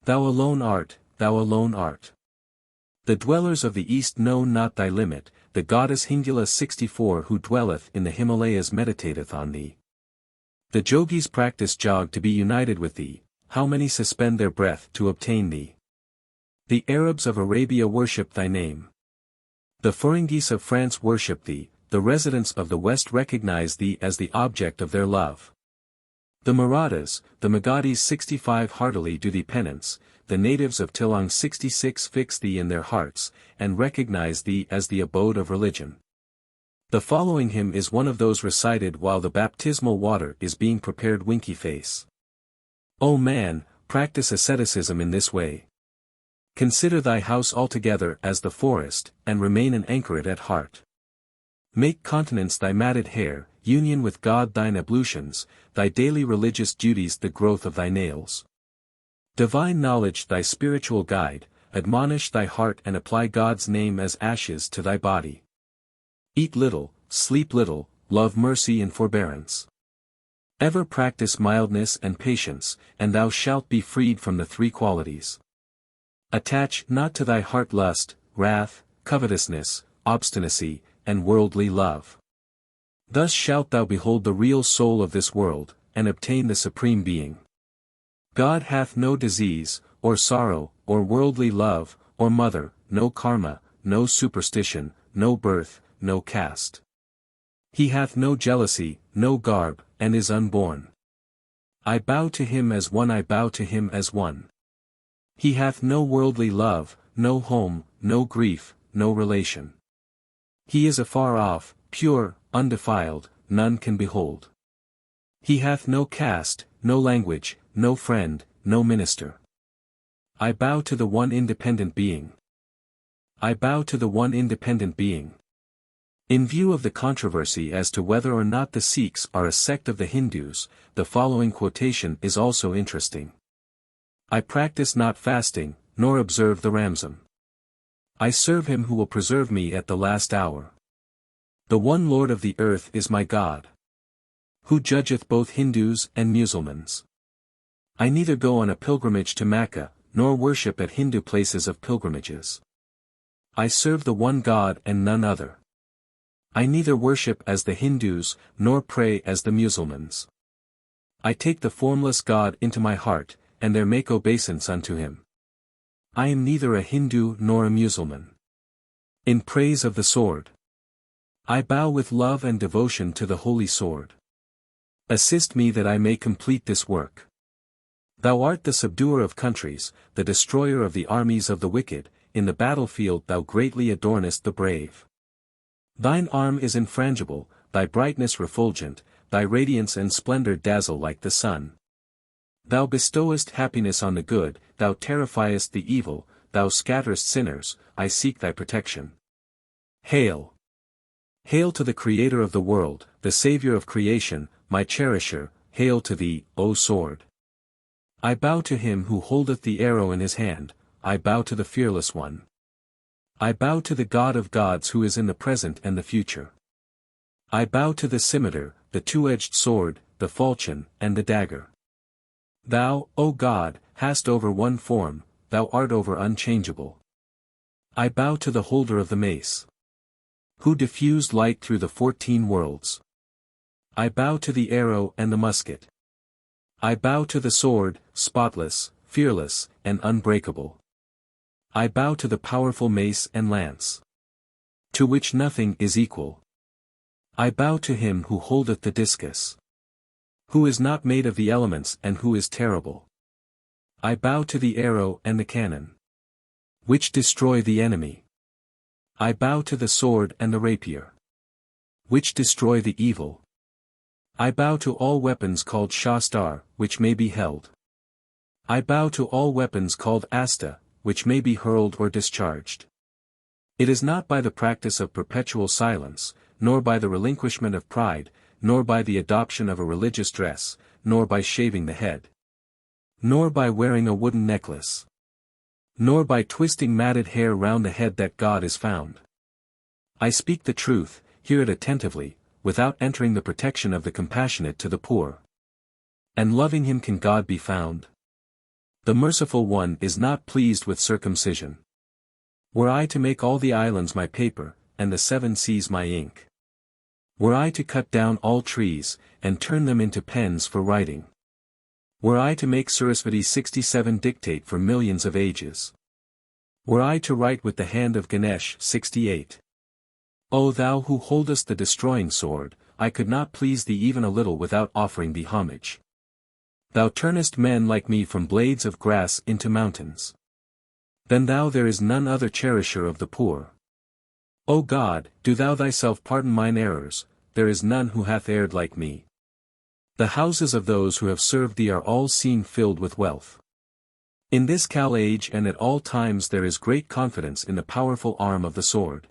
Thou alone art, thou alone art. The dwellers of the east know not thy limit, the goddess Hingula 64 who dwelleth in the Himalayas meditateth on thee. The Jogis practice jog to be united with thee, how many suspend their breath to obtain thee. The Arabs of Arabia worship thy name. The Feringis of France worship thee, the residents of the West recognize thee as the object of their love. The Marathas, the Magadhis 65 heartily do thee penance, the natives of Tilong 66 fix thee in their hearts, and recognize thee as the abode of religion. The following hymn is one of those recited while the baptismal water is being prepared. Winky face. O man, practice asceticism in this way. Consider thy house altogether as the forest, and remain and anchor it at heart. Make continence thy matted hair, union with God thine ablutions, thy daily religious duties the growth of thy nails. Divine knowledge thy spiritual guide, admonish thy heart and apply God's name as ashes to thy body. Eat little, sleep little, love mercy and forbearance. Ever practice mildness and patience, and thou shalt be freed from the three qualities. Attach not to thy heart lust, wrath, covetousness, obstinacy, and worldly love. Thus shalt thou behold the real soul of this world, and obtain the supreme being. God hath no disease, or sorrow, or worldly love, or mother, no karma, no superstition, no birth, no caste. He hath no jealousy, no garb, and is unborn. I bow to him as one, I bow to him as one. He hath no worldly love, no home, no grief, no relation. He is afar off, pure, undefiled, none can behold. He hath no caste, no language, no friend, no minister. I bow to the one independent being. I bow to the one independent being. In view of the controversy as to whether or not the Sikhs are a sect of the Hindus, the following quotation is also interesting. I practice not fasting, nor observe the Ramzan. I serve him who will preserve me at the last hour. The one Lord of the earth is my God, who judgeth both Hindus and Mussulmans. I neither go on a pilgrimage to Mecca, nor worship at Hindu places of pilgrimages. I serve the one God and none other. I neither worship as the Hindus, nor pray as the Mussulmans. I take the formless God into my heart, and there make obeisance unto him. I am neither a Hindu nor a Mussulman. In praise of the sword. I bow with love and devotion to the holy sword. Assist me that I may complete this work. Thou art the subduer of countries, the destroyer of the armies of the wicked, in the battlefield thou greatly adornest the brave. Thine arm is infrangible, thy brightness refulgent, thy radiance and splendor dazzle like the sun. Thou bestowest happiness on the good, thou terrifiest the evil, thou scatterest sinners, I seek thy protection. Hail! Hail to the Creator of the world, the Saviour of creation, my cherisher, hail to thee, O sword! I bow to him who holdeth the arrow in his hand, I bow to the fearless one. I bow to the God of gods who is in the present and the future. I bow to the scimitar, the two-edged sword, the falchion, and the dagger. Thou, O God, hast over one form, thou art over unchangeable. I bow to the holder of the mace, who diffused light through the 14 worlds. I bow to the arrow and the musket. I bow to the sword, spotless, fearless, and unbreakable. I bow to the powerful mace and lance, to which nothing is equal. I bow to him who holdeth the discus, who is not made of the elements and who is terrible. I bow to the arrow and the cannon, which destroy the enemy. I bow to the sword and the rapier, which destroy the evil. I bow to all weapons called Shastar, which may be held. I bow to all weapons called Asta, which may be hurled or discharged. It is not by the practice of perpetual silence, nor by the relinquishment of pride, nor by the adoption of a religious dress, nor by shaving the head, nor by wearing a wooden necklace, nor by twisting matted hair round the head that God is found. I speak the truth, hear it attentively, without entering the protection of the compassionate to the poor. And loving him can God be found? The merciful one is not pleased with circumcision. Were I to make all the islands my paper, and the 7 seas my ink, were I to cut down all trees, and turn them into pens for writing, were I to make Sarasvati 67 dictate for millions of ages, were I to write with the hand of Ganesh 68. O thou who holdest the destroying sword, I could not please thee even a little without offering thee homage. Thou turnest men like me from blades of grass into mountains. Than thou there is none other cherisher of the poor. O God, do thou thyself pardon mine errors, there is none who hath erred like me. The houses of those who have served thee are all seen filled with wealth. In this Kal age and at all times there is great confidence in the powerful arm of the sword,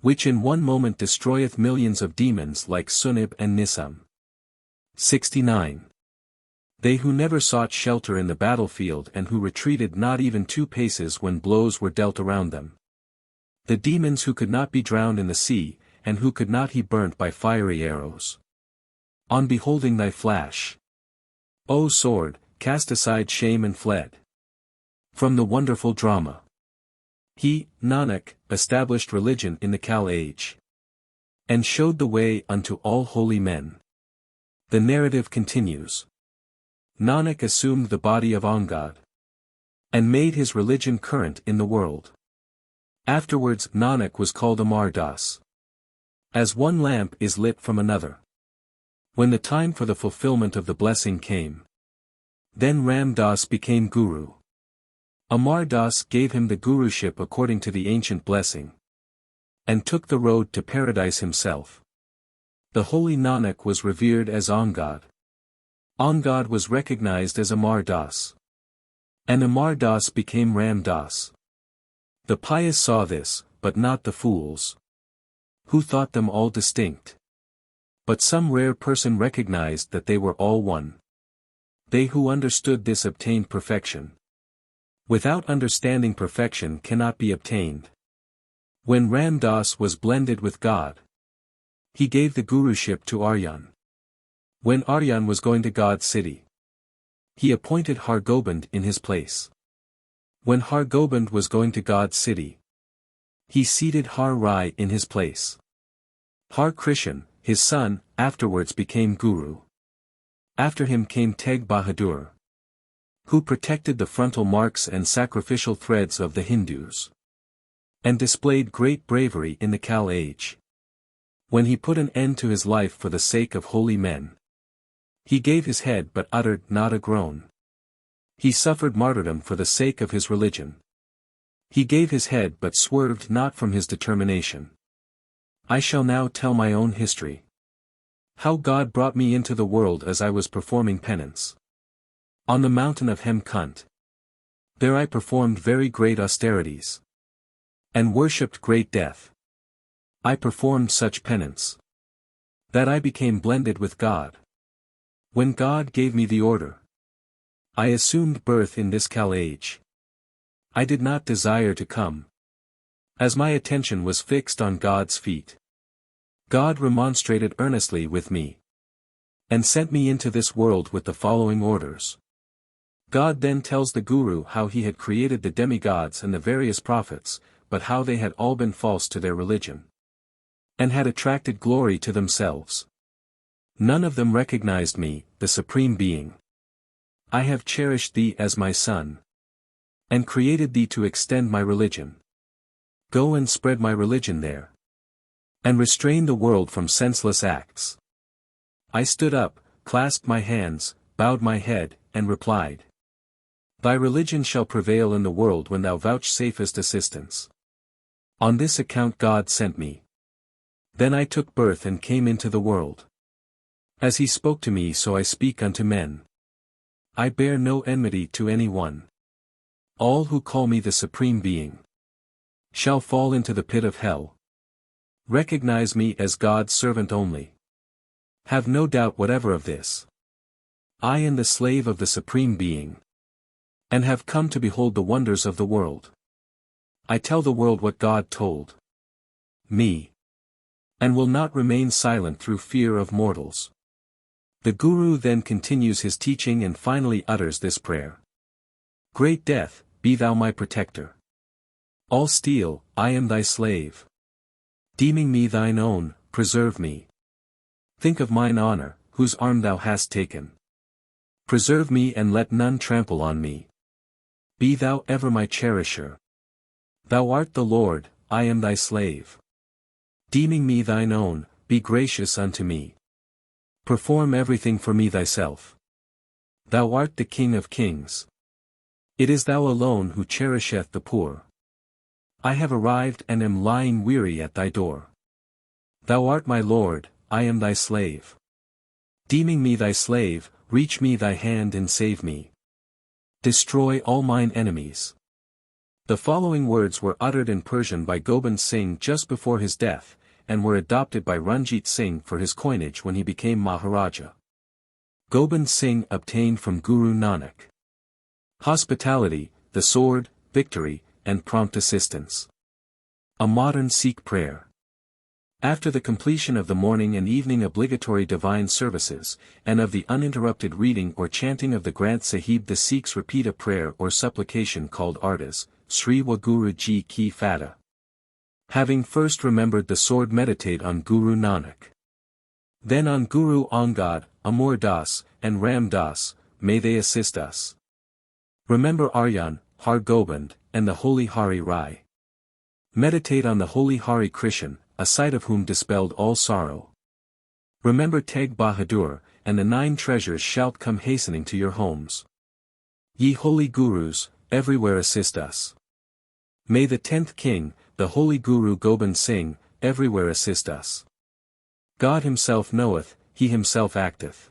which in one moment destroyeth millions of demons like Sunib and Nisam. 69. They who never sought shelter in the battlefield and who retreated not even 2 paces when blows were dealt around them. The demons who could not be drowned in the sea, and who could not be burnt by fiery arrows. On beholding thy flash, O sword, cast aside shame and fled from the wonderful drama. He, Nanak, established religion in the Kal age, and showed the way unto all holy men. The narrative continues. Nanak assumed the body of Angad, and made his religion current in the world. Afterwards Nanak was called Amar Das, as one lamp is lit from another. When the time for the fulfillment of the blessing came, then Ram Das became Guru. Amar Das gave him the Guruship according to the ancient blessing, and took the road to paradise himself. The holy Nanak was revered as Angad. Angad was recognized as Amar Das, and Amar Das became Ram Das. The pious saw this, but not the fools, who thought them all distinct. But some rare person recognized that they were all one. They who understood this obtained perfection. Without understanding, perfection cannot be obtained. When Ram Das was blended with God, he gave the Guruship to Aryan. When Aryan was going to God's city, he appointed Har Gobind in his place. When Har Gobind was going to God's city, he seated Har Rai in his place. Har Krishan, his son, afterwards became Guru. After him came Teg Bahadur, who protected the frontal marks and sacrificial threads of the Hindus, and displayed great bravery in the Kal age. when he put an end to his life for the sake of holy men. He gave his head but uttered not a groan. He suffered martyrdom for the sake of his religion. He gave his head but swerved not from his determination. I shall now tell my own history. How God brought me into the world as I was performing penance. On the mountain of Hemkunt. There I performed very great austerities. And worshipped great death. I performed such penance. That I became blended with God. When God gave me the order. I assumed birth in this Kal age. I did not desire to come. As my attention was fixed on God's feet. God remonstrated earnestly with me. And sent me into this world with the following orders. God then tells the Guru how he had created the demigods and the various prophets, but how they had all been false to their religion. And had attracted glory to themselves. None of them recognized me, the Supreme Being. I have cherished thee as my son. And created thee to extend my religion. Go and spread my religion there. And restrain the world from senseless acts. I stood up, clasped my hands, bowed my head, and replied. Thy religion shall prevail in the world when thou vouchsafest assistance. On this account God sent me. Then I took birth and came into the world. As he spoke to me so I speak unto men. I bear no enmity to any one. All who call me the Supreme Being shall fall into the pit of hell. Recognize me as God's servant only. Have no doubt whatever of this. I am the slave of the Supreme Being. And have come to behold the wonders of the world. I tell the world what God told me. And will not remain silent through fear of mortals. The Guru then continues his teaching and finally utters this prayer. Great death, be thou my protector. All steel, I am thy slave. Deeming me thine own, preserve me. Think of mine honor, whose arm thou hast taken. Preserve me and let none trample on me. Be thou ever my cherisher. Thou art the Lord, I am thy slave. Deeming me thine own, be gracious unto me. Perform everything for me thyself. Thou art the King of kings. It is thou alone who cherisheth the poor. I have arrived and am lying weary at thy door. Thou art my Lord, I am thy slave. Deeming me thy slave, reach me thy hand and save me. Destroy all mine enemies. The following words were uttered in Persian by Gobind Singh just before his death, and were adopted by Ranjit Singh for his coinage when he became Maharaja. Gobind Singh obtained from Guru Nanak. Hospitality, the sword, victory, and prompt assistance. A modern Sikh prayer. After the completion of the morning and evening obligatory divine services, and of the uninterrupted reading or chanting of the Granth Sahib, the Sikhs repeat a prayer or supplication called Ardas, Sri Wahguru Ji Ki Fatah. Having first remembered the sword, meditate on Guru Nanak. Then on Guru Angad, Amar Das, and Ram Das, may they assist us. Remember Aryan, Har Gobind, and the holy Hari Rai. Meditate on the holy Hari Krishan, a sight of whom dispelled all sorrow. Remember Teg Bahadur, and the 9 treasures shall come hastening to your homes. Ye holy Gurus, everywhere assist us. May the 10th King, the holy Guru Gobind Singh, everywhere assist us. God himself knoweth, he himself acteth.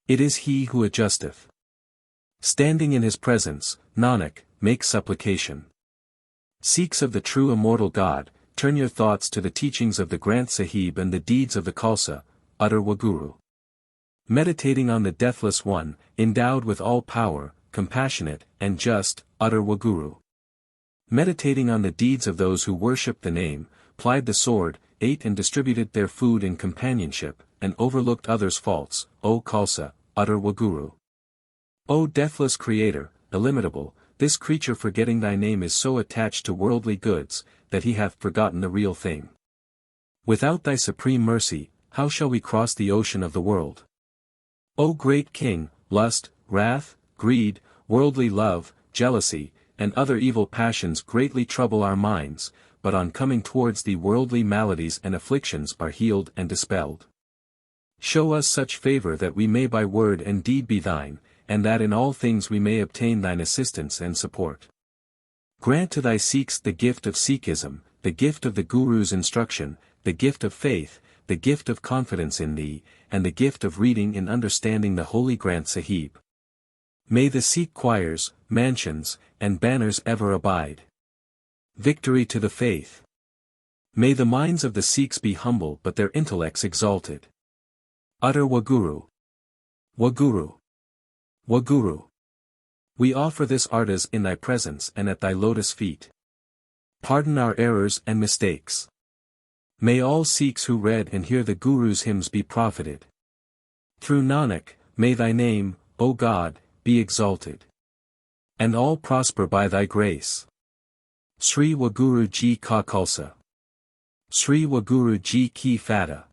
It is he who adjusteth. Standing in his presence, Nanak, make supplication. Sikhs of the true immortal God, turn your thoughts to the teachings of the Granth Sahib and the deeds of the Khalsa, utter Wahguru. Meditating on the Deathless One, endowed with all power, compassionate, and just, utter Wahguru. Meditating on the deeds of those who worshipped the name, plied the sword, ate and distributed their food in companionship, and overlooked others' faults, O Khalsa, utter Wahguru. O deathless Creator, illimitable, this creature forgetting thy name is so attached to worldly goods, that he hath forgotten the real thing. Without thy supreme mercy, how shall we cross the ocean of the world? O great King, lust, wrath, greed, worldly love, jealousy, and other evil passions greatly trouble our minds, but on coming towards thee worldly maladies and afflictions are healed and dispelled. Show us such favor that we may by word and deed be thine, and that in all things we may obtain thine assistance and support. Grant to thy Sikhs the gift of Sikhism, the gift of the Guru's instruction, the gift of faith, the gift of confidence in thee, and the gift of reading and understanding the holy Granth Sahib. May the Sikh choirs, mansions, and banners ever abide. Victory to the faith. May the minds of the Sikhs be humble but their intellects exalted. Utter Wahguru. Wahguru. Wahguru. We offer this ardas in thy presence and at thy lotus feet. Pardon our errors and mistakes. May all Sikhs who read and hear the Guru's hymns be profited. Through Nanak, may thy name, O God, be exalted. And all prosper by thy grace. Sri Wahguru Ji Ka Khalsa. Sri Wahguru Ji Ki Fatah.